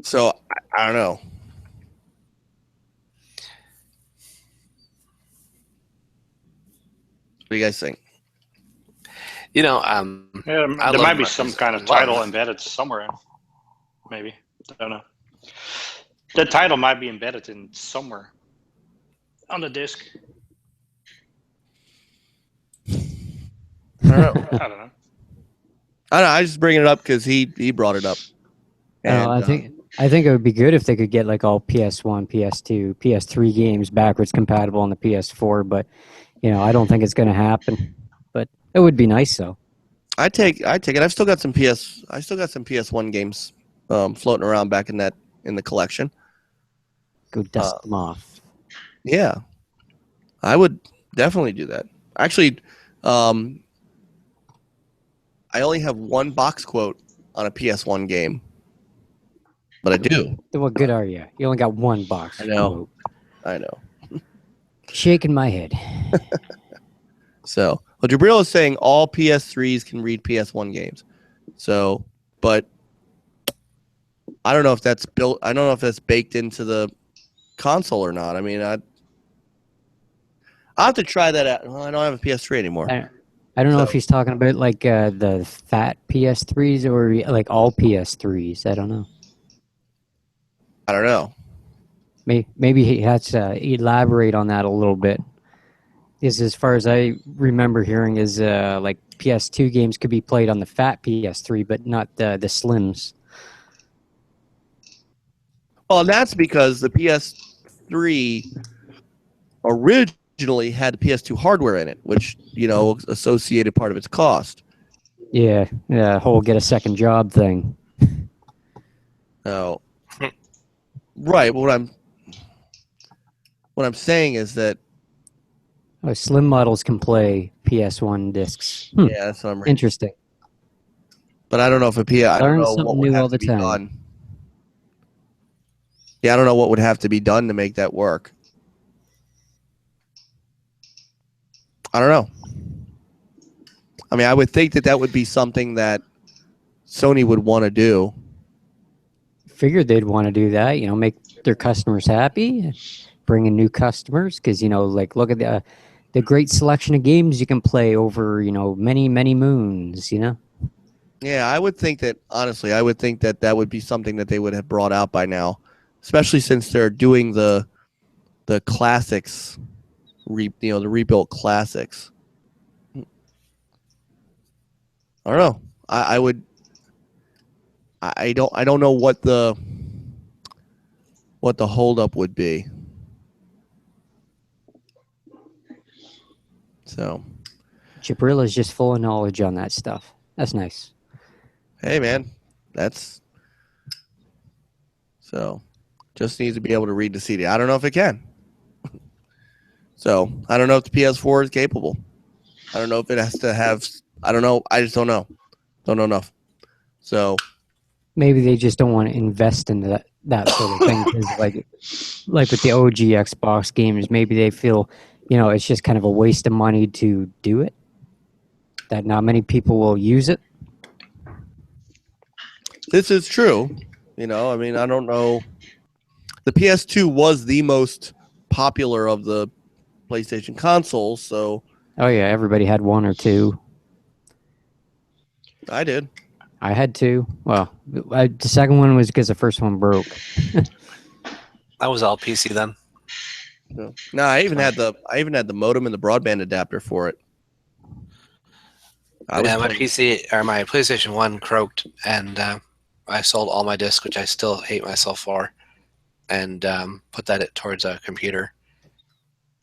So I don't know. What do you guys think? You know, there might be some kind of title embedded somewhere. Maybe. I don't know. The title might be embedded in somewhere on the disc. I don't know. I don't know. I just bring it up because he brought it up. And, I think it would be good if they could get like all PS1, PS2, PS3 games backwards compatible on the PS4, but you know, I don't think it's going to happen. But it would be nice though. I take it. I still got some PS1 games floating around back in the collection. Go dust them off. Yeah, I would definitely do that. Actually, I only have one box quote on a PS1 game, but I do. What good are you? You only got one box. I know. I know. Shaking my head. So, well, Jabril is saying all PS3s can read PS1 games. So, but I don't know if that's built. I don't know if that's baked into the console or not. I mean, I'll have to try that out. Well, I don't have a PS3 anymore. I don't know if he's talking about like the fat PS3s or like all PS3s. I don't know. I don't know. Maybe he has to elaborate on that a little bit. Is as far as I remember hearing is like PS2 games could be played on the fat PS3, but not the slims. Well, that's because the PS3 originally had the PS2 hardware in it, which, you know, associated part of its cost. Yeah, whole get a second job thing. Oh, right. What I'm saying is that Slim models can play PS1 discs. yeah, that's what I'm. Interesting. But I don't know if I don't know what would have to be done. Yeah, I don't know what would have to be done to make that work. I don't know. I mean, I would think that would be something that Sony would want to do. Figured they'd want to do that, you know, make their customers happy, bring in new customers, because, you know, like, look at the great selection of games you can play over, you know, many, many moons, you know? Yeah, I would think that, honestly, that would be something that they would have brought out by now, especially since they're doing the classics, the rebuilt classics. I don't know. I don't know what the holdup would be. So, Jabrilla's just full of knowledge on that stuff. That's nice. hey, man, that's so. Just needs to be able to read the CD. I don't know if it can. So I don't know if the PS4 is capable. I don't know if it has to have. I don't know. I just don't know. Don't know enough. So Maybe they just don't want to invest in that sort of thing. 'Cause like with the OG Xbox games, maybe they feel, it's just kind of a waste of money to do it. That not many people will use it. this is true. I mean, I don't know. The PS2 was the most popular of the PlayStation consoles, so Oh yeah, everybody had one or two. I did. I had two. Well, the second one was because the first one broke. I was all PC then. No, I even had the modem and the broadband adapter for it. My PC or my PlayStation 1 croaked, and I sold all my discs, which I still hate myself for, and put that towards a computer.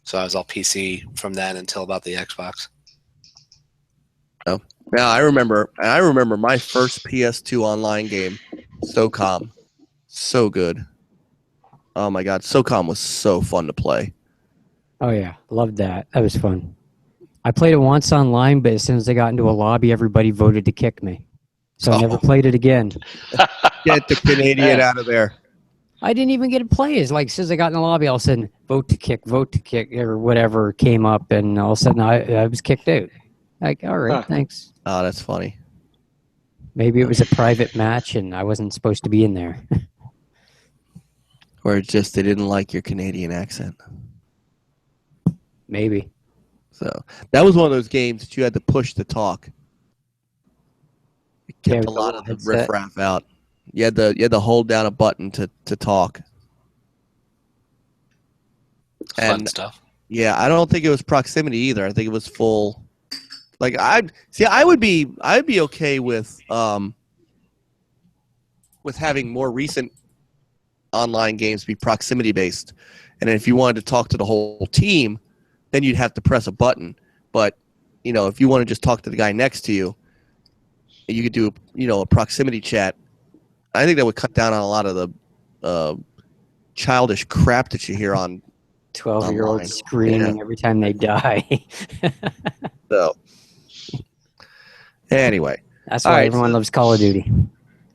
So I was all PC from then until about the Xbox. Oh, yeah, I remember my first PS2 online game, SOCOM. So good. Oh my God, SOCOM was so fun to play. Oh yeah, loved that. That was fun. I played it once online, but as soon as I got into a lobby, everybody voted to kick me. So I never played it again. Get the Canadian out of there. I didn't even get to play. It's like as soon as I got in the lobby, all of a sudden, vote to kick, or whatever came up, and all of a sudden I was kicked out. Like, all right, thanks. Oh, that's funny. Maybe it was a private match, and I wasn't supposed to be in there. Or it's just they didn't like your Canadian accent. Maybe. So that was one of those games that you had to push to talk. It kept a lot of the riffraff out. You had to hold down a button to talk. Fun stuff. Yeah, I don't think it was proximity either. I think it was full. Like I'd be okay with having more recent online games be proximity based, and if you wanted to talk to the whole team, then you'd have to press a button. But if you want to just talk to the guy next to you, you could do a proximity chat. I think that would cut down on a lot of the childish crap that you hear on 12-year-olds screaming every time they die. So anyway, that's why everyone loves Call of Duty.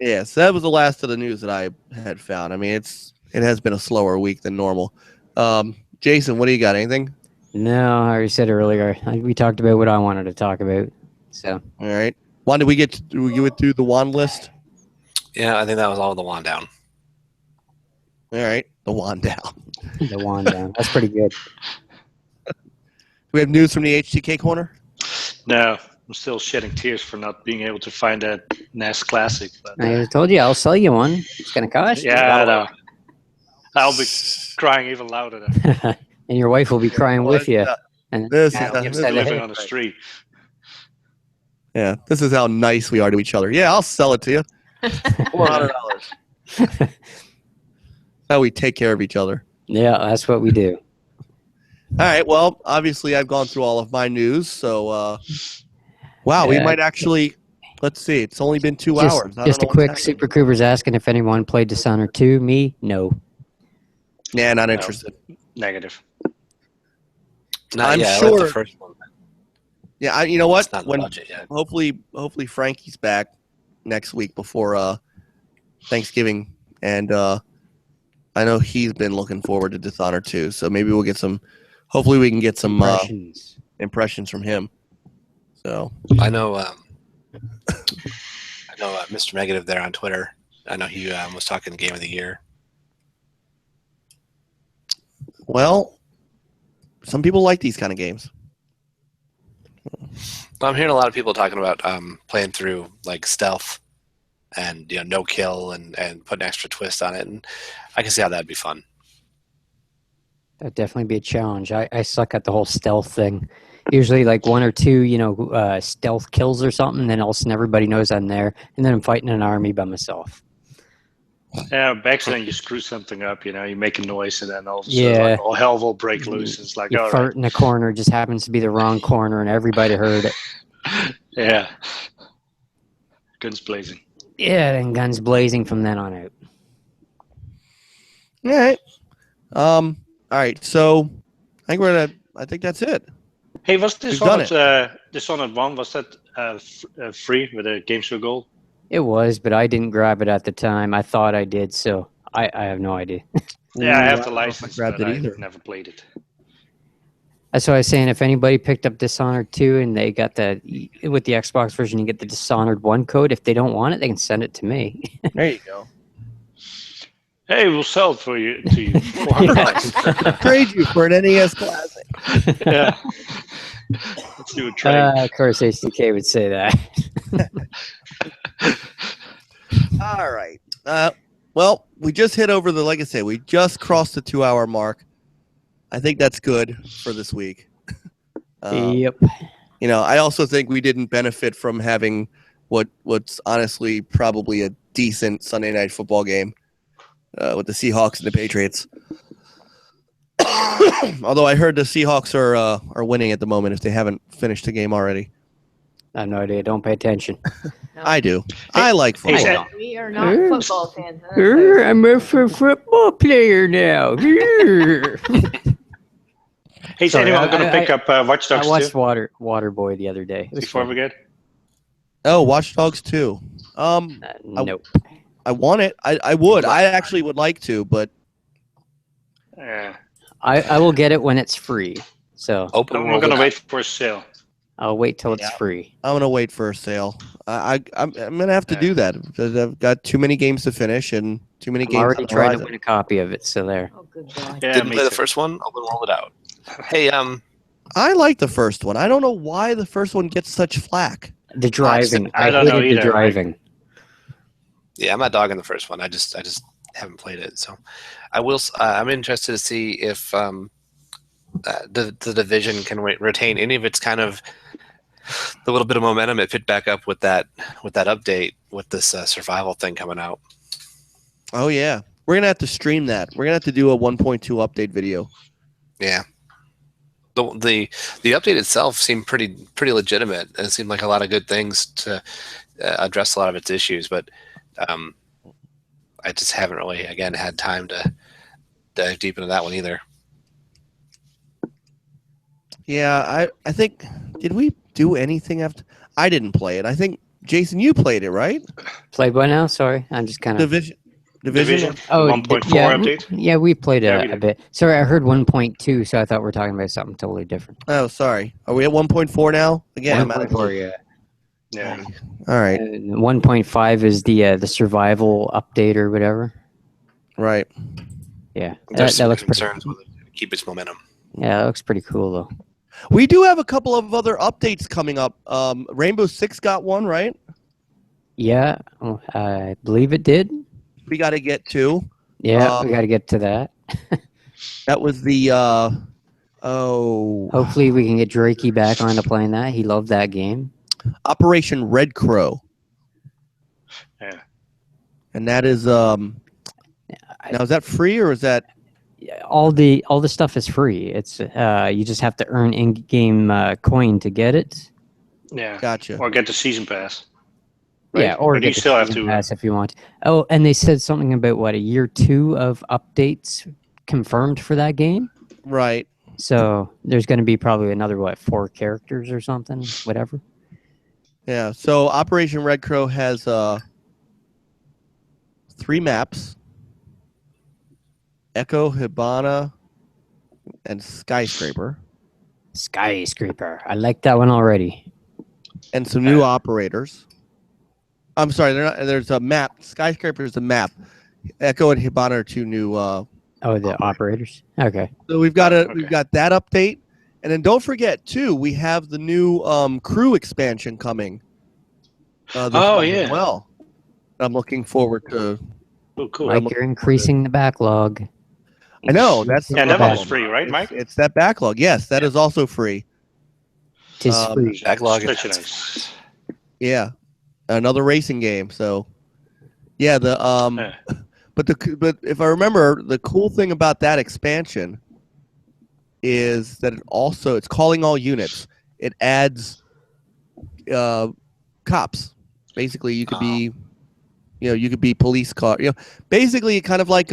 Yeah, so that was the last of the news that I had found. I mean, it has been a slower week than normal. Jason, what do you got? Anything? No, I already said earlier. We talked about what I wanted to talk about. So all right, Juan, did we get through the wand list? Yeah, I think that was all the wand down. All right, the wand down. The wand down. That's pretty good. Do we have news from the HTK corner? No, I'm still shedding tears for not being able to find that NES Classic. But, I told you I'll sell you one. It's going to cost you. Yeah, I know. I'll be crying even louder then. And your wife will be crying with you. And living on the street. Yeah, this is how nice we are to each other. Yeah, I'll sell it to you. $400. How we take care of each other. Yeah, that's what we do. All right. Well, obviously, I've gone through all of my news. So, wow, we might actually. Let's see. It's only been 2 hours. Just a quick. Super Cooper's asking if anyone played Dishonored 2. Me, no. Yeah, not interested. Negative. I'm sure. The first one. Yeah, you know what? It's not in the budget yet. Hopefully Frankie's back next week before Thanksgiving, and I know he's been looking forward to Dishonored 2. So maybe we'll get some. Hopefully, we can get some impressions from him. So I know Mr. Negative there on Twitter. I know he was talking Game of the Year. Well, some people like these kind of games. I'm hearing a lot of people talking about playing through like stealth and no kill and put an extra twist on it, and I can see how that'd be fun. That'd definitely be a challenge. I suck at the whole stealth thing. Usually like one or two, stealth kills or something, then all of a sudden everybody knows I'm there, and then I'm fighting an army by myself. Yeah, by accident you screw something up, you make a noise, and then all of a sudden, Yeah. like, all hell will break loose. It's like, You all fart in a corner, just happens to be the wrong corner, and everybody heard it. right. Yeah. Guns blazing. Yeah, and guns blazing from then on out. All right. All right. So I think that's it. Hey, was We've done Dishonored 1, was that free with a Games for Gold? It was, but I didn't grab it at the time. I thought I did, so I have no idea. Yeah, I have the don't know if license, grabbed but it either. I've never played it. That's why I was saying, if anybody picked up Dishonored 2 and they got with the Xbox version, you get the Dishonored 1 code. If they don't want it, they can send it to me. There you go. Hey, we'll sell it to you for $400. Trade you for an NES Classic. Yeah. Let's do a trade. Of course, HDK would say that. All right. Well, we just hit over like I say, we just crossed the 2-hour mark. I think that's good for this week. Yep. I also think we didn't benefit from having what's honestly probably a decent Sunday night football game with the Seahawks and the Patriots. Although I heard the Seahawks are winning at the moment if they haven't finished the game already. I have no idea. Don't pay attention. No. I do. I like football. Hey, We are not football fans. Huh? I'm a football player now. Hey, is Sorry, anyone going to I- pick up Watch I Dogs watched 2 Waterboy the other day. It was before fun. we get? Oh, Watch Dogs 2. Nope. I want it. I would. I actually would like to, but Yeah. I will get it when it's free. So Open I'm world. going to wait for a sale. I'll wait till it's Yeah. free. I'm gonna wait for a sale. I'm gonna have to do that because I've got too many games to finish and too many I'm games. already on the trying to horizon. win a copy of it. So there. Oh, good God. Yeah, Didn't me play the too. first one. Open world it out. Hey, I like the first one. I don't know why the first one gets such flack. The driving. I don't know hated the either, driving. yeah, I'm not dogging the first one. I just haven't played it. So, I will. I'm interested to see if the division can retain any of its kind of the little bit of momentum it picked back up with that update with this survival thing coming out. Oh yeah, we're gonna have to stream that. We're gonna have to do a 1.2 update video. Yeah. The update itself seemed pretty legitimate, and it seemed like a lot of good things to address a lot of its issues. But I just haven't really, again, had time to dive deep into that one either. Yeah, I think did we do anything after? I didn't play it. I think Jason, you played it, right? Played by now? Sorry, I'm just kind of. Division. Oh, 1.4 yeah, update. Yeah, we played Yeah, we a did. bit. Sorry, I heard 1.2, so I thought we were talking about something totally different. Oh, sorry. Are we at 1.4 now? Again, I'm out of 1.4, yeah. Yeah. All right, 1.5 is the survival update or whatever. right. Yeah, There's that some looks pretty. concerns with it to keep its momentum. Yeah, that looks pretty cool though. We do have a couple of other updates coming up. Rainbow Six got one, right? Yeah, I believe it did. We got to get two. Yeah, we got to get to that. That was the Hopefully, we can get Drakey back onto playing that. He loved that game. Operation Red Crow, Yeah. and that is now is that free or is that? All the stuff is free. It's you just have to earn in-game coin to get it. Yeah. Gotcha. Or get the season pass. Yeah, or But you get the still have season to. pass if you want. Oh, and they said something about what, a year 2 of updates confirmed for that game. Right. So there's going to be probably another 4 characters or something, whatever. Yeah. So Operation Red Crow has 3 maps: Echo, Hibana, and Skyscraper, Skyscraper. I like that one already. and some new operators. I'm sorry, they're not. There's a map. Skyscraper is a map. Echo and Hibana are 2 new. Oh, the operators. Okay. So we've got Okay. we've got that update, and then don't forget too, we have the new crew expansion coming. This month as yeah. well. I'm looking forward to. Oh, cool. Mike, you're increasing the backlog. I know that's the Yeah, that one problem. is free, right, Mike? It's that backlog. Yes, that is also free. Tis Um, free. Backlog Such a is nice. Yeah, another racing game. So, yeah, the Yeah. But if I remember, the cool thing about that expansion is that it's calling all units. It adds cops. Basically, you could be, you could be police car. Basically, kind of like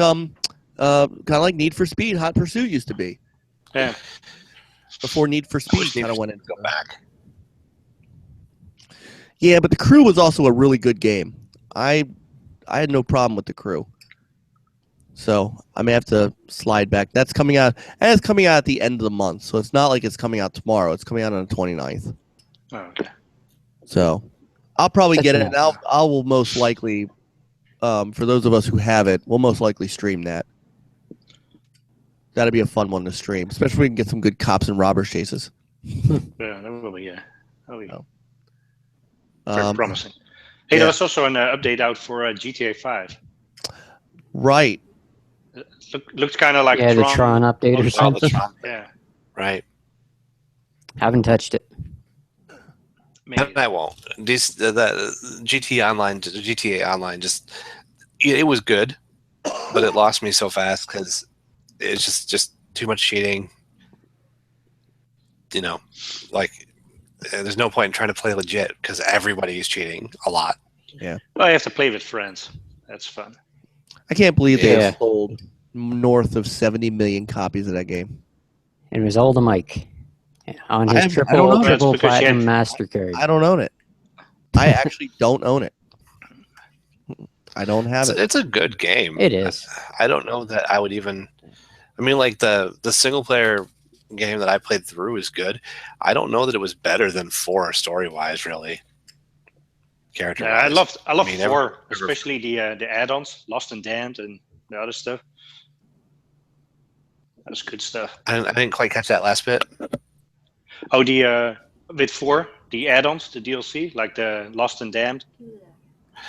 Need for Speed, Hot Pursuit used to be. Yeah. Before Need for Speed kind of went into go back. Yeah, but the Crew was also a really good game. I had no problem with the Crew. So I may have to slide back. That's coming out, and it's coming out at the end of the month. So it's not like it's coming out tomorrow. It's coming out on the 29th. Oh, okay. So I'll probably get it. That's And I will most likely, for those of us who have it, we'll most likely stream that. That'd be a fun one to stream, especially if we can get some good cops and robbers chases. Yeah, that will be, yeah. That'll be very Um, promising. Hey, yeah. there was also an update out for GTA 5. Right. Looked kind of like Yeah, the Tron update or Oh, the something. Tron. Yeah, Right. Haven't touched it. maybe. I won't. The GTA Online just it was good, but it lost me so fast because it's just too much cheating. There's no point in trying to play legit because everybody is cheating a lot. Well, you have to play with friends. That's fun. I can't believe they Yeah. have sold north of 70 million copies of that game. It was all the Mike on I his don't know. triple That's because platinum you master card. I don't own it. I actually don't own it. I don't have it. It's a good game. It is. I don't know that I would even. I mean, like the single player game that I played through is good. I don't know that it was better than 4 story wise, really. Character. I love mean, 4, especially the add-ons, Lost and Damned, and the other stuff. That's good stuff. I didn't quite catch that last bit. Oh, with 4, the add-ons, the DLC, like the Lost and Damned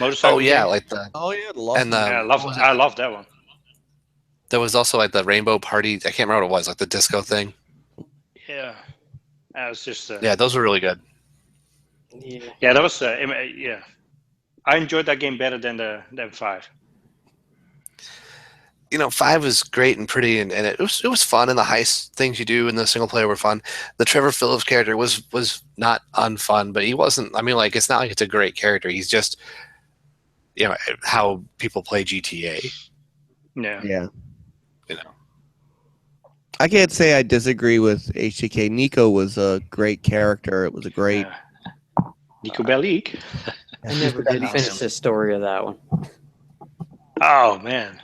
motorcycle. Oh yeah, game. like the Oh yeah, the Lost and Yeah, I love that one. there was also like the Rainbow Party. I can't remember what it was, like the disco thing. Yeah, that was just. Yeah, those were really good. Yeah, that was. Yeah, I enjoyed that game better than 5. 5 was great and pretty, and it was fun, and the heist things you do in the single player were fun. The Trevor Phillips character was not unfun, but he wasn't. I mean, like, it's not like it's a great character. He's just, how people play GTA. Yeah. Yeah. I can't say I disagree with HTK. Nico was a great character. It was a great. Nico Bellic. I never did finish the story of that one. Oh man.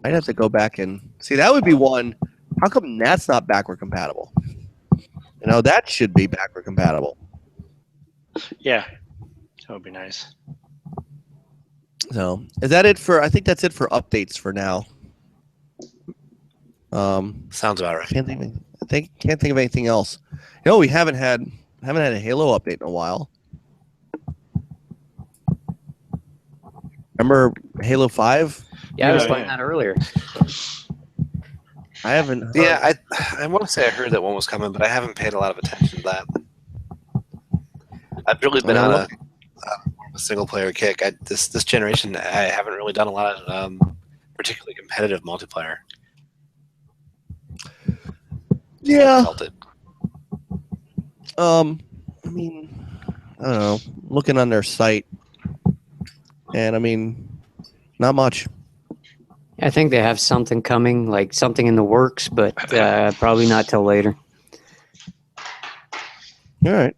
I'd have to go back and see. That would be one. How come that's not backward compatible? That should be backward compatible. Yeah, that would be nice. So, is that it for? I think that's it for updates for now. Sounds about right. Can't think of anything else. We haven't had a Halo update in a while. Remember Halo 5? Yeah, I was Yeah, playing yeah. that earlier. I haven't. Heard. Yeah, I want to say I heard that one was coming, but I haven't paid a lot of attention to that. I've really been on a single player kick. This generation, I haven't really done a lot of particularly competitive multiplayer. Yeah. I felt it. I mean, I don't know. Looking on their site, and I mean, not much. I think they have something coming, like something in the works, but probably not till later. All right.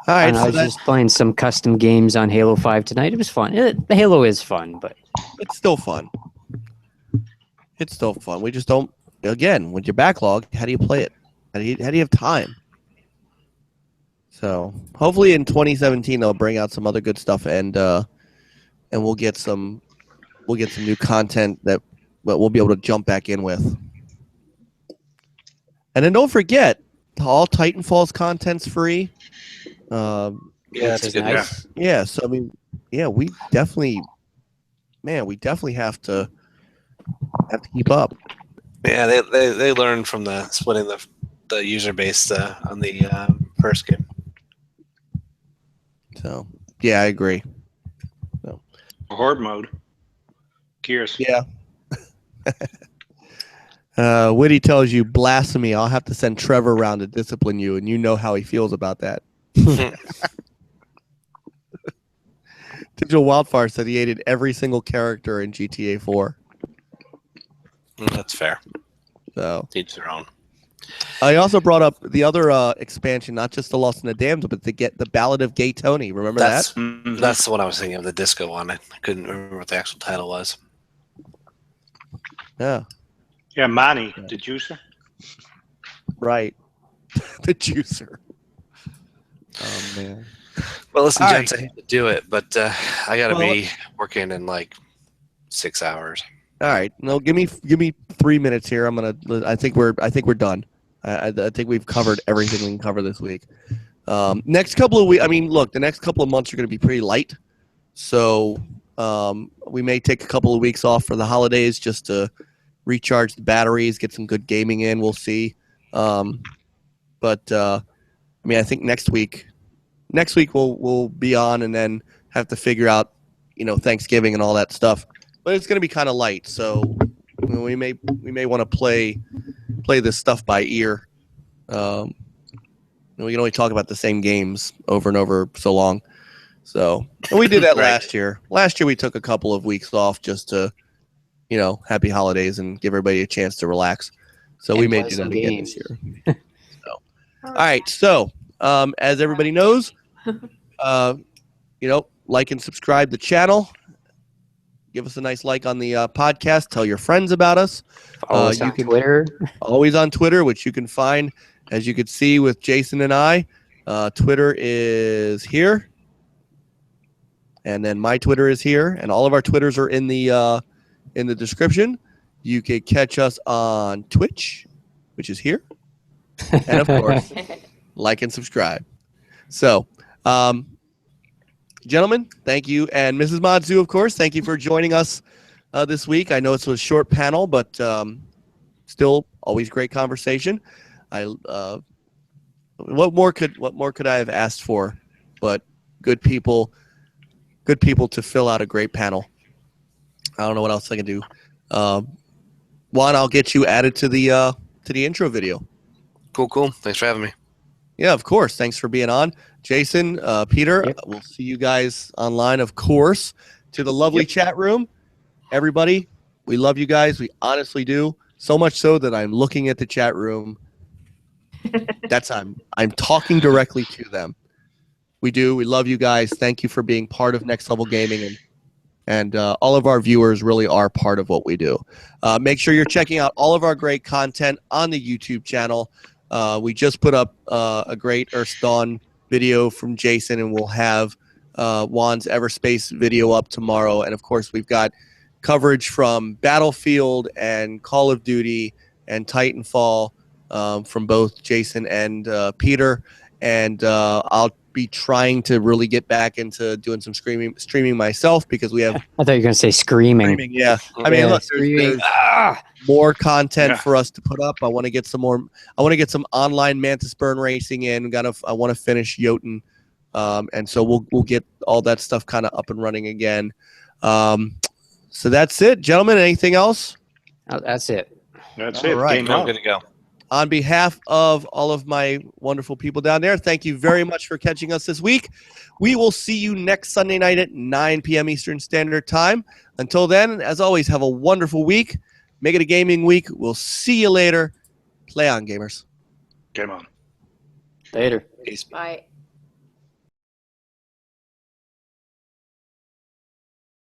And I was just playing some custom games on Halo 5 tonight. It was fun. The Halo is fun, but it's still fun. It's still fun. We just don't. Again, with your backlog, how do you play it? How do you have time? So hopefully in 2017 they'll bring out some other good stuff, and we'll get some new content that we'll be able to jump back in with. And then don't forget, all Titanfall's content's free. Yeah, that's a good one. nice. Yeah, so I mean, yeah, we definitely have to keep up. Yeah, they learned from the splitting the user base on the first game. So yeah, I agree. Horde mode. Gears. Yeah. Whitty tells you blasphemy. I'll have to send Trevor around to discipline you, and you know how he feels about that. Digital Wildfire said he hated every single character in GTA 4. That's fair. So Each their own. I also brought up the other expansion, not just the Lost in the Damned, but to get the Ballad of Gay Tony. Remember That's that? that's the one I was thinking of, the disco one. I couldn't remember what the actual title was. Yeah, Yeah, Manny, the juicer. right. The juicer. Oh man. Well, listen, All gents, right. I hate to do it, but I got to Well, be working in like 6 hours. All right. No, give me 3 minutes here. I think we're done. I think we've covered everything we can cover this week. Next couple of weeks. I mean, look, the next couple of months are going to be pretty light. So we may take a couple of weeks off for the holidays just to recharge the batteries, get some good gaming in. We'll see. But I mean, I think next week we'll be on and then have to figure out, Thanksgiving and all that stuff. But it's going to be kind of light, so we may want to play this stuff by ear. We can only talk about the same games over and over so long. So and we did that Right. last year. Last year we took a couple of weeks off just to, happy holidays and give everybody a chance to relax. So we And may play do some that again games. this year. All right. So as everybody knows, like and subscribe the channel. Give us a nice like on the podcast. Tell your friends about us. Follow us you on can- Twitter. Always on Twitter, which you can find, as you could see with Jason and I. Twitter is here. And then my Twitter is here. And all of our Twitters are in the description. You could catch us on Twitch, which is here. And, of course, like and subscribe. So, gentlemen, thank you. And Mrs. Matsu, of course, thank you for joining us this week. I know it's a short panel, but still always great conversation. What more could I have asked for but good people to fill out a great panel. I don't know what else I can do. Juan, I'll get you added to the intro video. Cool. Thanks for having me. Yeah, of course. Thanks for being on. Jason, Peter, Yep. We'll see you guys online, of course. To the lovely chat room. Everybody, we love you guys. We honestly do. So much so that I'm looking at the chat room. I'm talking directly to them. We do. We love you guys. Thank you for being part of Next Level Gaming. And all of our viewers really are part of what we do. Make sure you're checking out all of our great content on the YouTube channel. We just put up a great Earth Dawn video from Jason, and we'll have Juan's Everspace video up tomorrow. And, of course, we've got coverage from Battlefield and Call of Duty and Titanfall from both Jason and Peter. And I'll be trying to really get back into doing some streaming myself because we have I thought you were going to say screaming. yeah. I mean, Yeah, look, screaming. there's more content Yeah. for us to put up. I want to get some more. I want to get some online Mantis Burn racing in. I want to finish Jotun, and so we'll get all that stuff kind of up and running again. So that's it, gentlemen. Anything else? Oh, that's it. That's All it. right. Game I'm on. good to go. On behalf of all of my wonderful people down there, thank you very much for catching us this week. We will see you next Sunday night at 9 p.m. Eastern Standard Time. Until then, as always, have a wonderful week. Make it a gaming week. We'll see you later. Play on, gamers. Game on. Later. Peace. Bye.